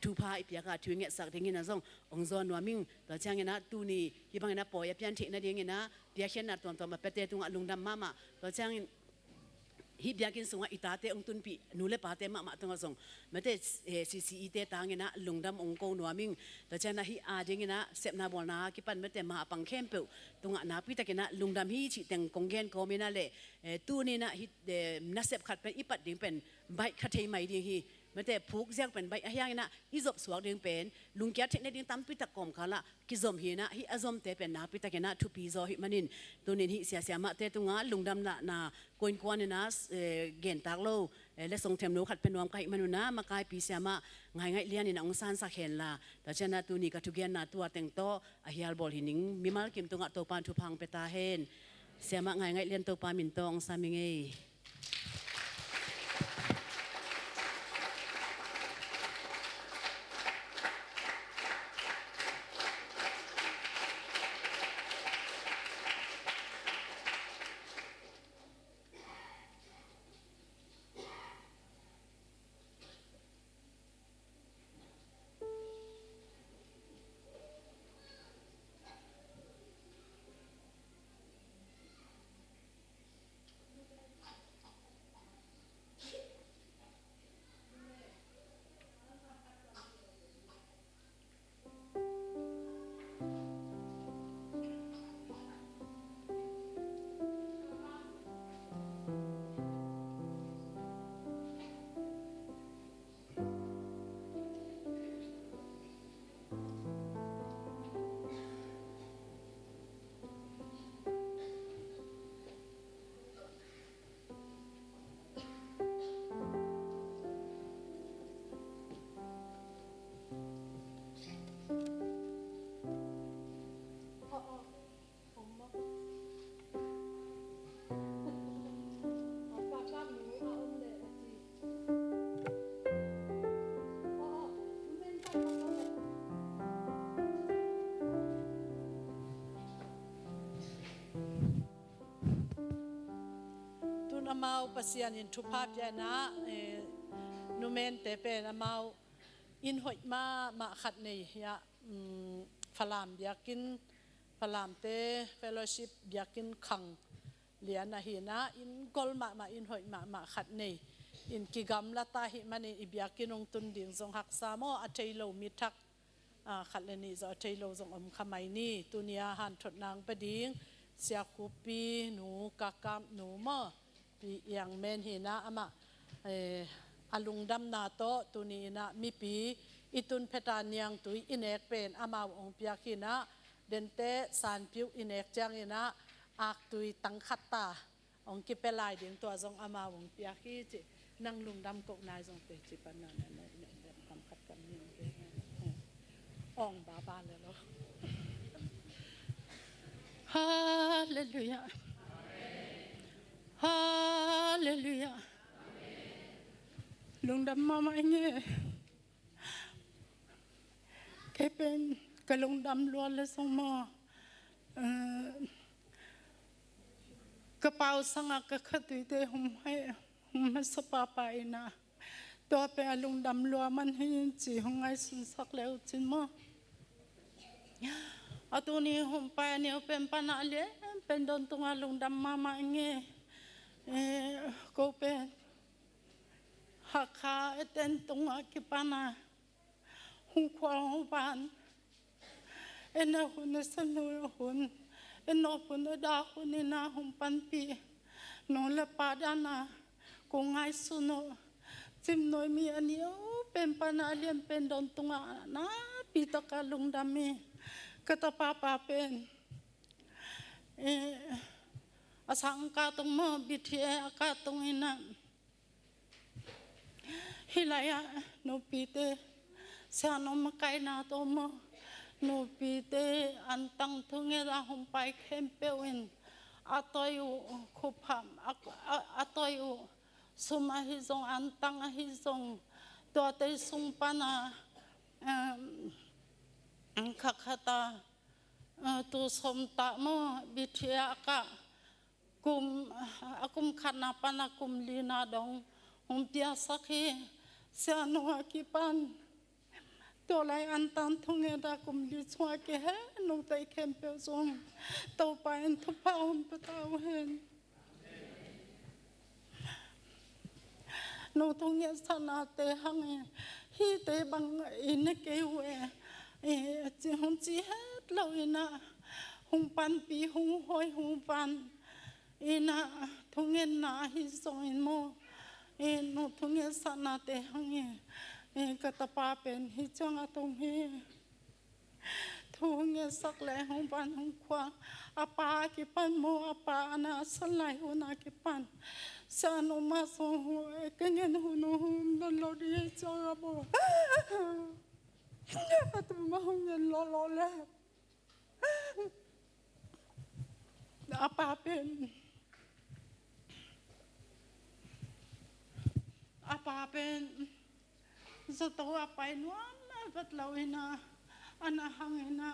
Speaker 15: ทุพาอิปยากาทุเงี้ยสักเดียงนะส่งองซอนวามิงต่อเช้าเงี้ยนะตูนี่ฮิบังเงี้ยนะปอยเพียนเทนะเดียงเงี้ยนะเปียเขียนนะตัวมาเปเตตุงลุงดำมาต่อเช้าฮิบยากินส่งอิตาเตองตุนปีนู้เล่ปาเตมาตัวส่งมันแต่ซีเตตางเงี้ยนะลุงดำองโกนวามิงต่อเช้านะฮิอาเดียงเงี้ยนะเสพนาบอลนะกิปันมันแต่มาปังเข้มเปวตรงนาพิตะเงี้ยนะลุงดำฮิจิแต่งกงเกนโกมินาเล่ตู้นี่นะฮินักเสพขัดเป็นอิปัดดิ่งเป็นใบขัดเทไม่ดิ่งฮีมันแต่ผูกแยกเป็นใบอะไรนะอิจบสวกดิ่งเป็นลุงแกเทคนิคดิ่งตั้มพิตะกอมเขาละกิจอมฮีนะฮิอจอมเตเป็นนาพิตะเกนะทุปีโซฮิมันนินตัวนี้ฮิเสียมาเตตุงะลุงดำนะกวนกวนนะเกณฑ์ตากโลและส่งเทมโนขัดเป็นวามไก่มนุนะมากายปีเสียมาไงเลี้ยนนี่นะองซานสักเห็นละแต่เช่นนั้นตัวนี้ก็ทุกอย่างนะตัวแต่งโตอาฮิลบอลหินิงมีมาเก็บตัวตัวปานทุพังเปตาเห็นเสียมาไงเลี้ยนตัวปามินตองซามิงเอ
Speaker 16: amau pasian in thupap ya na numen te pen amau in hoi ma khat nei ya phalam biakin phalam te fellowship biakin khang lian na hi na in gol ma in hoi ma khat nei in kigam la ta hi mani ibiakin ong tun ding zong hak sa mo a thailo mi thak khat le ni zo thailo zong om khamai ni tunia han thot nang pading sia khupi nu kakam nu mo pi yang men hi na ama alung dam na to tuni na mi pi itun phetan yang tui inek pen ama ong pia khi na dente san piu inek chang ina ak tui tang khatta ong ki pelai ding to zong ama ong pia khi chi nang lung dam kok nai zong te chi pan na kam khat kam ni ong ba le lo hallelujah hallelujah lung dam mama nge ke pen ka lung dam lo le song mo ka pau sanga ka khatui te hum hai hum sa pa pa ina to pe lung dam lo man hin chi hongai sun sak leu chin mo atuni hum pa ni pen pana le pen don tunga lung dam mama nge ko pen hakha eten tunga ki pana hun kwa hun pan ena hun sanu hun eno hun da hun na hun pan pi no le pa dana ko ngai suno chim noi mi anio pen pana lem pen don tunga na pi to ka lung dam mi kata papa pen asang ka tong mo bithie ka tong ina hilaya no pite sa no makai na to mo no pite antang thunge ra hom pai khem pewen atoyu khupam atoyu suma hi zong antang hi zong to te sung pana khakhata tu som ta mo bithia ka kum akum khana pana kum lina dong hum pia sakhi sa no akipan to lai antan thunge da kum li chwa ke he no tai khem pe song to pa en thu pa hum pataw hen no thunge sana te hang hi te bang in ke we chi hum chi het lo ina hum pan pi hum hoi hum pan ina thunge na hi song in mo no thunge sana te hang kata pa pen hi chang atong hi thunge sak le hum pan hum khwa apa ki pan mo apa ana salai huna ki pan sa no ma so ho kengen hu no hum don lo di cha bo atu ma hum lo le apa pen zato apa inuan bat lawina ana hangina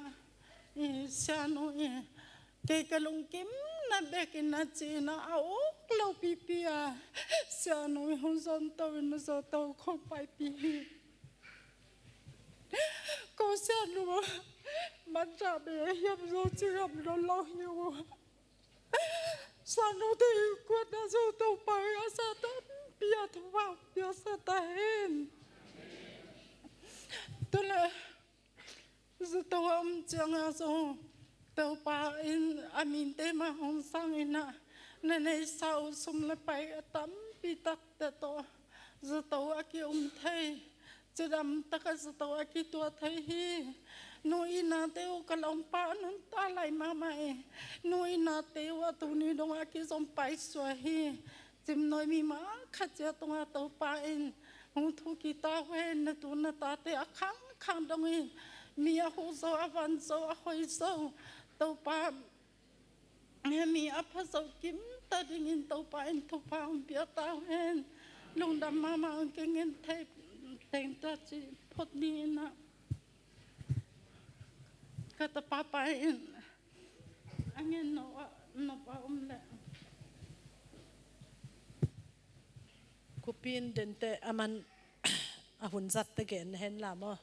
Speaker 16: sano ke kalung kim na bekin na china au lo pipia sano hon son to no so to ko pai pi ko sano mancha be yam zo chi am lo hiu sano te ko na so to pai asa to pia to va pia sa ta hen tole Zato changa so tàu pa in amin te ma hong sang ina nene sau sum le pai tam pi tak te to zato aki thei chadam tak zato aki to thei hi no ina te o kalong pa nun ta lai ma mai no ina te wa tu ni dong aki som pai so hi chim noi mi ma khacha tonga tàu pa in hong thu ki ta wen na tu na ta te akhang khang dong in Mia ho so avan so hoi so tàu pa mi apa so kim ta dingin tàu pa in thu pa bia ta hen lung dam mama kengin thei teng ta chi phot ni na kata papa in angin no pa le คุปีนเดินเตะมันอาหุ่นจัดตะเกนเห็นละมั้ง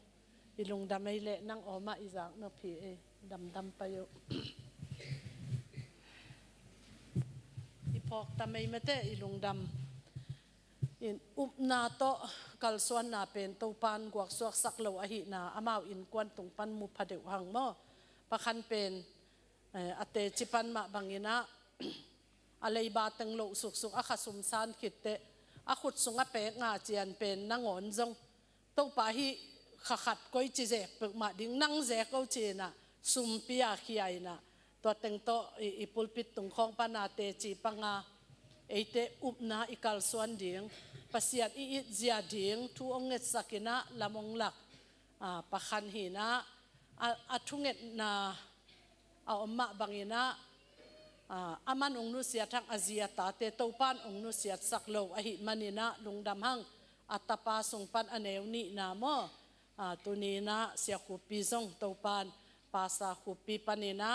Speaker 16: อีลุงดำไม่เละนั่งออกมาอีจากนกผีดำไปอยู่อีพอกตำไม่มาเตะอีลุงดำอินอุบนาโตกัลส่วนนาเป็นตัวปานกวกสวกสักเหลวอหินาอามาอินกวนตรงปันมุพเดวหังมั้งประคันเป็นอเตจิปันมาบังอินะอะไรบาตังโลสุกอาขาสุมซานคิดเตะอาขุดสุงอาเปกงาเจียนเป็นนางอนจงตัวปาฮีขัดก้อยจีเจปึกมาดิ้งนั่งเจก้าจีน่ะสุมปีอาขี้ไอน่ะตัวเต็งโตอีปุลปิดตรงของปนาเตจีปังอาเอเตอุบนาอีกัลส่วนดิ้งภาษาอีเจียดิ้งทุองเงตสักินะละมงหลักประคันหีนะทุงเงตนาเอาอมะบังอินะอามันองนุเสียทั้งอาเซียตาเตตัวปานองนุเสียสักโลอหิมันินะลุงดำหังอัตปาสงปันอเนวนีนาโมตัวนี้นะเสียขุปีซงตัวปานภาษาขุปีปานินะ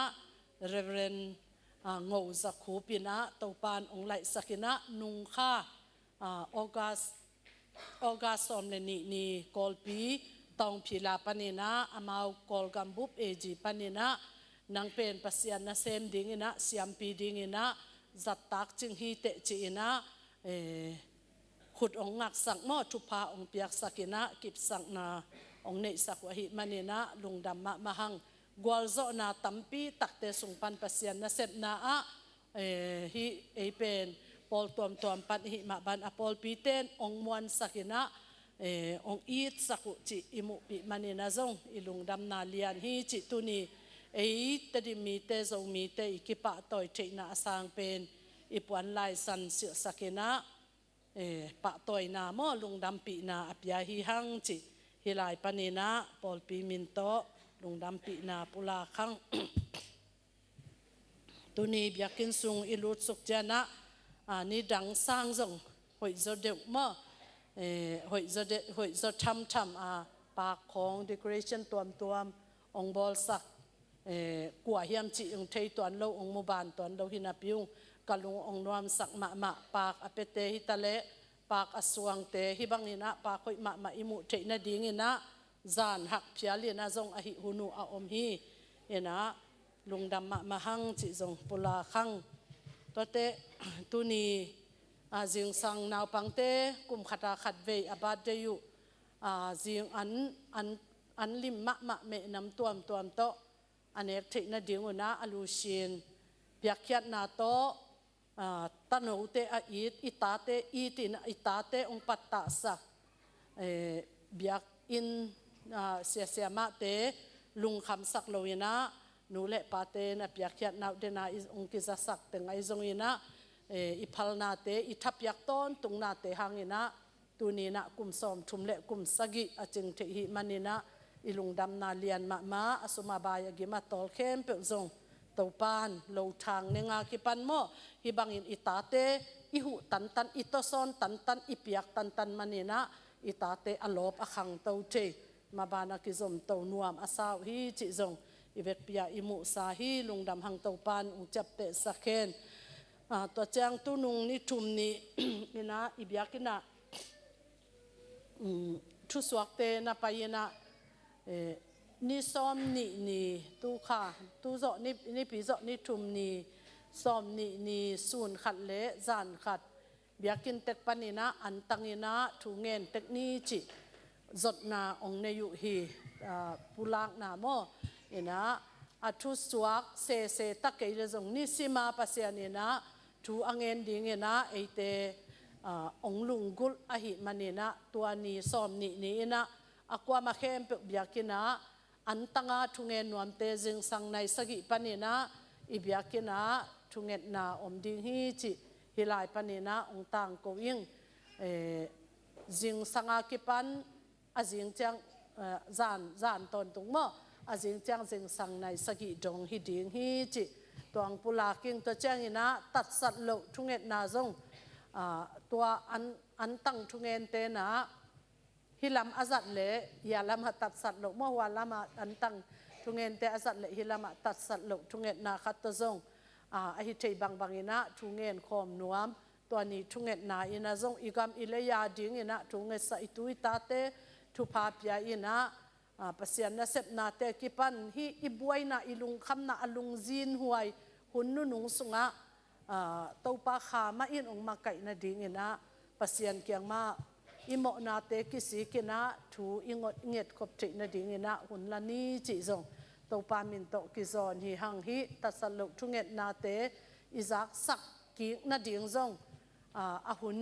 Speaker 16: เรเวรนงูสักขุปีนะตัวปานองไหลสักินะนุงค่าออกัสอมเลนีกอลปีตองพิลาปานินะอามาวกอลกัมบุบเอจีปานินะนางเป็นปัสยานะเซมดิ้งนะเสียมปีดิ้งนะจัดตักจึงฮีเตจีนะขุดองงักสักหม้อทุพาองเปียกสักินะกิบสักนาองเนสักวะหิมันนะลุงดำมะหังกวลโซนาตัมปีตักเตสุงปันปัสยานะเซมนาฮีเป็นปอลตัวปันหิมาบันอปอลปีเตนองมวนสักินะองอีดสักุจิอิมุปีมันนะจงอิลุงดำนาเลียนฮีจิตุนีตดิมีเตจงมีเตอิกิปะต่อยเทนะสางเป็นอิปวันไลสันเสือสักนะปะต่อยนาโมลุงดำปีนาอพยาหิหังจิฮิลายปานีนะปอลปีมินโตลุงดำปีนาปุลาคังตุนีบยากินซุงอิลุดสุกเจนะนี่ดังสร้างจงหอยจดเด็กโมหอยจดทำปากของ decoration ตัวองบอลสักกัวเฮียมจีองเทยตัวเราองมุบานตัวเราหินาพิวกะลุงองนวมสักมาปากอเปเตฮิตะเลปากอสวงเตฮิบังอินะปากคอยมาอิมุเทนะดิ้งอินะจานหักพิอาลีนะจงอหิหุนูอาอมฮีเอนะลุงดำมาหังจีจงปุลาคังตัวเตตุนีจิงสังนาวปังเตกุมขัดขัดเวอบาดเดยุจิงอันลิมมะเมนำตัวโตอันนี้ที่นั่นดิ้งนะอลูชินเปียกยัดนาโตตันหูเตอีดอิตาเตอีตินอิตาเตองปัตตาสักเบียกอินเสียมาเตลุงคำสักโลยนะนูเละปาเตนะเปียกยัดนาเดนาองกิจสักเต็งไอซงยินะอิพัลนาเตอิทับยักต้นตุงนาเตหังยินะตูนีนะกุมสอมทุมเละกุมสกิอจิงเทหิมันนินะอิลุงดำนาเลียนมาอสุมาบายกิมาตอลเข้มเปิลซงตัวปานโลทางเนงากิปันโมฮิบังอินอิตาเตอิหุตันอิตซอนตันอิเปียกตันมันนี่นะอิตาเตอลบอขังตัวเจมาบานากิซมตัวนวมอาสาวฮีจิซงอิเวกเปียอิมุสาฮีลุงดำหังตัวปานอุจับเตสักเคนตัวแจงตุนุงนี่ทุมนี่นี่นะอิเบียกินะทุสวกเตนะไปนะนี่ซ้อมนี่ตู้ค่ะตู้เจาะนี่ปีเจาะนี่ทุมนี่ซ้อมนี่สูนขัดเละจานขัดเบียกินเต็กปันนี่นะอันตังนี่นะถูเงินเต็กนี่จิจดนาองเนยุฮีปุลางนาโมเอ็นะอัทุสวกเซตะเกยเลยจงนี่สิมาปัสยานี่นะถูอังเงินดิ่งนะไอเตองลุงกุลอหิมันนี่นะตัวนี้ซ้อมนี่นะอากว่ามาเข้มเปียกเบียกินะอันตั้งทุเงินนวมเตจิงสังในสกิปันนี่นะอิเบียกินะทุเงินนาอมดิ่งฮีจิฮิลายปันนี่นะองต่างกูยิงจิงสังอากิปันอาจิงจังจานตอนตุงโมอาจิงจังจิงสังในสกิจงฮิดิ่งฮีจิตัวอังปุลากิงตัวเจ้านี่นะตัดสัตว์โลทุเงินนาจงตัวอันตั้งทุเงินเตนะฮิลามอาจัดเละยาลามตัดสัตว์โลกเมื่อวานลามอันตั้งทุเงินเตอาจัดเละฮิลามตัดสัตว์โลกทุเงินนาคัตตะซงอหิเทบังอินะทุเงินคอมนวม ตัวนี้ทุงเงินนาอินะจงอีกำอิเลยาดิ่งอินะทุงเงินใส่ตุยตาเตทุพาพยาอินะภาษาเนเซปนาเตกิปันฮีอิบวยนาอิลุงคำนาอลุงจีนหวยหุ่นนุนุงสุงะตัวปาขามาอินองมาไก่นาดิ่งอินะภาษาเกียงมาอิโมนาเตกิสีกินะถูอิงดเงียดขบจินาดิ่งอินะหุ่นละนี้จิจงตัวปามินโตกิจอนฮีหังฮีตัสลุทุงเงินนาเตอิจักสักกินาดิ่งจงอาหุ่น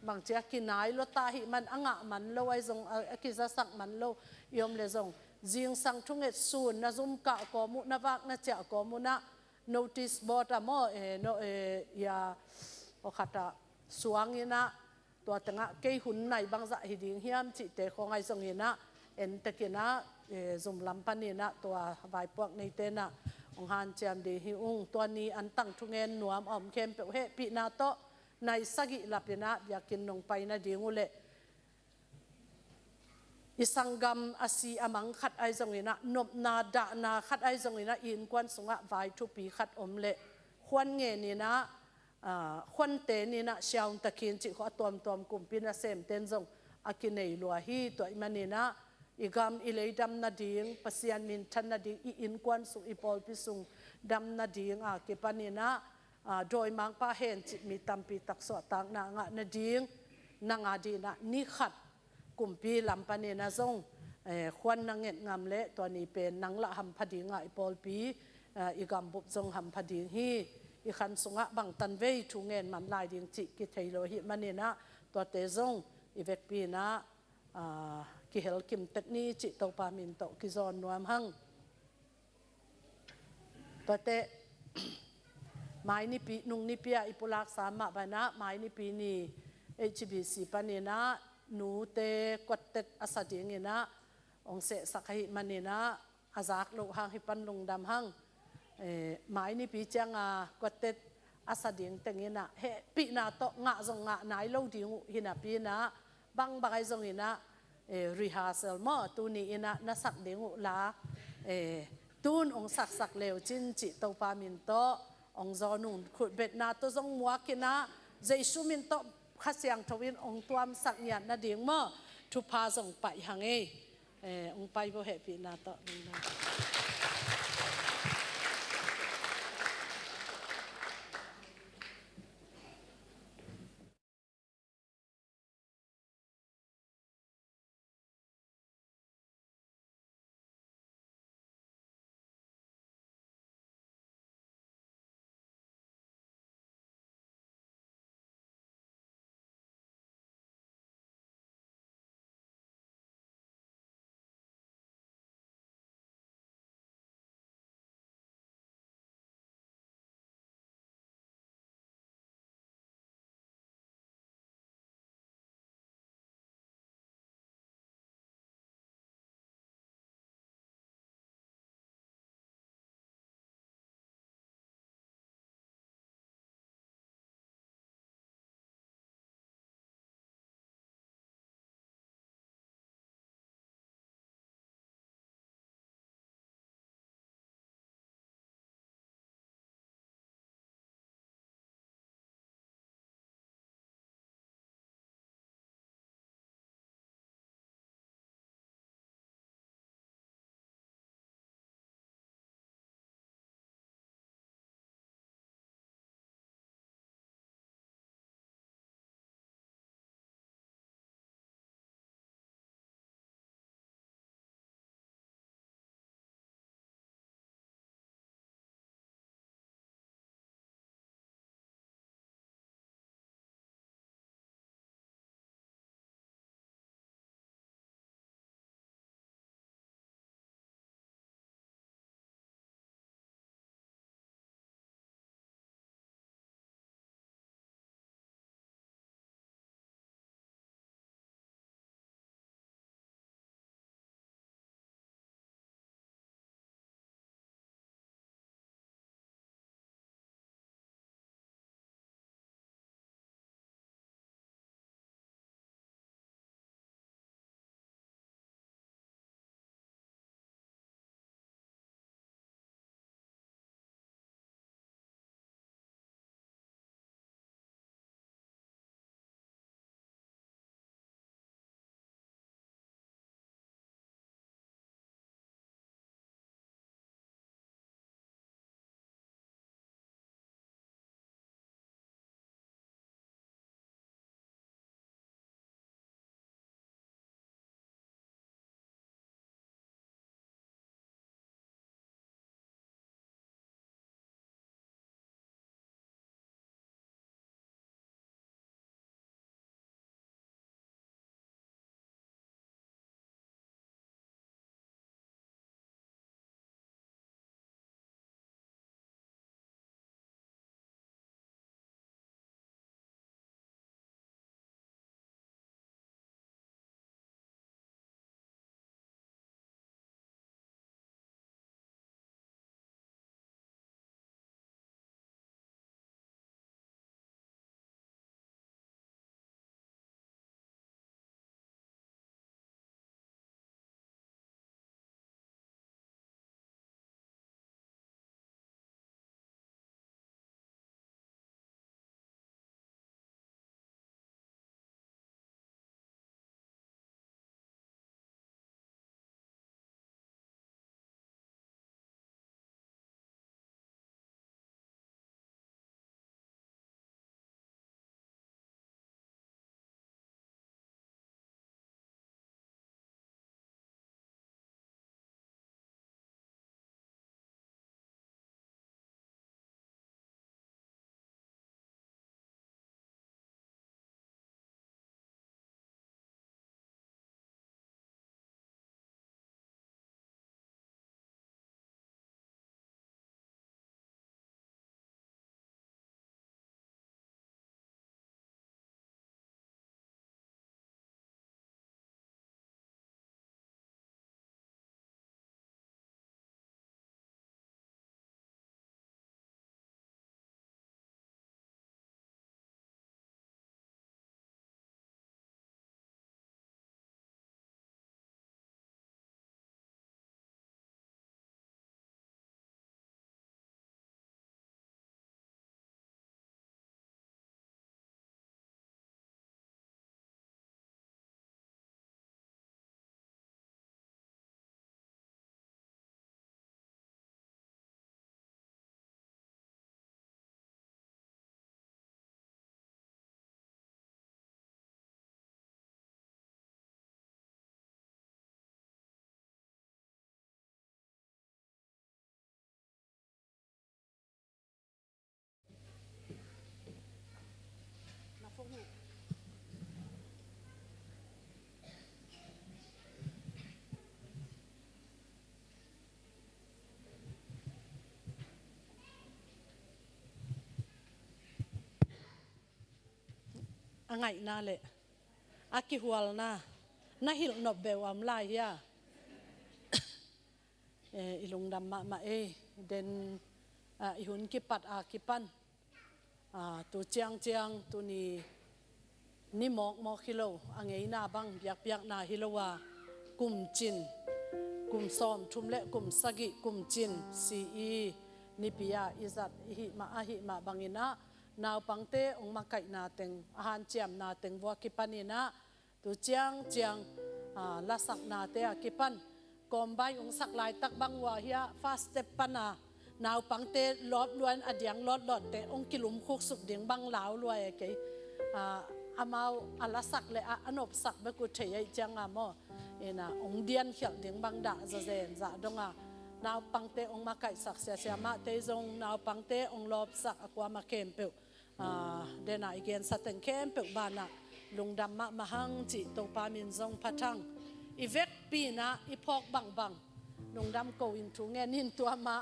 Speaker 16: บางเจ้ากินไหนรถตาหิมันอ่างมันโลไอจงกิจสักมันโลยอมเลยจงจิงสังทุงเอ็ดซูนนะซุมกะกอมุนะวักนะเจ้ากอมุนะ notice board อะมอยาโอขัดสวงยินะตัวตั้งเกยหุ่นในบางจะหิดิงเฮียมจิตเตของไอจงยินะเอ็นตะกินะซุมลำปันยินะตัวใบพวกในเตนะองฮันเจียมดีฮิอุงตัวนี้อันตั้งทุงเงินหนวมอมเข้มเปเฮปีนาโตในสกิลับนะอยากกินลงไปนะดีงูเละอิสังกัมอาศีอามังขัดไอจงอินะนบนาดานาขัดไอจงอินะอินควันสงะไว้ทุปีขัดอมเละควันเงนี่นะควันเตนี่นะเชียวตะคินจิขอตัวกุมปินะเซมเตนจงอากินในลัวฮีตัวอิมันนี่นะอีกามอิเลยดำนาดิงปัสยานมินทันนาดิงอินควันสุอีปอลพิสุงดำนาดิงเก็ปันนี่นะโดยมังป้าเห็นจิตมีตัมปีตักสวดต่างนางนาดิงนางอาดีนะนิขัดกุมปีลำปานีนะจงควันนางเงินงามเละตัวนี้เป็นนางละหำพดิงไอปอลปีอีกำบุบจงหำพดิงฮีอีขันสงะบังตันเวทุงเงินมันลายดิงจิกิเทโลหิมันนี่นะตัวเตจงอีเวกปีนะกิเฮลกิมเต็กนี้จิตปามินโตกิจอนนวมหังตัวเตไม้นิปีนุงนิปีอิปุลักสามะบานะไม้นิปีนี่HBC ปานีนะหนูเตกดเต็ดอาสาดิงนะองเสสักหิมันนี่นะอาจากลูกหางหิปันลงดำหังไม้นิปีจังกดเต็ดอาสาดิงแต่งนะเฮปีนาโตงะจงงะนายโลดิงหินาปีนะบังบางจงหินะrehearsal มอตูนี้นะนัสักดิงละตูนองสักเลวจินจิตปามินโตองจอนุนขุดเบ็ดนาตัวจงมัวกินะใจสุมินโตข้าเสียงทวินองตัวมสักยันนาดิ่งมอทุพาส่งไปหังองไปบ่เหปีนาโต angai na le akihual na hil no bewam lai ya ilungdam ma den ihun kipat kipan tu chiang tu ni mok hilo angei na bang biak na hilowa kum chin kum som thumle kum sagi kum chin si ni pia izat hi ma bangina naw pangte ong makai na teng ahan chiam na teng wa kipanina tu chiang lasak na te kipan kombai ong sak lai tak bang wa hia fast step pana naw pangte lot luan adyang lot te ong kilum khuk suk ding bang law luai ke amau alasak le anop sak ba ku thei chang amo ena ong dian khial ding bang da za zen za donga naw pangte ong makai sak sia ma te zong naw pangte ong lop sak akwa ma kem pe dena igen saten kem pe bana lungdam ma mahang chi to pa min zong phathang ivek pi na ipok bang lungdam ko in thu nge nin tua ma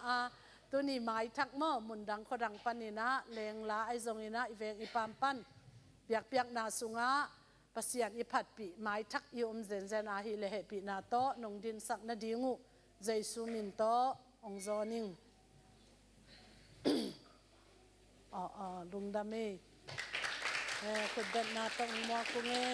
Speaker 16: tu ni mai thak mo mundang khodang panina leng la ai zong ina ivek ipam pan piak na sunga pasian iphat pi mai thak yum zen hi le he pi na to nong din sak na dingu jaisu min to ong zoning lungdame khudbat na tong mo ku nge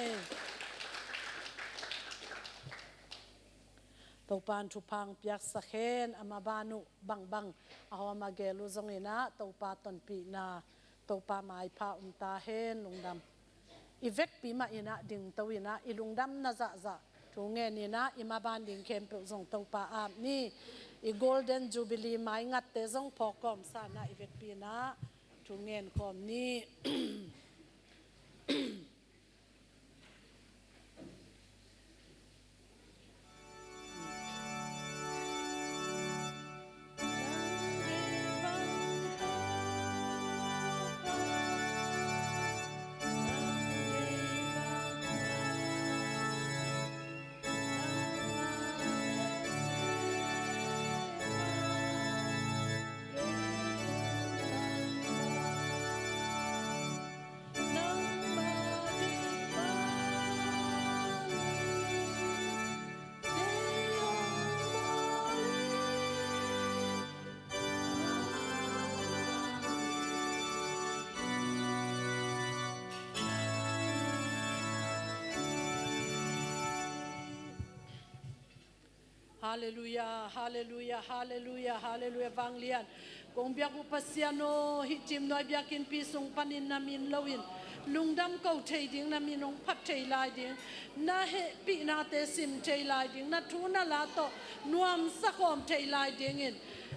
Speaker 16: to pan thu phang piak sakhen amabanu bang ahoma gelu zongina to pa ton pi na to pa mai pha ta hen lungdam ivek pi ma ina ding tawina ilungdam na za thu nge ni na imaban ding kem pe zong to pa ni i golden jubilee mai ngat te zong phokom sa na ivek pi na thu ngen kom ni Hallelujah, hallelujah, hallelujah, hallelujah, vanglian. Kung biak upasiano, hitim no biakin pisong panin namin lawin. Lungdam kau trading namin nung pat tay liding. Na he pi na te sim tay liding. Na tuna lato nuam sakom tay liding in.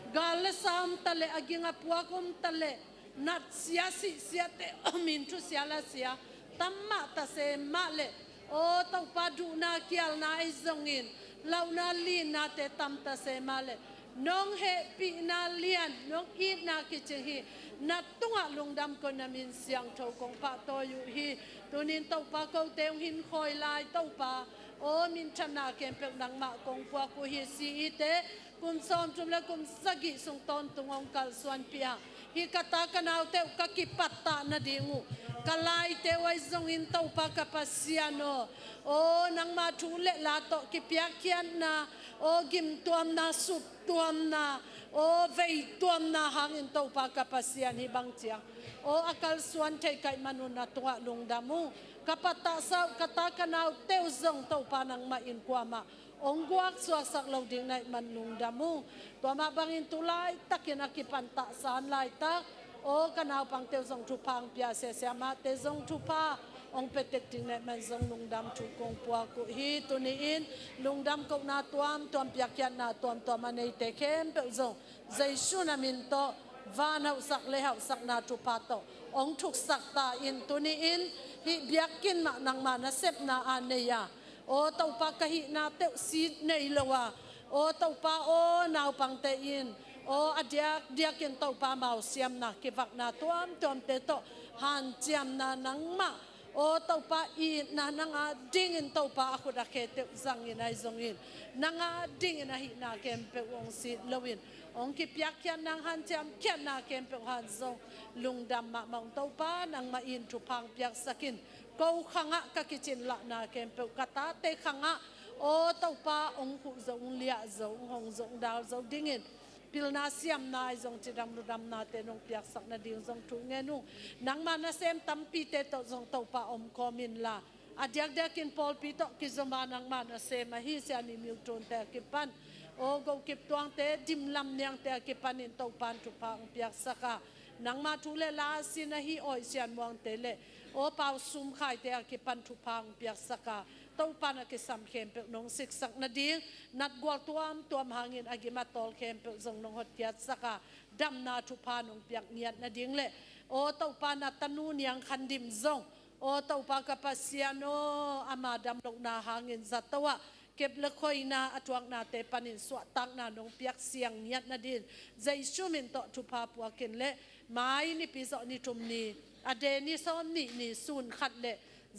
Speaker 16: Galasam tale aging apuakom tale. Nat siasi siate mintu siala sia. Tamma ta se male. O tau padu na kial na izongin. Lau na lin na te tamta se male nong he pi na lian nong i na kichehi na tunga lungdam ko na min siang tho kong pa to yu hi tunin to pa ko te hin khoi lai to pa o min chana kem pe nang ma kong pa ko hi si ite kum som tum la kum sagi sung ton tungong kal suan pia hi kata kanau te ka kipatta na dingu kalai te wai zong in to pa kapasiano o nang ma thule la to ki piakian na o gim tuam na sup tuam na o vei tuam na hang in to pa kapasian hi bang chiang o akal suan te kai manun na tunga lungdamu kapata sa kata kanau te zong to pa nang ma in kwama ong guak suasak lo ding nai man lungdamu to ma bangin tulai takin akipanta san lai tak o kanau pang te zong thu pang pia se ma te zong thu pa ong petek ting net man zong lungdam thu kong pua ku hi tu ni in lungdam ko na tuam piakyan na tuam anei te kem pe zong jaisu na min to van hau sak le hau sak na thu pa to ong thuk sak ta in tu ni in hi biakin ma nang ma na sep na aneya o tau pa ka hi na te si nei lowa o tau pa o nau pang te in o dia ken tau pa mau siam na ke vak na tuam te to han chiam na nang ma o tau pa i na nanga ding in tau pa aku da ke te zang in ai zong in nanga ding in hi na kem pe ong si lowin ong ki piak kyan nang han chiam kyan na kem pe han zong lungdam ma mong tau pa nang ma in tu pang piak sakin câu khanga ka kitchen la na kem pe kata te khanga o tàu pa ông phụ giống lia giống hồng giống đào giống dingin pil na siam na giống chỉ đam na te nong piak sak na ding giống thu nghe nu nang ma na sem tam pi te to giống tàu pa om komin la adiak dia kin pol pi to ki zoma nang ma na sem a hi sia ni milton te ki pan o go kip tuang te dim lam nyang te ki pan in tàu pan thu pa ong piak saka nang ma thu le la sin a hi oi sian wang te le o pau sum khai te ki pan thu pa ong piak saka tàu pan ke sam khem pe nong sik sak na ding nat gwal tuam hangin agima tol khem pe zong nong hot kiat saka dam na thu pa nong piak niat na ding le o tàu pan na tanu niang khan dim zong o tàu pa ka pasiano ama dam lok na hangin zatawa kep le khoi na atwang na te panin swa tak na nong piak siang niat na din zai shumin to thu pa pu ken le mai ni pi zo ni tum ni ade ni som ni sun khat le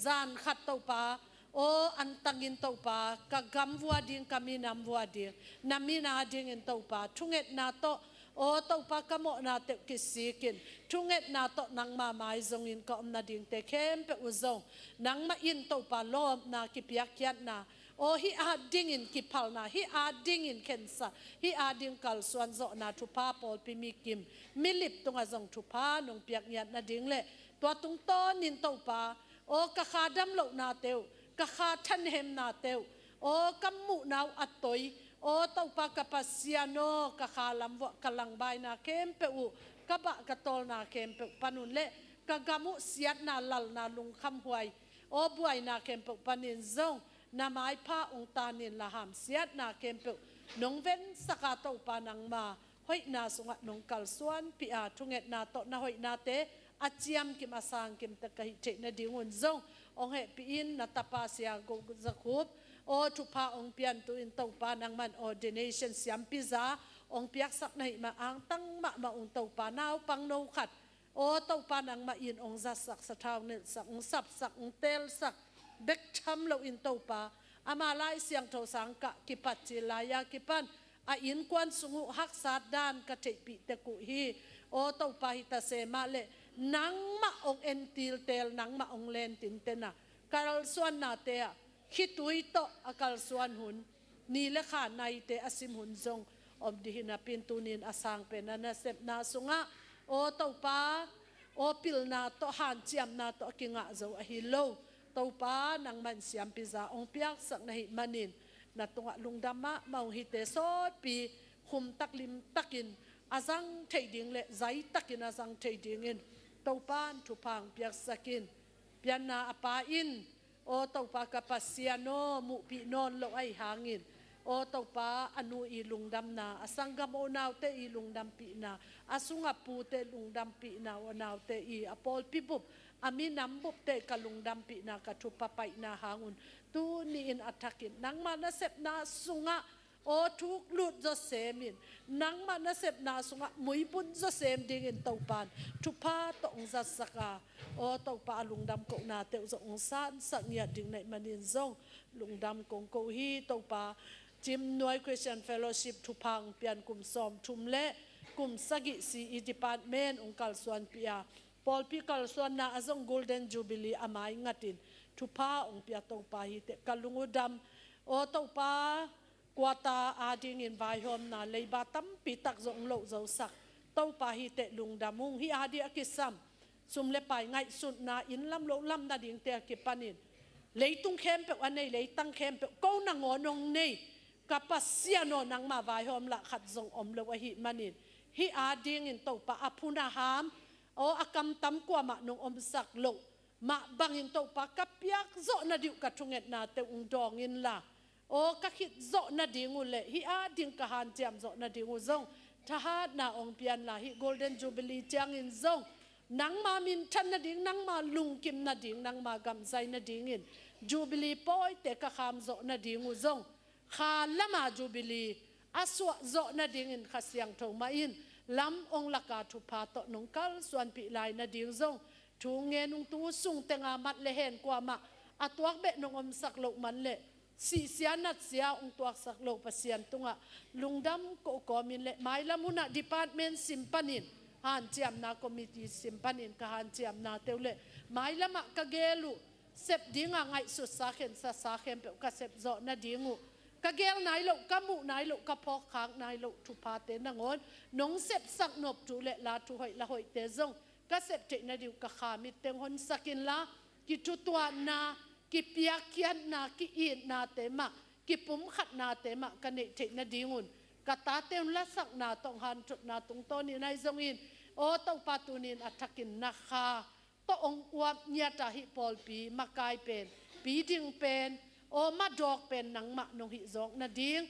Speaker 16: zan khat tàu pa o an tangin tàu pa ka gam vua ding kami nam vua ding nami na ding in tàu pa thunget na to o tàu pa kamo na te kisikin thunget na to nang ma mai zong in ko na ding te khem pe uzong nang ma in tàu pa lom na ki piak kiat na o hi a ding in ki phal na hi a ding in kensa hi a ding kal suan zo na thu pa pol pi mi kim milip tunga zong thu pa nong piak nyat na ding le to tung to nin tàu pa o ka khadam lo na teu ka kha than hem na teu o kamu nau atoi o tau pa ka pasiano ka kha lam wa kalang bai na kem pe u ka ba ka tol na kem pe panun le ka gamu siat na lal na lung kham huai o buai na kem pe panin zong na mai pa ong tanin la ham siat na kem pe nong ven saka tau pa nang ma hoi na sunga nong kal suan pi a thunget na to na hoi na te achiam kim asang kim ta kai che na dingun zong ong he piin na tapa sia go zakhup o thupa ong pian tu in tau pa nang man ordination siam pizza ong piak sak nai ma ang tang ma ong tau pa naw pang no khat o tau pa nang ma in ong za sak sa thau ne sak ong sap sak ong tel sak bek tham lo in tau pa ama lai siang tho sang ka ki pat chi la ya ki pan a in kwan sungu hak sat dan ka te pi te ku hi o tau pa hi ta se ma le nang ma ong entil tel nang ma ong len tin tena karal suan na te hitui to akal suan hun ni le kha nai te asim hun zong om di hina pintunin asang pe na sep na sunga o tau pa o pil na to han chiam na to kinga zo a hi lo tau pa nang man siam pizza ong piak sak na hi manin na tunga lungdama mau hi te so pi khum tak lim takin azang thading le zai takin azang thading in tau pan thu pang piak sakin pian na apa in o tau pa ka pasiano mu pi non lo ai hangin o tau pa anu i lungdam na asangam o naw te i lungdam pi na asunga pu te lungdam pi na o naw te i apol pi bup ami nam bup te ka lungdam pi na ka thu papai na hangun tu ni in atakin nang ma na sep na sunga o thuk lut zo semin nang ma na sep na sunga mui bun zo sem ding in tau pan thu pa to ong za saka o tau pa lungdam ko na te zo ong san sak nya ding nai manin zong lungdam kong ko hi tau pa Jim Noi Christian Fellowship thu pang pian kum som thum le kum sagi si department ong kal suan pia Paul pi kal suan na azong golden jubilee amai ngatin thu pa ong pia tau pa hi te kalungudam o tau pa kwata ading in vai hom na leiba tam pi tak zong lo zo sak tau pa hi te lungdamung hi adi akisam sum le pai ngai sun na in lam lo lam na ding te ki panin leitung khem pe anei leitang khem pe ko na ngonong nei kapasiano nang ma vai hom la khat zong om lo hi manin hi ading in tau pa apuna ham o akam tam kwa ma nong om sak lo ma bangin tau pa kapyak zo na diu ka thunget na te ung dong in la o ka khit zo na dingu le hi a ding ka han jam zo na dingu zong thahat na ong pian la hi golden jubilee chang in zong nang ma min than na ding nang ma lung kim na ding nang ma gam zai na ding in jubilee poi te ka kham zo na dingu zong kha lama jubilee aswa zo na ding in khasyang tho ma in lam ong laka thu pa to nong kal suan pi lai na ding zong thu nge nung tu sung tenga mat le hen kwa ma atwak be nong om sak lo man le si sianat sia ung tuak sak lo pasian tunga lungdam ko komin le mai lamuna department simpanin han chiam na committee simpanin ka han chiam na teule mai lama ka gelu เสพดิ้งไงสุดสาเข็นสาเข็นเปกระเสพโจนาดิ้งกะเกลนายลูกกะมุนายลูกกะพอกขางนายลูกทุพาเตนงอนน้องเสพสักนบจูเลลาทุหอยละหอยเตจงกะเสพเจนาดิวกะขามิเตงหอนสักินละกิจุตัวนากิเปียกเขียนนากิอีนนาเตมะกิปุ่มขัดนาเตมะกันเนเจนาดิ้งุนกะตาเตมละสักนาตองหันจุดนาตรงต้นนี่นายจงอินโอตองปาตูนินอัฐกินนาคาตองอวบเนียตาฮิปอลปีมากายเป็นปีดิงเป็นโอมาดอกเป็นหนังมะนงหิจอกนาดิ้ง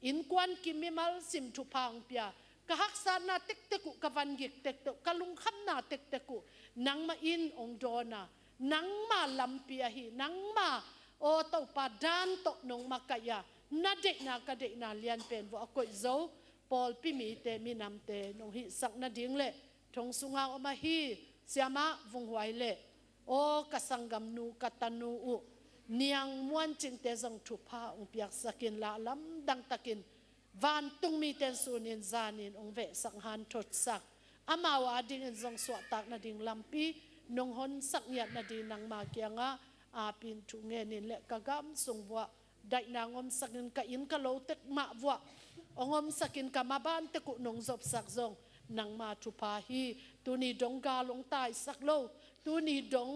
Speaker 16: อินควันกิมิมัลซิมทุพังเปียกะฮักษานาเต็กเตกุกะวันกิกเต็กเตกะลุงคำนาเต็กเตกุหนังมาอินองโดนาหนังมาลำเปียฮีหนังมาโอตปาดานตนงมากายานาเด็กนากะเด็กนาเลียนเป็นว่าก็โจปอลปิมีเตมีนำเตนงหิสักนาดิ้งเล่ทงสุงาอมาฮีเสียมะวงไวเล่โอกะสังกัมนูกะตันูอุเนียงม้วนจิงเตจงทุพาองเปียกสกินละลำดังตะกินวันตุงมีเตนสูนินจานินองเวสังหันทดสักอามาวาดิงจงสวตักนาดิงลำปีนงหนสักยัดนาดินังมาเกียงะอาปินทุเงนินเละกะกำสงวัวได้นางอมสักนินกะอินกะโลเตกมาวัวองอมสักินกะมาบ้านเตกุนงจบสักจงนางมาทุพาฮีตูนีดงกาลงตายสักโลตูนีดง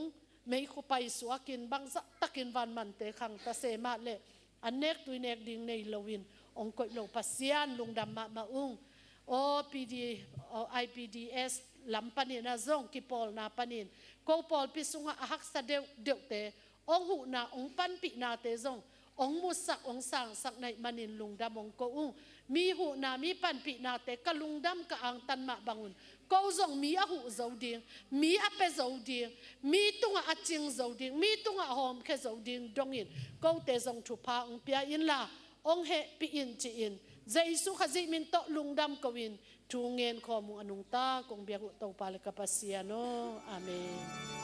Speaker 16: ไม่คุไปสวกินบางสักตักินวันมันเตขังตะเสมาเละอันเนกตุยเนกดิ่งในลวินองกอยโลปัสยานลุงดำมาอุ้งโอพีดีไอพีดีเอสลำปนินนะจงกิปอลนาปนินโกปอลพิสุงอาหักสะเดวเตองหูนาองปันปินาเตจงองมุสักองสังสักในมันินลุงดำองโกอุ้งมีหูนามีปันปินาเตกะลุงดำกะอังตันมาบังุนก็จงมีอาหูเจ้าดิ่งมีอาเปเจ้าดิ่งมีตุงอาจิงเจ้าดิ่งมีตุงอาหอมแค่เจ้าดิ่งดงอินก็เตจงทุพาองเปียอินลาองเฮปีอินจีอินเจสุขจิมินโตลุงดำกวินทูเงินขอมุอนุงตากงเบียกุตปาลกปัสยาโนอาเมน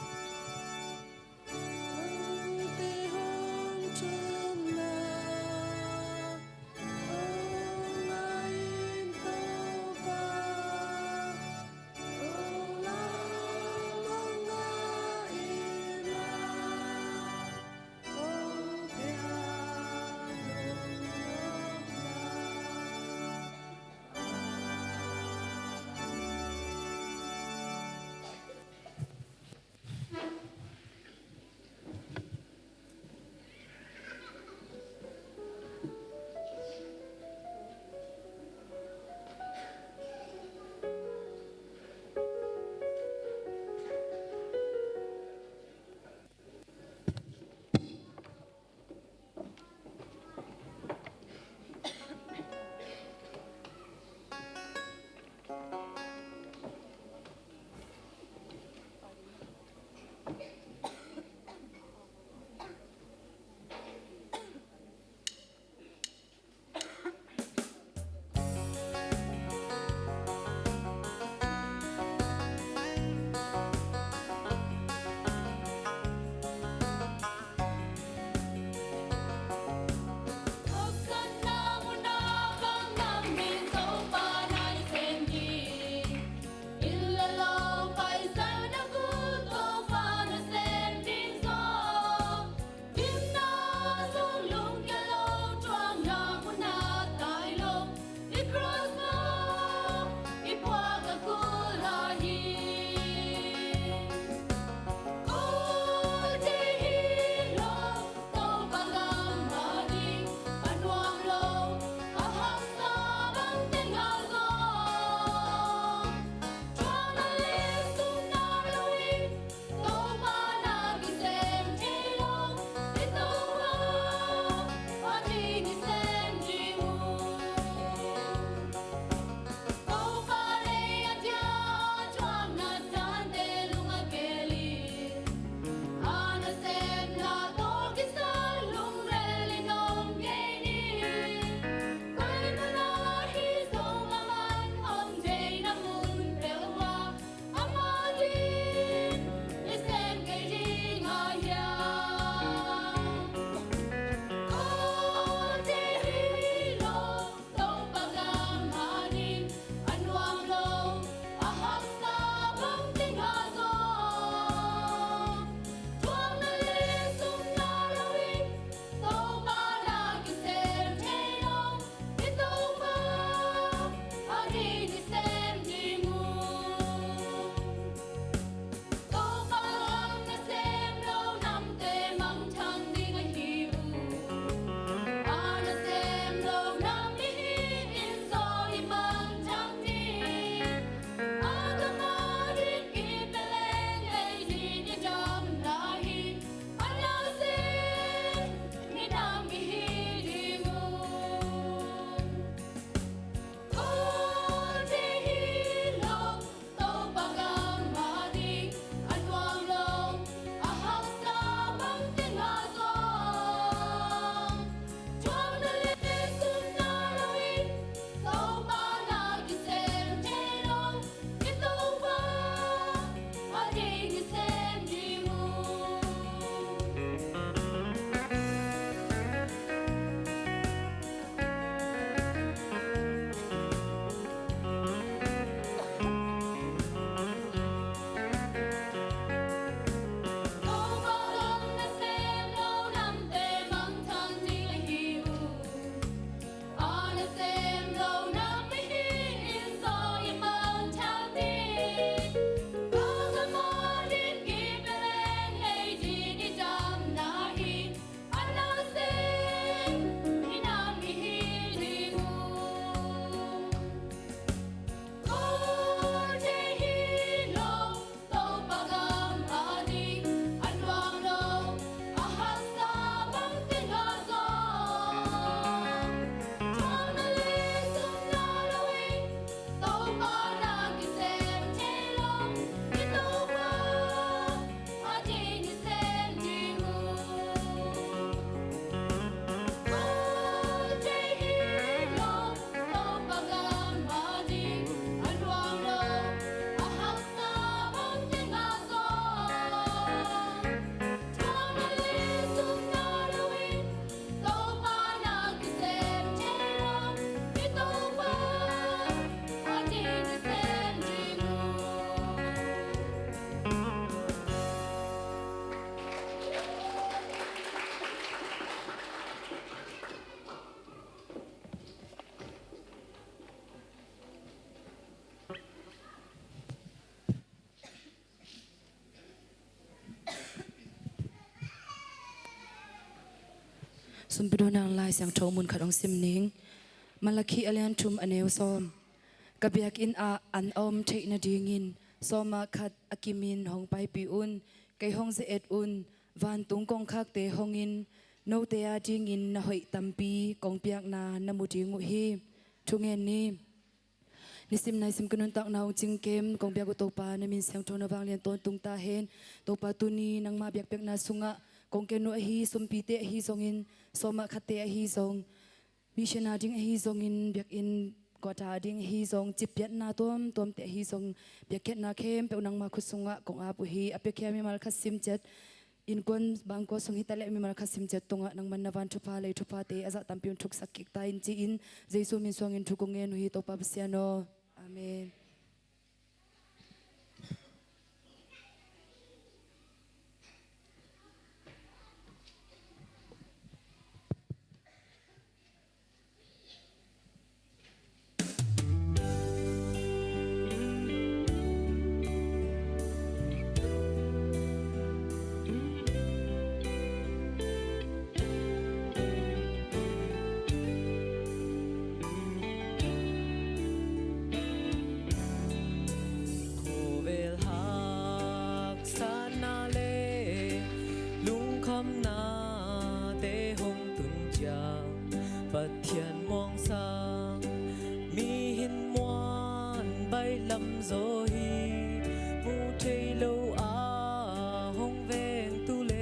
Speaker 9: สุนปิโดนางลายเสียงโชมุนขัดองซิมนิงมาลคีอเลียนทุมอเนวซอมกะเบียกอินอาอันอมเทนดีงินซอมาขัดอากิมินหงไปปีอุนไกหงเจเอ็ดอุนวันตุงกงคักเตหงอินโนเตียจิงินนาหอยตัมปีกงเปียกนานามุจิงุฮีทุงเงินนี้นิสิมนายสิมกนุนตักนาวจิงเกมกงเปียกอุตปานามินเสียงโทนวางเลียนต้นตุงตาเฮนตปาตุนีนังมาเบียกเปียกนาสุงะกงเกนุฮีสมปีเตฮีซงอินสมาคัตเตฮีซงมิชนาดิงฮีซงอินเบียกอินกว่าตาดิงฮีซงจิบเปียนาตัวมเตฮีซงเบียกเกตนาเข้มเปียนังมาคุสุงะกงอาปุฮีอเปียกแค่มีมาลคัสซิมเจ็ดอินกวนบางก็สงหิตาเลมีมาลคัสซิมเจ็ดตงะนังมันนาวันทุพาเลยทุพาเตอาจะตัมพิวทุกสักกิกตาอินจีอินเจสุมินซงอินทุกงเงินหุยตปาเสียโนอาเมน
Speaker 17: ปัทยันมองสางมีหินมวนใบลำโซฮีมูเทโลอาหงเวงตุเล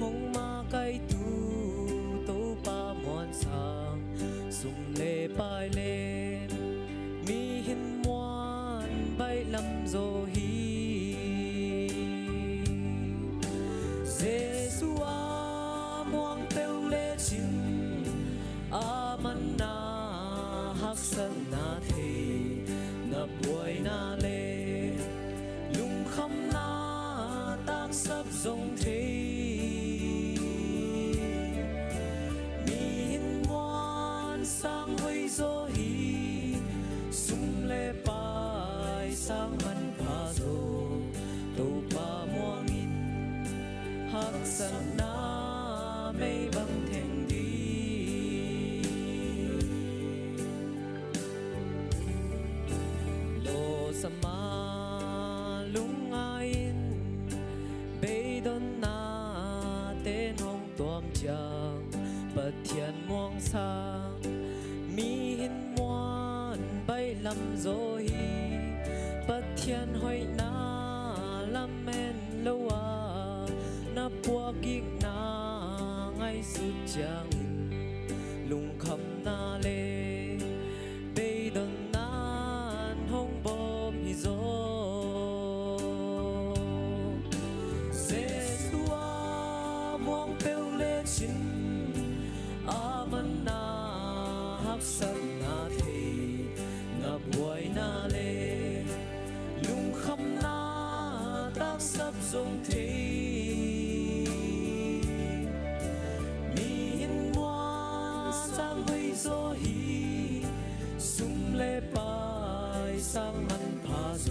Speaker 17: หงมาไกตูโตปามวนสางสุมเลปายเลนมีหินมวนใบลำโซฮีเซซัวมวงเปวเลชินอามันนาฮักสันนาเทนับไว้นาเลลุงคำนาตักสับทรงเทมีหินวานสร้างไว้โซฮีสุมเลปายสร้างมันพาโซตูปาม่วงอินฮักสันนาไม่บังเทงดีสมาลุงอาอินเบดอนนาเต้นห้องตัวมจางปัทยันมวงสางมีหินมวนใบลำโซฮีปัทยันหอยนาลำเมนลวานับพวกกิกนาไงสุดจางอินลุงคำนาเลเบดอนนาห้องบโซเซซัวมวงเปวเลชินอามันนาฮักสันนาเทนับไว้นาเลลุงคำนาตักสับทรงเทมีหินวานสร้างไว้โซฮีสุมเลปายสร้างมันพาโซ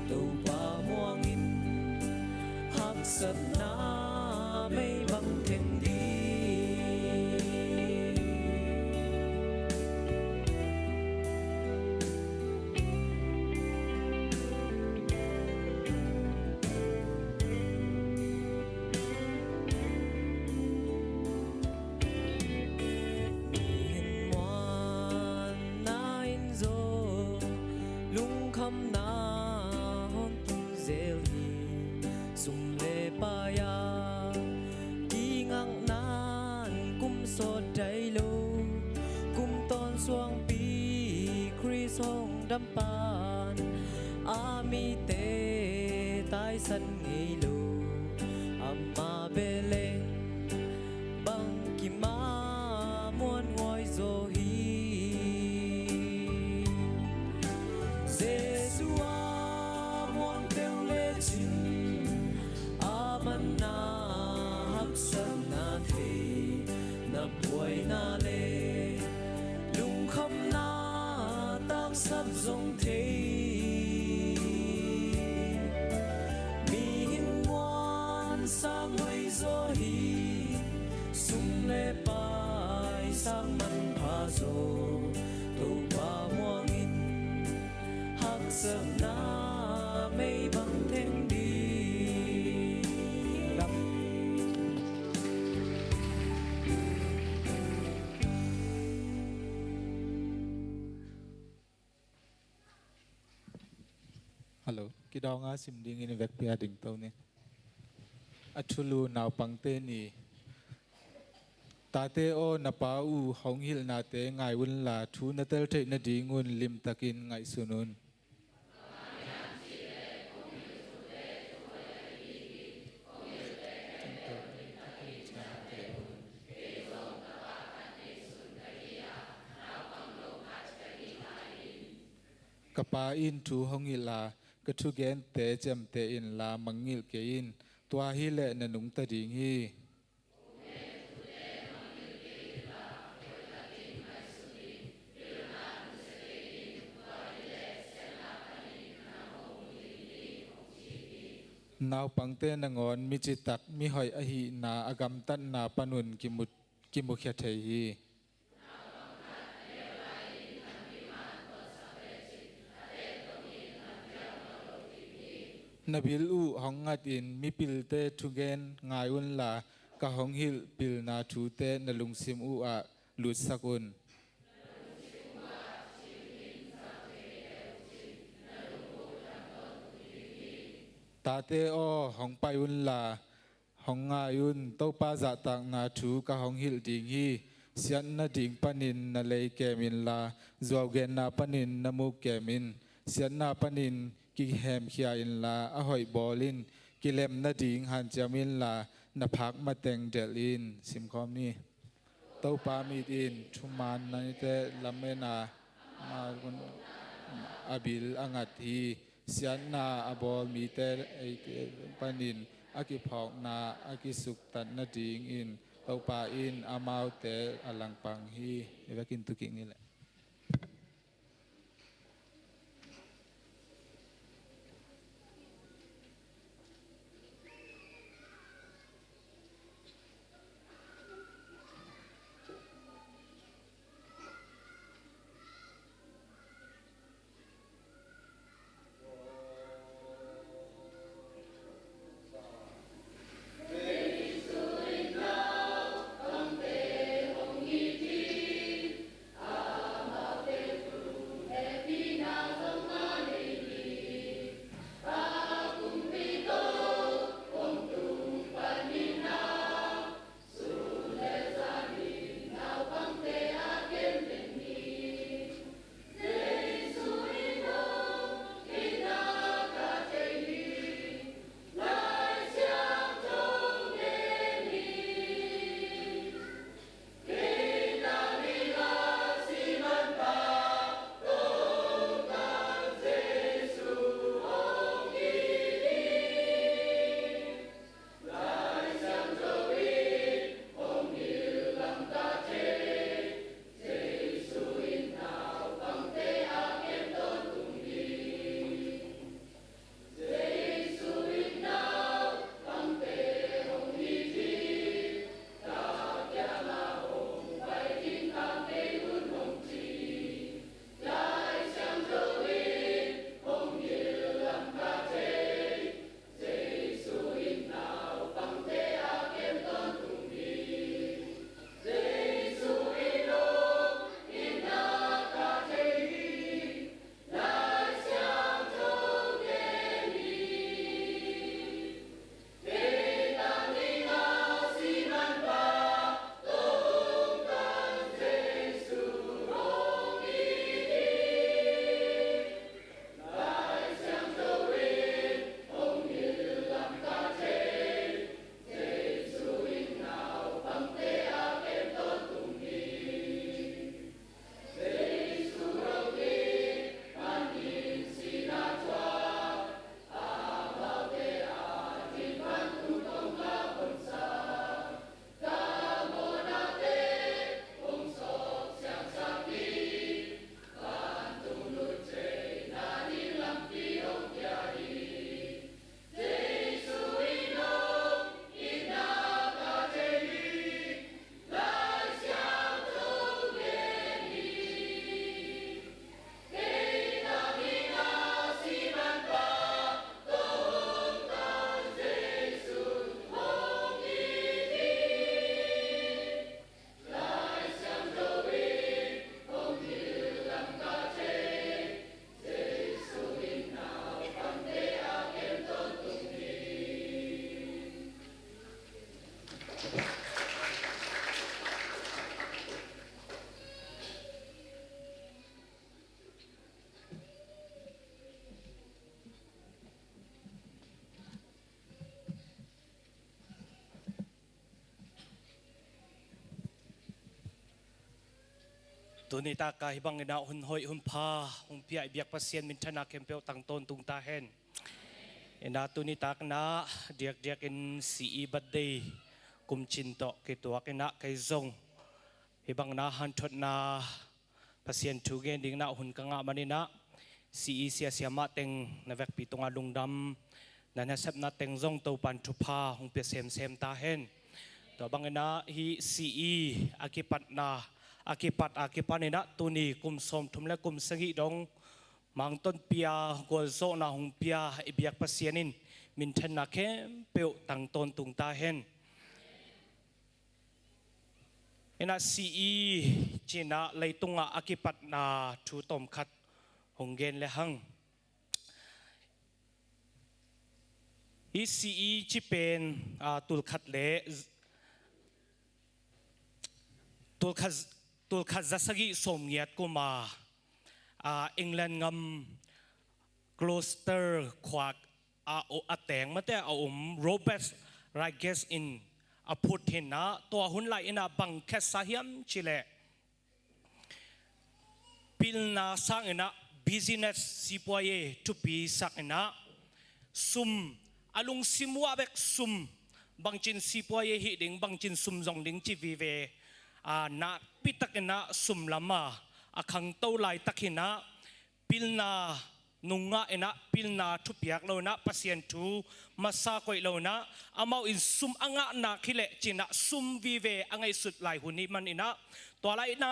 Speaker 17: ตูปาม่วงอินฮักสันนาไม่บังเทงดีคำนาฮอนตุเซลฮีสุมเลปายากีงังนานกุมสดใจโลกุมตอนสวงปีคริสห้องดำปานอามีเตตายสันเงโลอามาเบเลงบังกิมามวนหอยโซฮีไว้นาเลลุงคำนาตักสับทรงเทมีหินวานสร้างไว้โซฮีสุม
Speaker 18: Hello, kidonga simding in vek pia ding tau ni. Achulu naw pangte ni. Tate o napa u hong hil na te ngai wun la thu na tel te na dingun lim takin ngai sunun. Kapa in thu hong hil la ka thu gen te jam te in la mangil ke in tua hi le na nung ta ding hi. Naw pangte na ngon mi chi tak mi hoi a hi na agam tan na panun ki mu khya thei hi. Nabil u hong ngat in mi pil te thu gen ngai un la ka hong hil pil na thu te na lung sim u a lut sakun. Tate o hong pai un la hong ngai un to pa za tak na thu ka hong hil ding hi sian na ding panin na lei kemin la zuaw gen na panin na mu kemin sian na panin ki hem khia in la a hoi bolin ki lem na ding han jamin la na phak ma teng del in sim khom ni to pa mi in thuman na te lamena ma gun abil angat hi sian na abol mi te ai panin aki phok na aki suk tan na ding in to pa in amau te alang pang hi evakin tu king ni le
Speaker 2: Hong
Speaker 4: ตัวนี้ตากายบังเงินหุ่นหอยหุ่นพาหุ่นเปียเบียกพัศยันมินทนาเข้มเปียวตั้งต้นตุงตาเห็นเอ็นดาตัวนี้ตากนะเดียกอินซีบัดเดย์กุมจินโตกิตัวกินะไกซงฮิบังนะฮันทดนาพัศยันทุเกนดิ่งนะหุ่นกังอามันนี่นะซีเสียเสียมาเต็งนเวกปีตงอาลุงดำนั่นเซบนาเต็งซงตัวปันทุพาหุ่นเปียเซมตาเห็นตัวบังเงินฮิซีอากิปัตนาakipat ni nak tuni kum som thumle kum sangi dong mang ton pia gol zo na hung pia ibiak pasianin min then na khem peu tang ton tung ta hen ena si china leitunga akipat na thu tom khat hong gen le hang hi si chi pen tul khat le tul khat zasagi somyat ko ma England ngam Gloucester kwak o ateng mate a Robert Riges in a put hin na to hun lai ina bang khet sahiam chile pilna sang ina business sipoye to be sak ina sum alung simwa bek sum bangchin sipoye hi ding bangchin sum jong ding chi vi ve na pitakina sum lama akhang to lai takina pilna nunga ena pilna thupiak lo na pasien thu masa koi lo na amau in sum anga na khile china sum vive angai sut lai huni man ina to lai na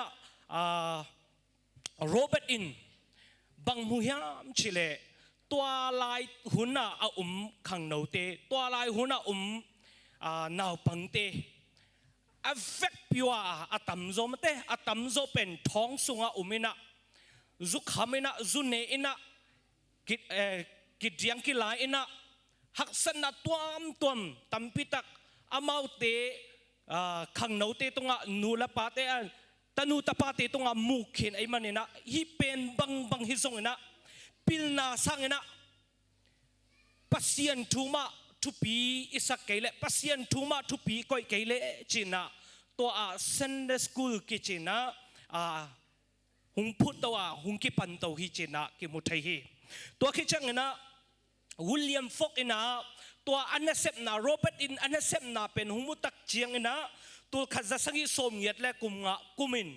Speaker 4: Robert in bang muhyam chile to lai huna a khang no te to lai huna naw pangte affect piwa atamzo mate atamzo pen thong sunga umina zu khamina zu ne ina kidyang kilai ina haksan na tuam tampitak amaute khang note tunga nula pate an tanu tapate tunga mukhin ai manina hi pen bang hi songina pilna sangina pasien thuma thupi isak kaile pasien thuma thupi koi kaile china to Sunday school ki china hung phut to hung ki pan to hi china ki muthai hi to ki changna William Fogg ina to anasep na Robert in anasep na pen hung mutak chiang ina to khazasangi somyat le kumnga kumin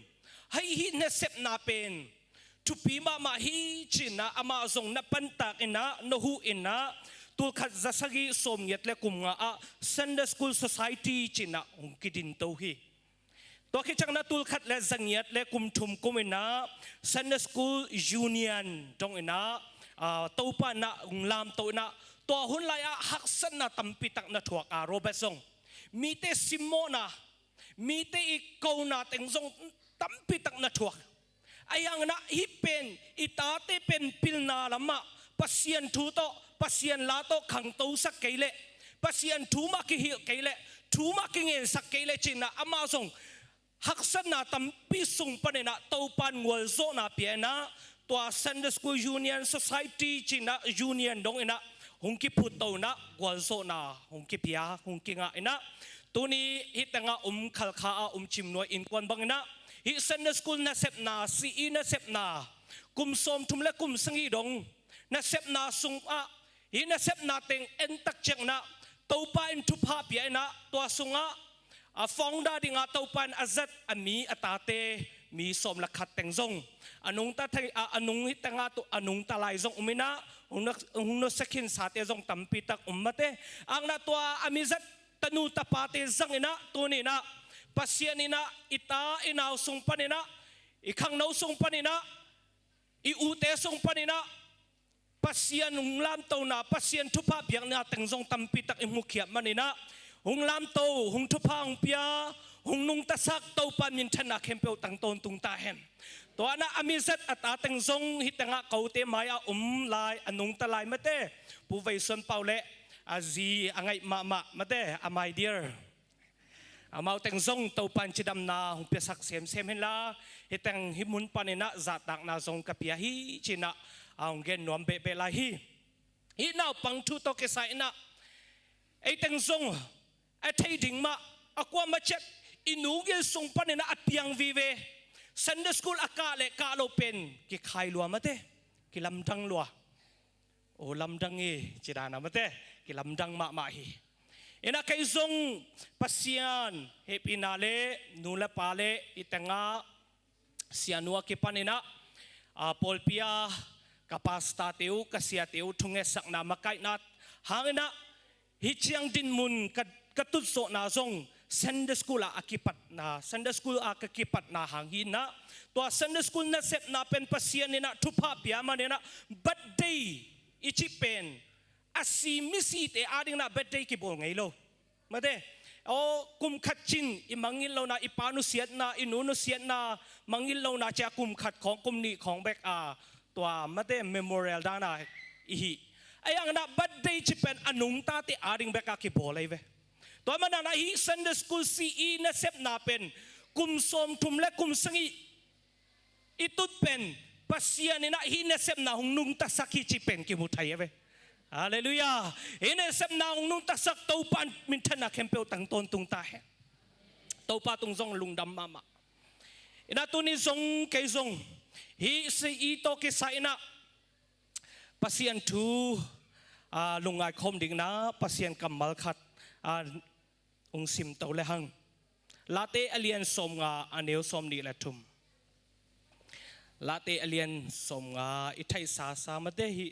Speaker 4: hai hi nasep na pen thupi ma hi china ama zong na pantak ina no hu ina tul khat zasagi somyat le kumnga Sunday School Society china ungkidin to hi to ki changna tul khat le zangiat le kumthum kumina Sunday School Union dong ina topa na unglam to na to hun lai haksan na tampitak na thuak Robert Song mite simona mite ikona tengzong tampitak na thuak ayang na hipen itate pen pilna lama pasien thu to pasien la to khang to sak keile pasien thu ma ki hil keile thu ma ki ngen sak keile china amazong haksan na tampi sung panena to pan ngol zo na piana to Sunday School Union Society china union dong ina hungki phut to na ngol zo na hungki pia hungki nga ina tuni hitanga khalkha chimno in kwan bangina hi Sunday School na sep na si na sep na kum som thumle kum sangi dong na sep na sung hi na sep na teng en tak cheng na topa in thupa pia na to sunga founder dinga topan azat ami atate mi som la khat teng zong anung ta thai anung hitanga to anung ta lai zong umina hungno sekin sate zong tampi tak ummate ang na to amizat tanu tapate zangina tuni na pasianina ita inaw sung panina ikhang no sung panina iute sung panina pasian unglam to na pasian thupa biang na tengzong tampi tak imukhiat manina unglam to hung thupa hung pia hung nung tasak to pan min thana khempeu tang ton tung ta hen to ana amizat at tengzong hitanga kaute maya lai anung talai mate pu vai son paule azi angai mama mate my dear amau tengzong to pan chidam na hung pesak sem hen la hitang himun panina zatak na zong kapia hi china ang gen nuam be la hi now pang thu to ke sai na ai teng song ai thei ding ma akwa ma chet inu ge song panena apiang vive
Speaker 19: Sunday school akale ka lo pen ki khai lua mate ki lamdang lua o lamdang e chidana mate ki lamdang ma hi ina kai zong pasian he pinale nula pale itanga sianua ki panina polpia kapasta teu kasia teu thunge sakna makai nat hangina hi chiang din mun katut so na zong Sunday school akipat na Sunday school akakipat na hangin na to Sunday school na sep na pen pasian nina thupa pia manina birthday ichipen asimisi te ading na birthday ki bol ngai lo mate o kum khatchin imangil lo na ipanu siat na inunu siat na mangil lo na cha kum khat khong kum ni khong bek to mate memorial dana ihi ayang na birthday chipen anung ta te ading bek ki bol ai veตัวมันนะฮีซันเดย์สคูลซีอีนะเซปนาเป็นกุมสมทุมและกุมสังอีอิตุดเป็นปัสยานี่นะฮีนะเซปนาหงนุงตักสักฮีจิเป็นกิมุทัยเว้ฮาเลลูยาฮีนะเซปนาหงนุงตักสักตัวปันมินทนาเข้มเปลวตั้งต้นตุงตาเฮตัวปาตุงซงลุงดำมามาอินาตุนิซงเกยซงฮีซีอีโตเกสายนะปัสยานทูลุงไอคอมดิ่งนะปัสยานกัมมัลขัดองซิมเตาเลหังลาเตอเลียนสมงาอันเนวสมนีละทุมลาเตอเลียนสมงาอิทัยสาสามาเดหิ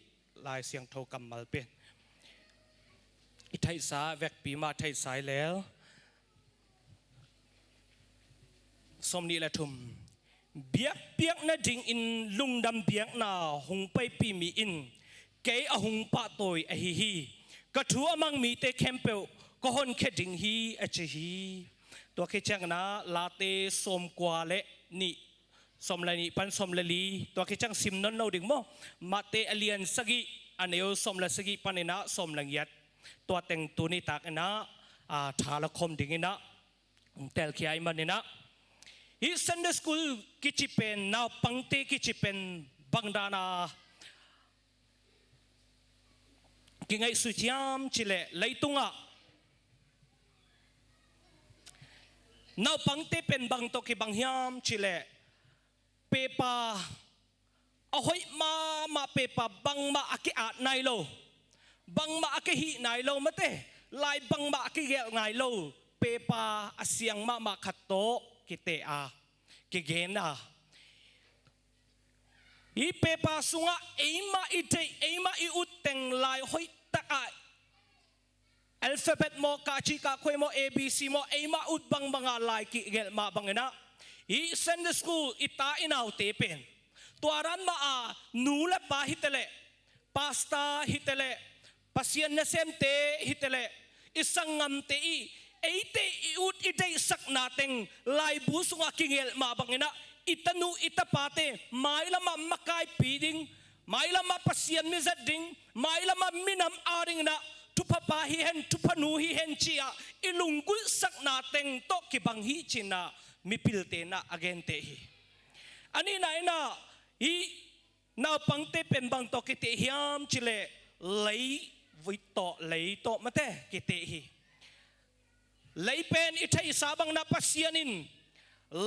Speaker 19: ลายเสียงโทกัมมัลเป็นอิทัยสาเวกปีมาไทยสายแล้วสมนีละทุมเบียกเบียกนะจิงอินลุงดำเบียกนาหงไปปีมีอินเกยอหงปะโตยอหิฮีกระทัวมังมีเตเคมเปลก็ฮอนแค่ดิ่งฮีเอชฮีตัวแค่จังนะลาเตสมกว่าเละนี่สมละนี่ปันสมละลีตัวแค่จังซิมนั่นเราดิ่งมั้งมาเตอเลียนสกิอันเดียวสมละสกิปันนะสมละยัดตัวแต่งตัวนี้ตากนะทาละคมดิ่งนะเตลขี้ไอมันนะฮีซันเดย์สคูลกิจิเป็นนาปังเตกิจิเป็นบังดานากิงไอสุจยามชิเลไลตุงะนาปังเตเป็นบังตกิบังยามชิเลเปปาเอาหอยมาเปปาบังมาอักอาดไนโลบังมาอักหิไนโลมาเตลายบังมาอักเกลไนโลเปปาอาเสียงมาขัดโตกิเตอากิเกนอาอีเปปาสุงะเอมาอิเตเอมาอิอุดเต็งลายหอยตักไออัลฟาเบตโมกาชิกาคุยโม ABC โมเอมาอุดบังบังอะไรกิเกลมาบังนะอีเซนเดสคูลอิตาอินเอาเตเป็นตัวรันมานูเลปาฮิตเลพาสต้าฮิตเลปัสยันเนเซมเตฮิตเลอิสังงัมเตอีเอเตอิอุดอิเตสักนาเต็งลายบูสุงากิเกลมาบังนะอิตานูอิตาปาเตไม่ละมามักไกปีดิงไม่ละมาปัสยันมิซัดดิงไม่ละมามินำอาริงนะทุพปาฮิเห็นทุพนูฮิเห็นชียอิลุงกุสักนาเต็งโตกิบังฮิจินามิพิลเตนะอเกนเตฮิอันนี้ไหนนะฮีนาปังเตเป็นบังโตกิเตฮิยามชิเลเลยวิโตเลยโตมาเตกิเตฮิเลยเป็นอิทัยสาบังนาปัสยันิน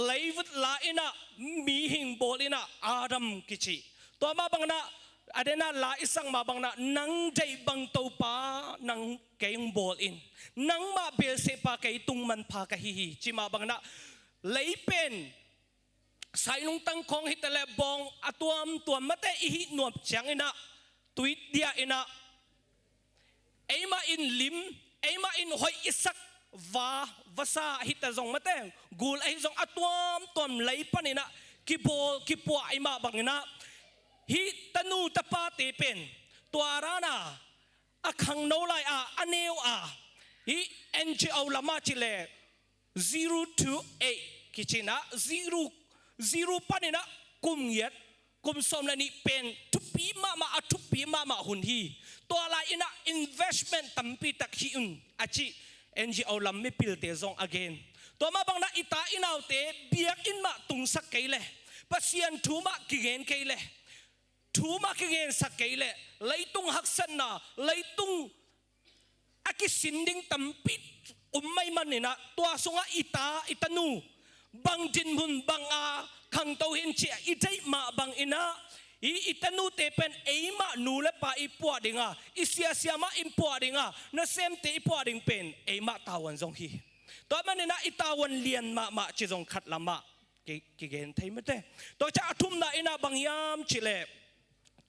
Speaker 19: เลยวิลาอินะมีหิงโบลินะอาดัมกิจิตัวมาบังนะอะเดน่าลาอิสังมาบังนะนังใจบังโตปานังเกงโบลินนังมาเบลเซปาเกยตุงมันพากะฮิฮิจิมาบังนะเลยเป็นสายลุงตั้งของฮิตเลบองอตัวมาเตอิฮินวบจังอินะตุยเดียอินะเอมาอินลิมเอมาอินหอยอิสักวาซาฮิตซงมาเตกูลไอซงอตัวมเลยปนินะกิปัวไอมาบังอินะฮิตนูตะปาเตเป็นตัวรานาอักขังโนไลอันเนวฮิNGO ละมาจิเล0 to 8กิจนะ0ปนินะกุมเย็ดกุมสมละนี่เป็นทุบปีมาหุ่นฮีตัวอะไรนะ investment ตั้มปีตักฮีอุนอาชี NGO ละไม่พิลเตซอง again ตัวมาบังนะอิตาอินเอาเตเบียกอินมาตุงสักเกยเลปัสยันทูมากิเกนเกยเลทูมากิเกนสักเกยเลเลยตุงหักสันนะเลยตุงอากิสินดิงตั้มปีไม่มันนี่นะตัวสงะอิตานู บังจินมุนบังอาขังโตหินเชียอีใจมาบังอินะอีตนูเตเป็นเอมานูเลปาอีปัวดิงาอีเสียมาอิมปัวดิงานาเซมเตอีปัวดิงเป็นเอมาตาวันจงฮีตัวมันนี่นะอีตาวันเลียนมาจิจงขัดละมากิเกนไทยไม่ได้ตัวจะทุ่มนะอินะบางยามจิเล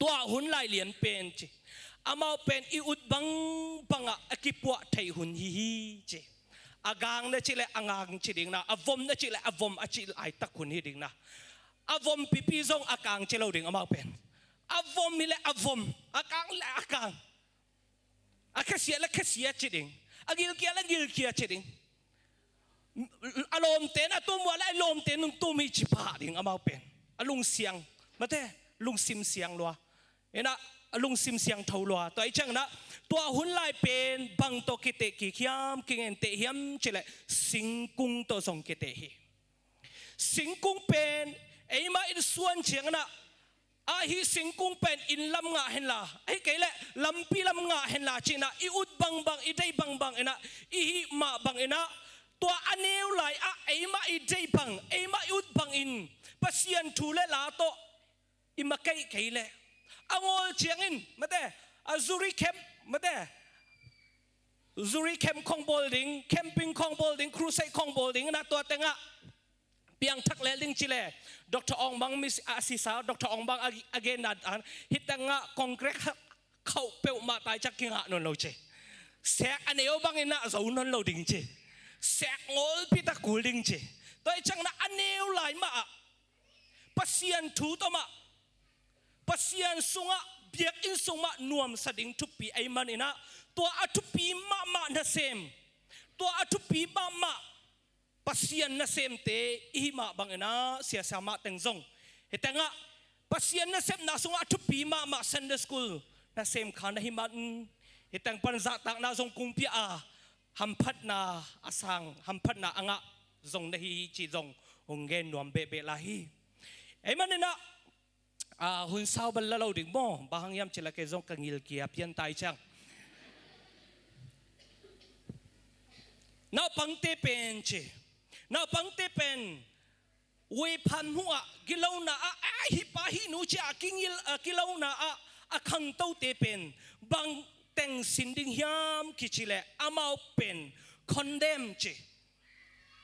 Speaker 19: ตัวหุ่นลายเลียนเป็นจิอามาเป็นอีอุดบังอะกิปัวไทยหุ่นฮีจิอากางนะจิเลอางางจิดิงนะอวมนะจิเลอวมอจิไอตักหุ่นฮีดิงนะอวมปีจงอากางจิเลดิงอามาเป็นอวมนี่แหละอวมอากางและอากางอาแค่เสียและแค่เสียจิดิงอากิลเกียและกิลเกียจิดิงอารมณ์เต้นตัวมัวและอารมณ์เต้นนุ่งตัวมีจิบาดิงอามาเป็นอลุงเสียงมาเต้ลุงซิมเสียงลัวเห็นนะลุงซิมเสียงเท่าลัวตัวไอ้จังนะตัวหุ่นลายเป็นบังตัวกิเตกิขยามกิเงินเตยมเจเลสิงกุงตัวทรงกิเตฮีสิงกุงเป็นไอ้มาอินส่วนเชียงนะอาฮิสิงกุงเป็นอินลำงาเห็นละไอ้เกลเลลำปีลำงาเห็นละจีนะอีอุดบังอีได้บังเอ็นะอีฮิมาบังเอ็นะตัวอันเนวไหลไอ้มาอีได้บังไอ้มาอุดบังอินปัสยันทูเลลาโตอิมาเกลเลอังอลเชียงอินมาเตอซูริเคมมาเตซูริเคมคองโบลดิงแคมปิ้งคองโบลดิงครูไซคองโบลดิงนะตัวเต็งะเปียงทักเลลิงจิเลดร.องบังมิสอาซิสาดร.องบังอเกนัดอันฮิตังะคอนเกรสเข้าเปลมาตายจากกิงะนนโลเจแสกอันเอวบังอินะจะอุนนโลดิงเจแสกงอลพิตากูดิงเจตัวไอ้จังนะอันเอวไหลมาปัสยันทูตมาปัสยันสุงะเบียกอินสุงะนวมสดิ่งทุปีไอมันอินะตัวอทุปีมานะเซมตัวอทุปีมาปัสยันนะเซมเตอีมาบังอินะเสียสามาเต็งซงเฮตังะปัสยันนะเซมนะสุงะอทุปีมาเซนเดอร์สคูลนะเซมขานะฮิมันเฮตังปันจัตักนะซงกุงพิอาหัมพัดนาอาสังหัมพัดนาอ่างะซงนะฮีจีซงองเกนนวมเบลาฮีไอมันอินะหุ่นสาวบัลลังดิ่งบ่บางยามเจลเกจงกังยิลเกียเพียนตายจังน่าปังเตเป็นเจน่าปังเตเป็นเวพันหัวกิโลน่าฮิปาฮินูเจอากิงยิลกิโลน่าขังเต้าเตเป็นบางเต็งสินดิ่งยามกิจิเลอามาเป็นคอนเดมเจ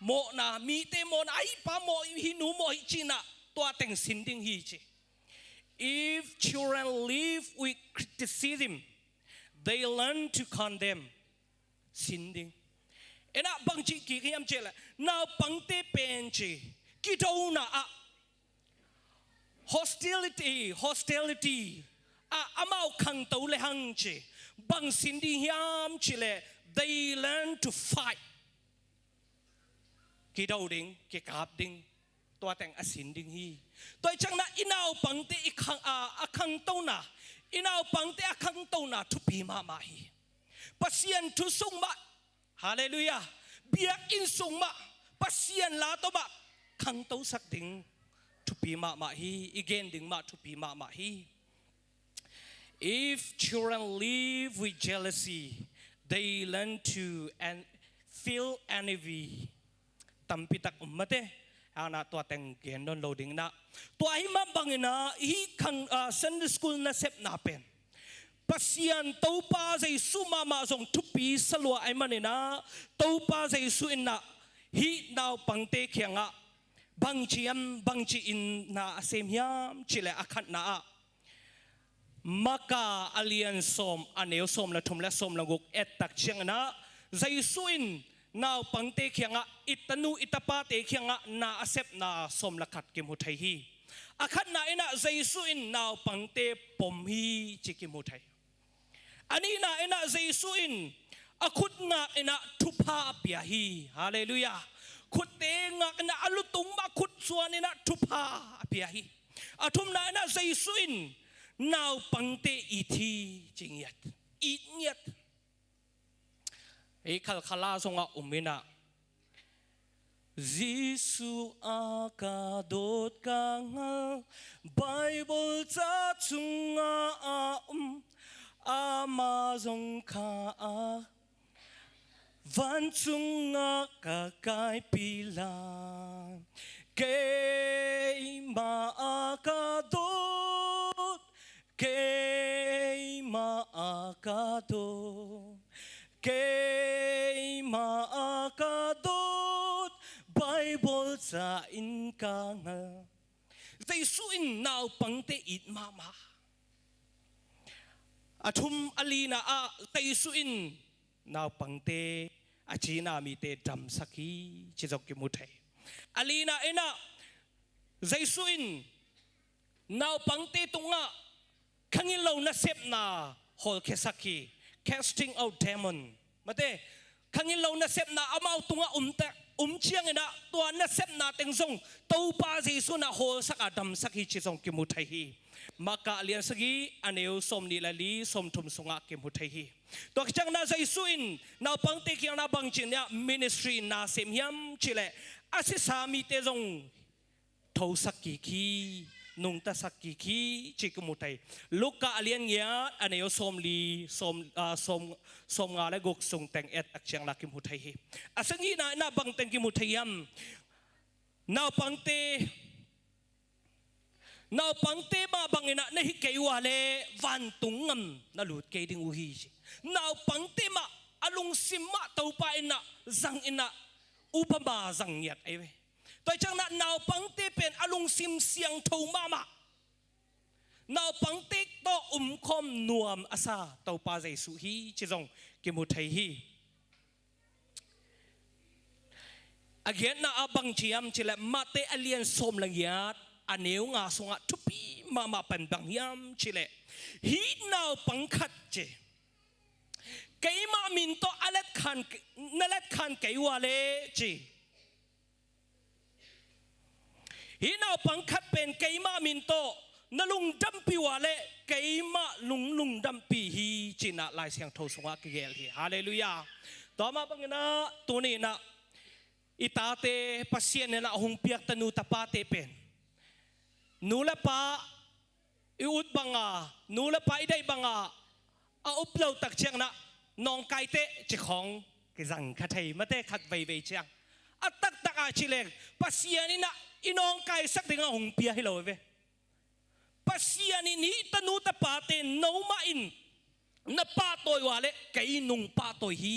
Speaker 19: โมนามีเตโมนาฮิปาโมฮินูโมฮิจินะตัวเต็งสินดิ่งฮีเจIf children live with criticism, they learn to condemn. Sinding. Ena bangchi ki kiyam chela. Now pangte penchi. Kito na hostility. Amau kang tau le hang chi. Bang sinding yam chile. They learn to fight. Kito ding, kikap ding. ตัวแต่งอสินดิ่งฮีตัวจังนะอินาวปังเตอีคังโตนะอินาวปังเตอคังโตนะทุปีมาฮีปัสยันทุสุงมาฮาเลลูยาเบียอินสุงมาปัสยันลาโตมาคังโตสักดิ่งทุปีมาฮีอีเกนดิ่งมาทุปีมาฮี If children live with jealousy, they learn to feel envy. ตัมปิตักมาเตอาณาตัวแต่งเกณฑ์นนโลดิงนะตัวหิมะบังนะฮีขังเซนด์สคูลนะเซปนาเป็นปัสยันตัวป้าใจสุมาส่งทุปีสลัวไอมันนะตัวป้าใจสุอินนะฮีนาวปังเตเขียงะบังจีอินนะเซมยามจิเลอคันนะมักกะอเลียนสมอันเอวสมละทุมละสมละกุกเอตักเชียงนะใจสุอินนาปังเตเขียงะอิตนูอิตาปาเตเขียงะนาอาเซปนาสมละขัดกิมุทัยฮีอาขัดนาอินะใจสุอินนาปังเตปมฮีจิกิมุทัยอันนี้นาอินะใจสุอินอาขุดนาอินะทุพาเปียฮีฮาเลลูยาขุดเตงะอินะอลุตุงมาขุดส่วนอินะทุพาเปียฮีอาทุมนาอินะใจสุอินนาปังเตอิทีจิงยัดอินยัดIkal kala songa umina Jisu akadot kangal Bible ta tunga Amazon ka Van tunga kakay pilan kay maakadot kay maakadot kay maakadot Bible sa inkanga Zay suin now pangte it mama Atum alina a zay suin now pangte achina mi te dam saki chizok ki muthe alina ena zay suin now pangte tunga kangilo na sep na hol kesaki casting out demon mate kangilo na sep na amaw tunga chiang ina tua na sep na tengzong to pa Jesu na hol sak adam saki chizong ki muthe hi maka alian sagi aneu som ni lali som thum sunga ki muthe hi to chang na zai suin na pangte kyang na bang chin ya ministry na sem hiam chile asi sami te jong tho sakki ki nung ta sakki ki chikmutai luka alian ya aneo som li som nga le gok sung teng et ak chang la ki muthai hi asangi na bang teng ki muthai yam na pangte ba bangina na hi keiwa le van tungam na lut ke ding u hi now pangte ma alung simma to pa ina zang ina upama zang yak ai we toy chang na now pangte pen alung sim siang tho mama now pangte to khom nuam asa to pa Jesu hi chizong ki mu thai hi again na abang chiam chile mate alien som lang yat aneu nga sunga tupi mama pan bang yam chile hi now pangkhat che keima min to alat khan keiwa le chi hi now pangkhat pen keima min to nalung dampi wale keima lung dampi hi china lai siang tho sunga ki gel hi hallelujah to ma bangna tuni na itate pasien na hung piak tanu tapate pen nula pa iut banga nula pa idai banga a upload tak chiang na nong kai te chi khong ki zang kha thei mate khat vei vei chiang a tak a chileng pasiani na inong kai sak dinga hung pia hi lo ve pasiani ni tanu ta pa te no ma in na pa toy wale kai nung pa toy hi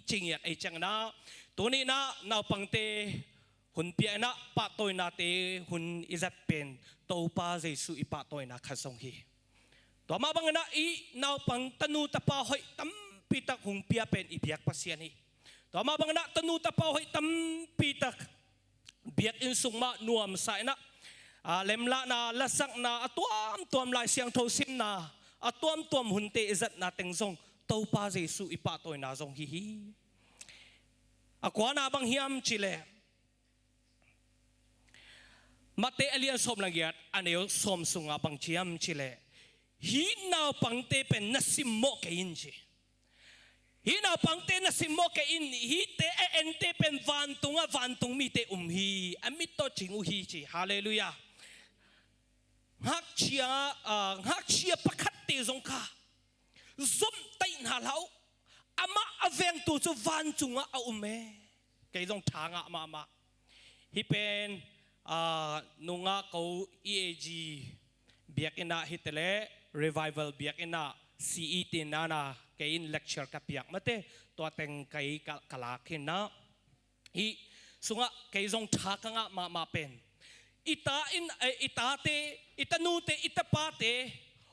Speaker 19: ching ya ai chang na tuni na naw pangte hun pia na pa toy na te hun izat pen to pa Jesu ipa toy na khasong hi to ma bang na I naw pang tanu ta pa hoi tam pitak hung pia pen ibiak pasian hi to ma bang na tanu ta pa hoi tam pitak biak in sungma nuam sai na lemla na lasak na tuam lai siang tho sim na tuam hunte izat na tengzong to pa Jesu ipa toy na zong hi akwa na bang hiam chile mate alian som langiat aneo som sunga bang chiam chile hi naw pangte pen nasim mo ke in chi hi naw pangte nasim mo ke in hi te ente pen van tung mi te hi amit to chingu hi chi hallelujah hak chia pakhat te zong kha zum tai na lau ama aveng tu chu van chunga a ke zong thanga ma hi pen nunga ko EAG biak ina hitele revival biak ina CET nana kain lecture ka piak mate to teng kai kala kina hi sunga kai zong thaka nga ma pen itanute itapate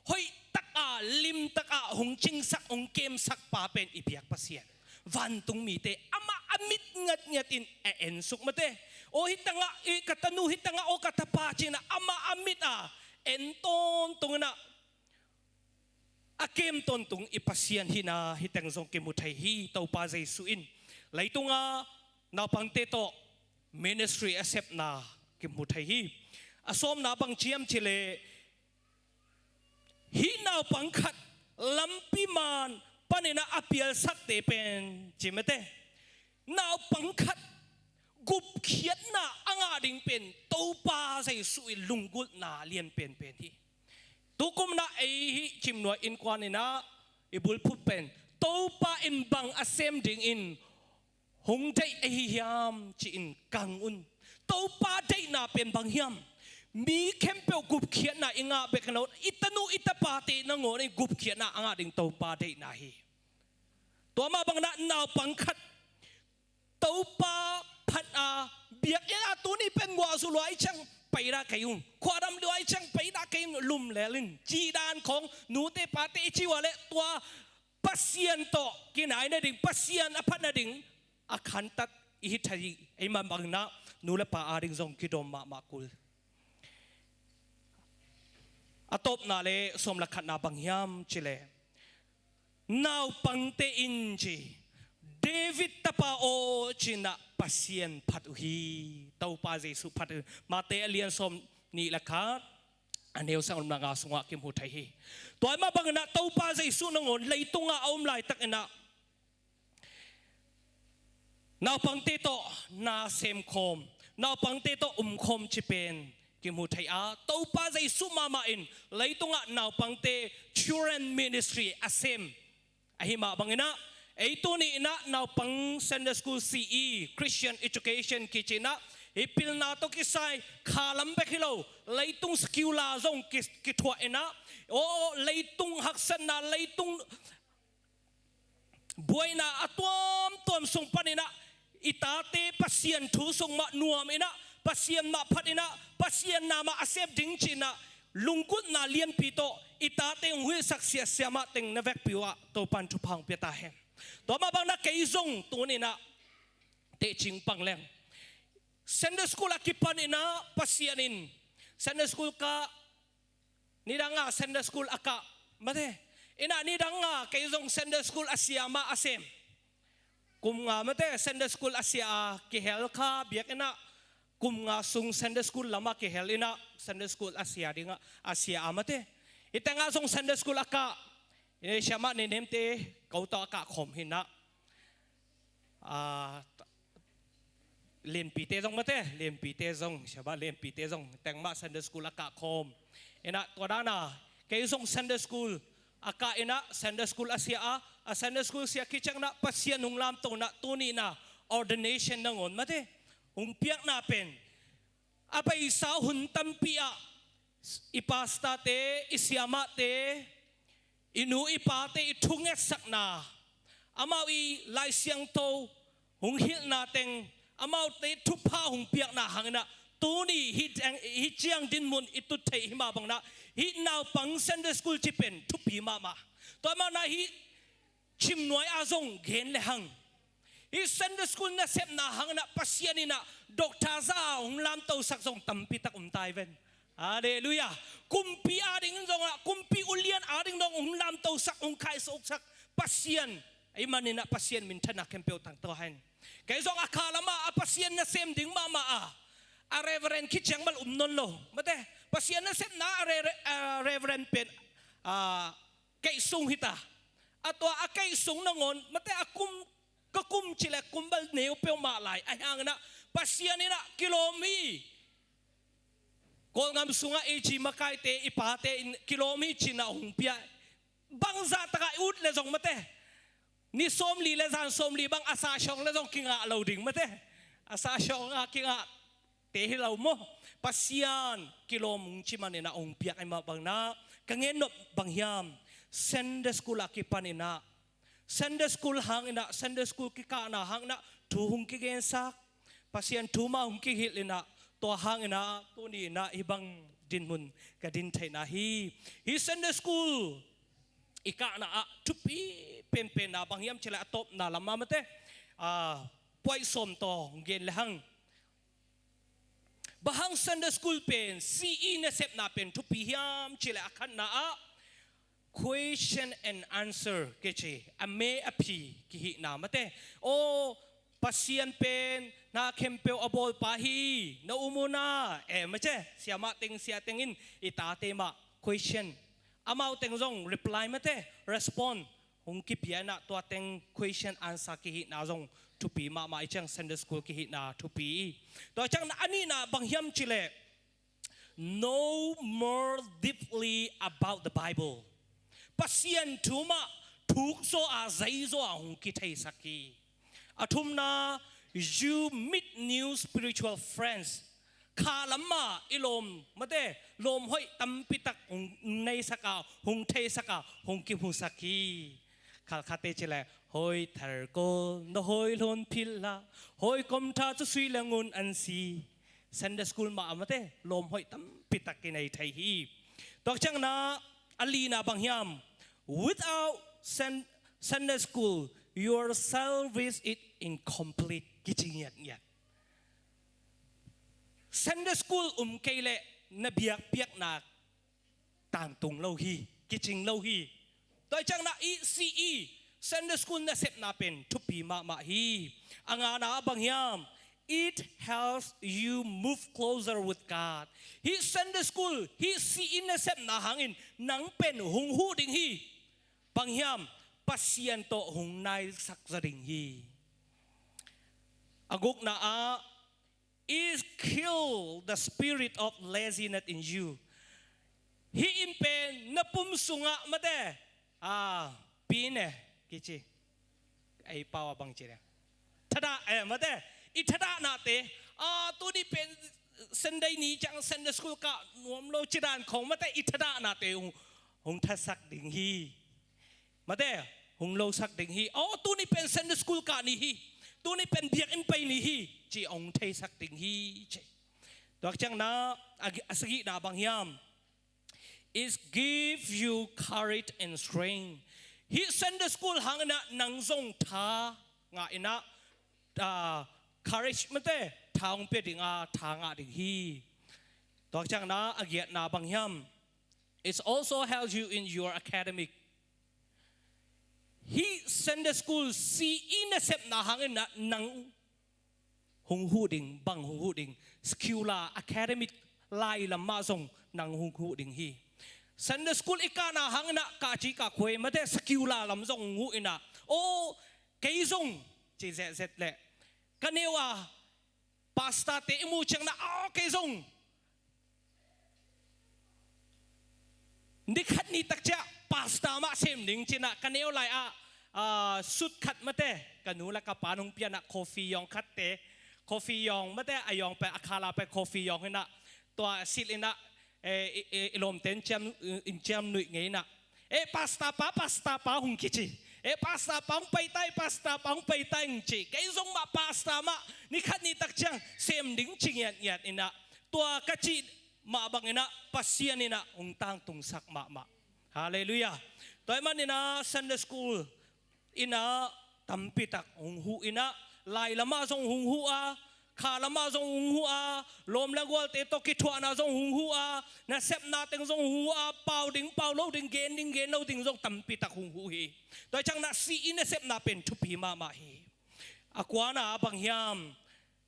Speaker 19: hoi taka lim taka hung ching sak ong kem sak pa pen ibiak pasien van tung mi te ama amit ngat in en suk mate o hitanga katanu hitanga o katapa china ama amit enton tungna akem ton tung ipasian hina hitang zong kemuthai hi to pa Jesu in laitunga na pangte to ministry accept na kemuthai hi asom na bang chiam chile hi na pangkhat lampi man panena apial sakte pen chimete na pangkhat gup khiat na anga ding pen to pa Jesu in lungul na lian pen hi tukum na ai chimno in kwanina ibul pupen to pa in bang asem ding in hung dai ai hiam chi in kangun tàu pa đây na pen bang hiam mi kem pe gup khiat na inga bekano itanu itapa te na ngore gup khiat na anga ding tàu pa đây na hi to ma bang na naw pang khat tàu pa phat a biak ya tu ni pen ngwa su loi changไปรักกันยุ่งความดำด้วยช่างไปรักกันลุ่มแหลลินจีดานของหนูเตปาเตชิวะเละตัวปัสเซียนโตกินไหนนะดิ่งปัสเซียนอภันนะดิ่งอาคันตัดอิหิทัยไอ้มันบังนะหนูเละปาอาดิ่งซงกิดอมมากุลอตบนาเลสมละขันนาบังยามจิเลนาวปังเตอินจีเดวิดตาปาโอจินะปัสเซียนพัดอุฮีเต้าปาเจสุพัดมาเตเลียนสมนี่แหละครับอันเดียวสังนางาสงะกิมหูไทยตัวมาบังนะเต้าปาเจสุนงอนเลยตุงอาอมลายตักนะนาปังเตโตนาเซมคมนาปังเตโตคมจิเป็นกิมหูไทยอาเต้าปาเจสุมาอินเลยตุงอานาปังเต Children Ministry อาเซมไอหิมาบังนะไอ้ตัวนี้นะนาปัง Sunday School CE Christian Education กิจนะไอ้พิลนาโตกิไซขาลัมเบกิโลเลยตุงสกิลลาซงกิทัวเอนะโอ้เลยตุงหักสันนะเลยตุงบวยนะอตัวมส่งปนินะอิตาเตปัสเซียนทูส่งมานัวมินะปัสเซียนมาพัดนะปัสเซียนนามาอาเซบดิงจินะลุงกุดนาเลียนปีโตอิตาเตงวิสักเสียเสียมาเต็งนเวกปิวะโตปันทุพังเปียตาเฮนตัวมาบางนักเกยซงตัวนี้นะเตจิงปังแรงเซนเดอร์สคูลอากิปันอินะปัสเซียนินเซนเดอร์สคูลกะนี่ดังอ่ะเซนเดอร์สคูลอากะมาเถอินะนี่ดังอ่ะเกยซงเซนเดอร์สคูลอาเซียมาอาเซมกุมงามาเถเซนเดอร์สคูลอาเซียกิเฮลคาเบียกอินะกุมงาซุงเซนเดอร์สคูลลามากิเฮลอินะเซนเดอร์สคูลอาเซียดิงอ่ะอาเซียอามาเถอิแต่งาซงเซนเดอร์สคูลอากะเอชามาเนเนมเตเขาต่ออากาศขมหินนะเรียนปีเตซงมาเตเรียนปีเตซงใช่ป่ะเรียนปีเตซงแต่งมาซันเดอร์สกูลอากาศคมเอ็นะตัวด้านน่ะเกี่ยซงซันเดอร์สกูลอากาศเอ็นะซันเดอร์สกูลอาเซียซันเดอร์สกูลเสียคิดจังนะปัสเซียนุงลามตัวนะตัวนี้นะ ordination นั่งอนมาเตหุ่นเปียกน่าเป็นอาไปสาวหุ่นตั้มปีอะอิปาสตาเตอิเซียมาเตอินูอิปาเตอิทุ่งเอสักนาอามาอีลายเสียงโตหุงหินาเต็งอามาเตทุพพาหุงเปียกนาหังนะตัวนี้ฮิเจียงดินมุนอิตุเทหิมาบังนะฮินาวปังเซนเดอร์สกูลจิเป็นทุพีมาตัวมานะฮิชิมหน่วยอาซงเห็นเลยหังฮิเซนเดอร์สกูลนะเซมนาหังนะปัสยานีนะดอกทาซาหุงลามโตสักซงตัมปิตักตายเวนอาเลลูยากุมปีอาดิงซงละกุมปีอุเลียนอาดิงดองหุงลามโตสักหุงไข่สุกสักปัสยานไอ้มันนี่นะปัสยานมินทนักเข็มเปียวต่างตัวเห็นแกซองอาคาลามาปัสยานนะเซมดิ่งมาอาเรเวเรนคิดจังบัลนนโลมาเตปัสยานนะเซมนะอาเรเวเรนเป็นไก่ซุงฮิตาตัวอาไก่ซุงนงอนมาเตอากุมก็กุมจิเลกุมบัลเนียวเปียวมาหลายไอ้ห่างนะปัสยานนี่นะกิโลมีกอลงามสุงเอจีมาไกเตอิปาเตกิโลมีจินะหุงเปียบังซาตะกอุดเลซองมาเตนี่ส้มลีเลซานส้มลีบังอาซาชองเลซองกิงะเราดิ่งมาเตอาซาชองกิงะเตฮิเราโมปัสยานกิโลมุงจิมันนะองเปียไอมาบังนะกังเงินนบังยามเซนเดสกูลอากิปันนะเซนเดสกูลหางนะเซนเดสกูลกิกานะหางนะทูหุงกิเกนซักปัสยานทูมาหุงกิฮิลนะตัวหางนะตัวนี้นะฮิบังดินมุนกะดินไทยนะฮิเซนเดสกูลอีกานะทุปีเป็นนะบางยามเชลาตบนะลำมาเมเตป่วยสมต่อเงินเลหังบางซันเดอร์สกูลเป็นซีอีเนเซปนาเป็นทุปียามเชลาขันนะquestion and answer เกจิอเมอพีกิหินาเมเตโอปัสยานเป็นนาเข็มเปียวอบอลปาฮีนาอุโมนาไม่ใช่เสียมาเต็งเสียเต็งอินอิตาเตมา questionอามาเต็งซง reply มาเต้ respond หงกิปยานะตัวเต็ง question answer กิหินาซงทุปีมาอีจัง Sunday School กิหินาทุปีตัวจังอันนี้นะบางยามจิเล know more deeply about the Bible ปัสยันทุมาทุกโซอาใจโซอาหงกิไทยสักกีอาทุมนา you meet new spiritual friends คาลัมมาอิลมมาเตลมห้อยตั้มปิตักหงในสักาหงเทสักาหงกิมหงสักีคาคาเตเจเลหอยทาร์โกนหอยลนพิลลาหอยคมท่าจะสุยละงุนอันซีSunday school มาเตลมห้อยตั้มปิตักกินในไทยฮีตอกจังนะอลีนาบางยาม without Sunday school your service is incomplete กิจเงียดเงียดSunday schoolเคยเละนเบียกเปียกนักต่างตุงเล่าฮีกิจงเล่าฮีโดยจังนะECE Sunday school น่ะเสพน่ะเป็นทุปีมาฮีอ่างานาบางยาม it helps you move closer with God ฮี Sunday school ฮี CE น่ะเสพน่ะหางอินหนังเป็นหงหูดิ่งฮีบางยามปัสยันโตหงนายสักสดิ่งฮีอากุกน่ะis kill the spirit of laziness in you. He impen napum sunga mate pine kichi ai pawa bang chire thada mate I thada na te tu di pen Sunday ni chang Sunday school ka nuam lo chiran khong mate I thada na te hong thasak ding hi mate hong lo sak ding hi tu ni pen Sunday school ka ni hi tu ni pen biak in pai ni hi chỉ ông thấy sắc tình hi chứ đó chẳng na asagi na bang hiam is give you courage and strength hi Sunday school hang na nang zong tha nga ina courage mate thang pe dinga thanga ding hi đó chẳng na agiat na bang hiam it also helps you in your academic hi Sunday school si in sep na hang na nang hung hu ding bang hung hu ding skilla academic lai lam ma zong nang hung hu ding hi Sunday school ikana hang na ka chi ka khoi ma te skilla lam zong hu ina o kei zong chi zet le kanewa pasta te mu chang na kei zong nikhat ni tak cha pasta ma sem ding china kaneo lai sut khat ma te kanu la ka panung pia na coffee yong khat te coffee yong mate ayong pe akala pe coffee yong na to silina ilom ten cham in cham nui ngei na pasta pa hung kichi pasta pa hung pai tai ngchi kai zong ma pasta ma ni khat ni tak chang sem ding ching yat ina to kachi ma bang ina pasian ina ung tang tung sak ma hallelujah toy man ina Sunday school ina tampi tak ung hu ina lai lama zong hung hu kha lama zong hung hu lom la gol te to ki thwa na zong hung hu na sep na teng zong hu pau lo ding gen lo ding zong tampi tak hung hu hi toy chang na si in sep na pen thupi ma hi akwana bang hiam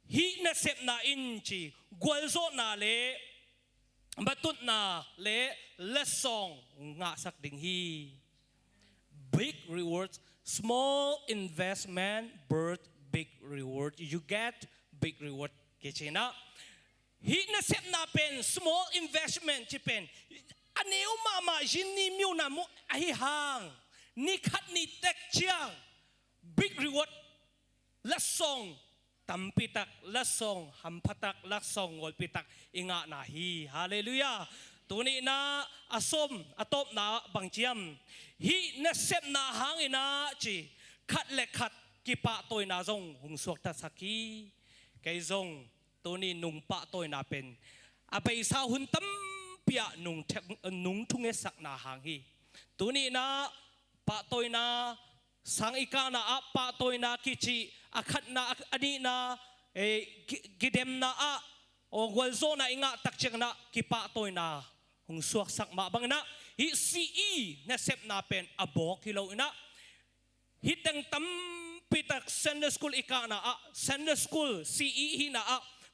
Speaker 19: hi na sep na in chi gol zo na le batut na le lesong nga sak ding hi big rewards small investment birth big reward you get big reward kichina hi na sep na pen small investment chi pen aneu mama jinni miu na mu ai hang ni khat ni tek chiang big reward la song tampitak la song hampatak la song ngol pitak inga na hi hallelujah tuni na asom atop na bangchiam hi na sep na hang ina chi khat le khat kipa toy na zong hung suak ta saki kai zong tuni nung pa toy na pen apai sa hun tam pia nung thunge sak na hang hi tuni na pa toy na sang ika na pa toy na kichi akhat na ani na gidem na o gwalzo na inga takcheng na kipa toy na hung suak sak ma bang na hi CE na sep na pen abok kilo ina hitang tam pitak Sunday school ikana Sunday school CE hina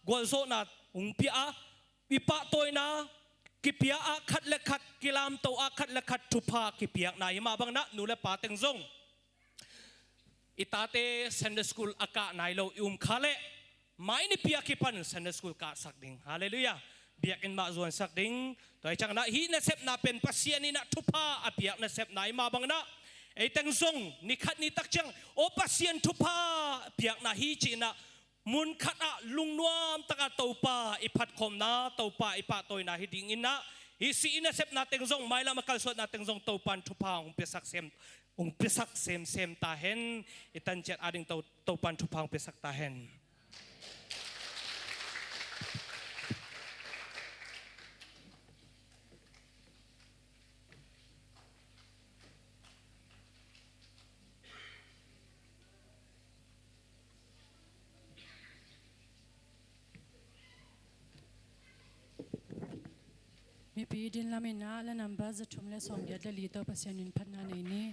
Speaker 19: gwalzo na ungpia ipa toy na kipia khat le khat kilam to khat le khat thupa kipia na ima bang na nule pa teng zong itate Sunday school aka nailo khale mai ni pia kipan Sunday school ka sakding hallelujah biak in ma zuan sakding toy chang na hi na sep na pen pasian ni na thupa apiak na sep na ima bang na teng zong ni khat ni tak chang o pasien thupa piak na hi chi na มุนขัดอะลุงนวมตะกะเตาป่าอิพัดคมนะเตาป่าอิปะตัวนะฮิดิงอินะฮิสีอินะเซปนาเต็งซงไม่ละมาคัลสวดนาเต็งซงเตาปันทุพาองเปสักเซมองเปสักเซมตาเห็นอิตันเจ็ดอาดิงเตาปันทุพาองเปสักตาเห็น
Speaker 9: มีปีดินลามินาและนำบาจะชุมและส่งยัดและลีต่อปัสยานินพัฒนาในนี้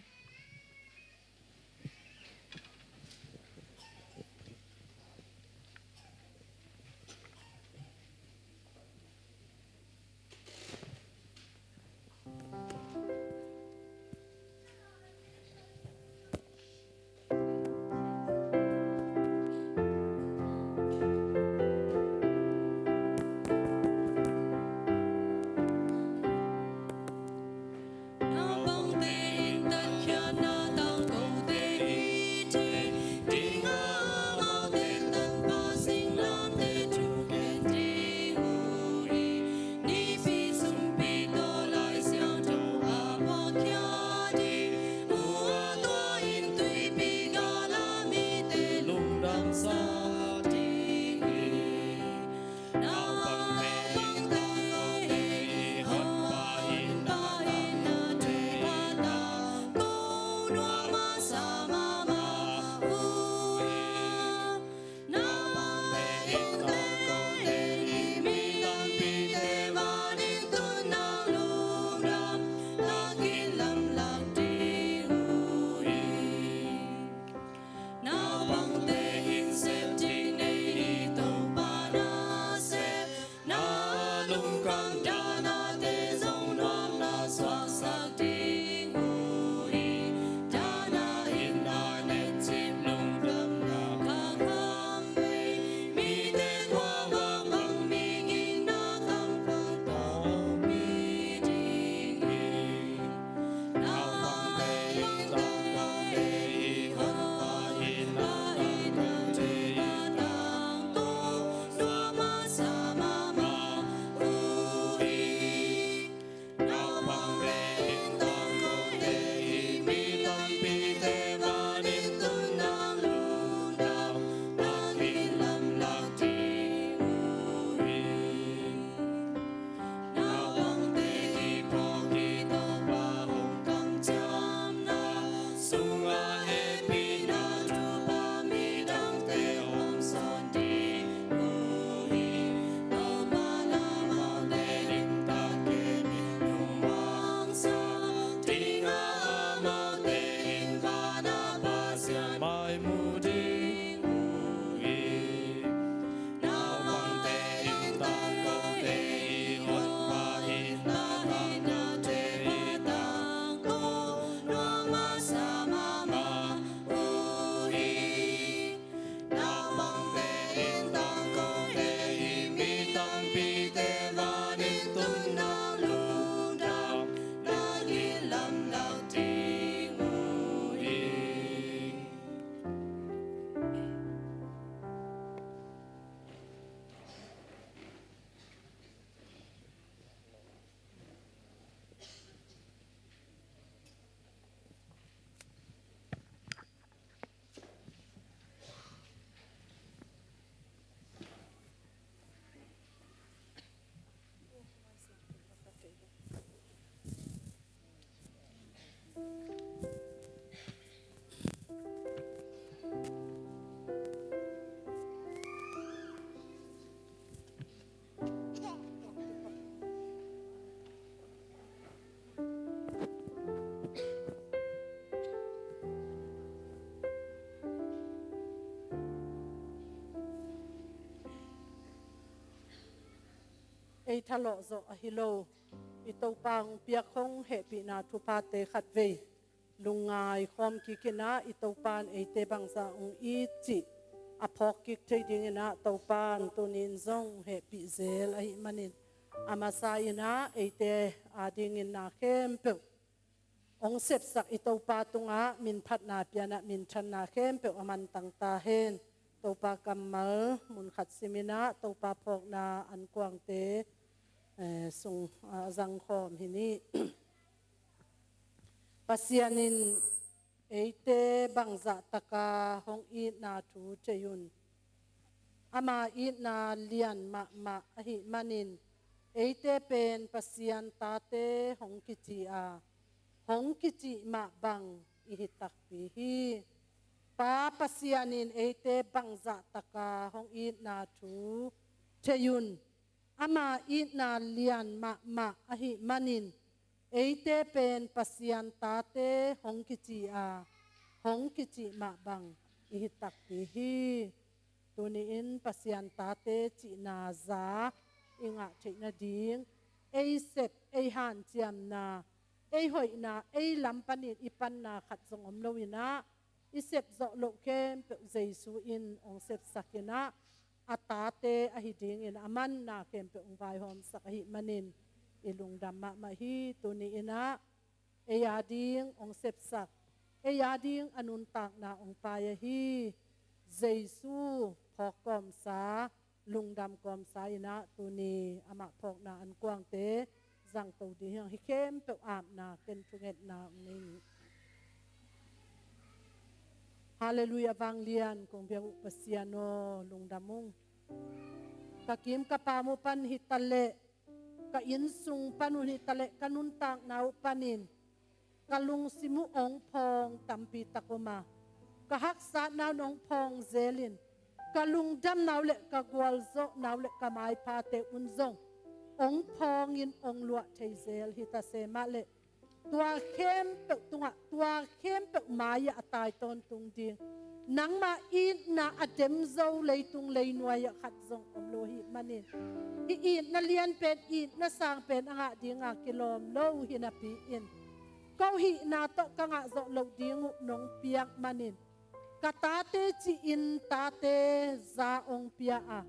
Speaker 16: ไอ้ทะเลาะโซอฮิโลอิตปังเปียกคงเฮปีนาทุพาเตขัดเวลุงงายคอมกิกินาอิตปานไอเตบังซาองอีจิอพอกกิกเทดิงนะตปานตุนินซงเฮปีเซลไอมันินอามาซายนะไอเตอาดิงนาเข้มเปองเสพสักอิตปาตุงะมินพัดนาเปียนะมินชันนาเข้มเปอมันตังตาเฮน ตัวปากำมัลมุนขัดสิมินะตัวปาพอกนาอันกวางเตส่งจังคอมหินีปัสยานินเอเตบังจะตะกาหงอีนาทูเจยุนอามาอีนาเลียนมาอหิมานินเอเตเป็นปัสยันตาเตหงกิจิอาหงกิจิมาบังอิหิตักปีฮีปาปัสยานินเอเตบังจะตะกาหงอีนาทูเจยุนอามาอีนาเลียนมาอหิมานินเอเตเป็นปัสยันตาเตหงกิจิอาหงกิจิมาบังอิหิตักปีฮีตัวนี้อินปัสยันตาเตจินาซาอิงะเทนาดิงเอเซปเอหันเจียมนาเอหอยนาเอลำปันิดอีปันนาขัดสงอมโลวินะอีเซปโซโลเคมเปเจซูอินองเซปสักนะอัตาเตอหิดิงอินอามันนาเคมเปองไวหอมสักหิมันินอิลุงดัมมาฮีตัวนี้อินะเอยาดิงองเซปสักเอยาดิงอนุนตากนาองปายฮีเจซูพอกอมสาลุงดำกอมสายนะตัวนี้อามาพอกนาอันกว้างเตจังตัวดีฮิเข้มเปอาบนาเป็นทุเกตนานี้ฮาเลลูยาวังเลียนคงเบียอุปเสียโนลุงดำมุงกะกิมกะปามุปันหิตะเลกะอินซุงปานุหิตะเลกะนุนตากนาวปานินกะลุงสิมุองพองตัมปีตะกมากะฮักษานาวนองพองเซลินกะลุงดำนาวเละกะกวลโซนาวเละกะไม้พาเตอุนซงองพองยินองลวะเทเซลฮิตาเซมาเละตัวเข้มเปตัวเข้มเปมายะตายตอนตุงดิงนังมาอีนาอเดมโซเลยตุงเลยนวยขัดซงอมโลหิมันินอีนาเลียนเป็นอีนาสร้างเป็นอ่ะดิงอ่ะกิโลมโลหินาปีอินเกาหินาโตกังอ่ะโซโลดิงุนงเปียกมันินกะตาเตจีอินตาเตซาองเปียอะ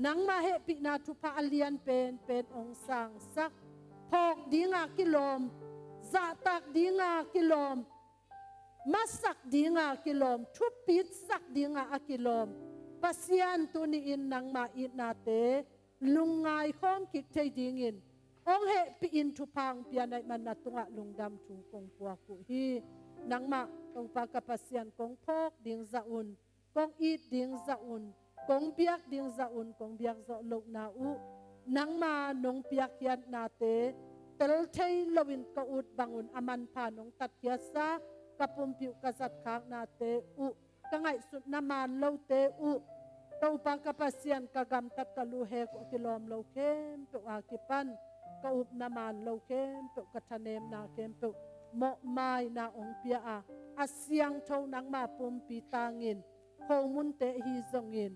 Speaker 16: นังมาเฮปินาทุพาเลียนเป็นองสังสักพอกดิงากิโลมซาตักดิงากิโลมมาสักดิงากิโลมทุปิดสักดิงาอกิโลมปัสยันตุนีอินนังมาอินาเตลุงไงข้องกิกเทดิงอินองเฮปิอินทุพังเปียในมันนาตุงะลุงดำถูกงปัวกุฮีนังมาองปากปัสยันกงพอกดิงซาอุนกงอีดดิงซาอุนกงเปียกดิงซาอุนกงเปียกโซโลกนาอุนังมานงเปียกยันนาเตเตลเทยลวินกอุดบังอุนอามันพานงตัดยาซากะปุมปิวกษัตริย์ขางนาเตอุกังไงสุดนามานโลเตอุตองปากปัสยันกะกำตัดกะลูเฮกกิลอมโลเข้มเปอากิปันกะอุบนามานโลเข้มเปกะทะเนมนาเข้มเปโมไม้นาองเปียอาเสียงเท่านังมาปุ่มปีตางินโคมุนเตฮีซงอิน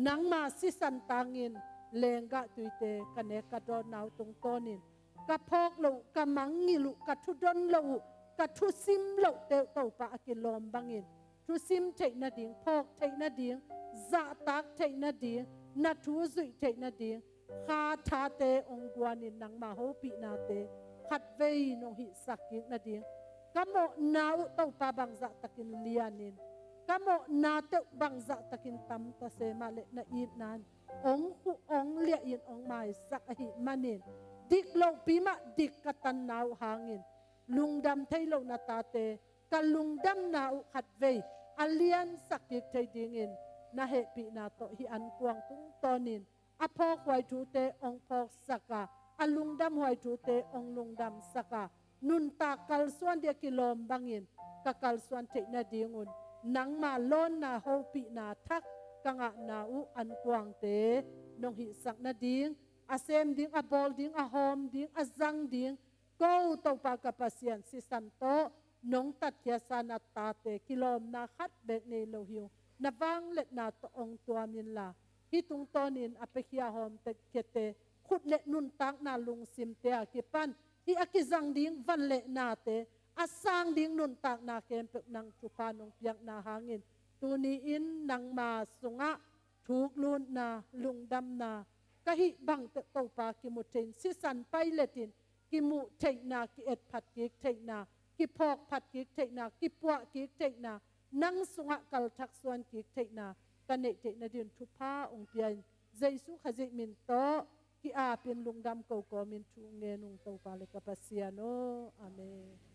Speaker 16: นังมาสิสันตางินเลงกะตุยเตกันเนกะดอนนาวตรงต้นินกะพอกโลกะมังงิลุกะทุดอนโลกะทุซิมโลเตเต้าปะกิลอมบังอินทุซิมเทนาดิงพอกเทนาดิงซาตักเทนาดิงนัทุซุยเทนาดิงคาทาเตองกวานินนังมาโฮปินาเตขัดเวนงหิสักกินาดิงกะโมนาอุเต้าปะบังซะตะกินเลียนินกะโมนาเตบังซะตะกินตัมตะเซมาเลนะอีนานองคุองเลียอินองไม้สักหิมานินดิกโลปีมะดิกกะตันนาวหางินลุงดำไทโลนาตาเตกะลุงดำนาอุขัดเวอเลียนสักกิกไทดิงินนะเฮปินาโตฮิอันกวางตุงตอนินอพอกไวทูเตองพอกสักกะอลุงดำไวทูเตองลุงดำสักกะนุนตากัลส่วนเดียกิโลมบังอินกะกัลส่วนเทนาดิงุนนังมาล้นนาโฮปินาทักกังะนาอุอันกวางเตนงหิสักนาดิงอาเซมดิงอาบอลดิงอาหอมดิงอาจังดิงกูตปากปัสยันสิสันโตนงตัดยาสานาตาเตกิโลมนาขัดเบกเนโลหิวนาวังเล็ดนาตองตัวมินลาฮิตุงตอนินอเปขียหอมเตเกเตขุดเล็ดนุนตักนาลุงซิมเตอากิปันที่อากิจังดิงวันเล็ดนาเตอาสร้างดิงนุนตักนาเกมเปกนังจุพานงเปียกนาหางินตูนี้อินนังมาสุงะถูกลุนนาลุงดำนากะหิบังเตโตปากิมุเทนสิสันไปเลตินกิมุเทนากิเอ็ดผัดกิกเทนากิพอกผัดกิกเทนากิปัวกิกเทนานังสุงะกัลทักส่วนกิกเทนาก กันเนเจนดินทุพาองเปียนใจสุขจิมินโตกิอาเป็นลุงดำเก่าก็มินทุงเนนุงเตาปาเลกปัสเซียโนอาเมน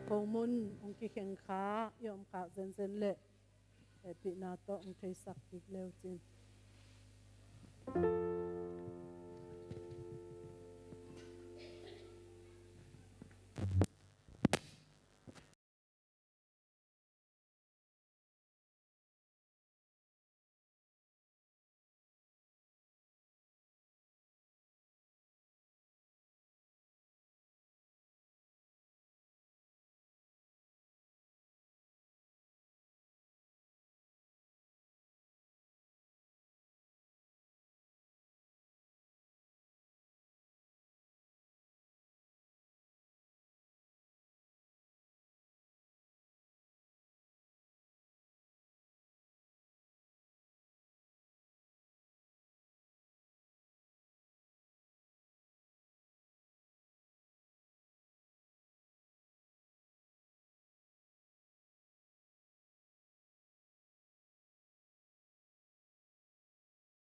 Speaker 16: cầu mun ông kia khen khá yom khá dân dân lệ để bị nào to ông thấy sắc kịch leo trên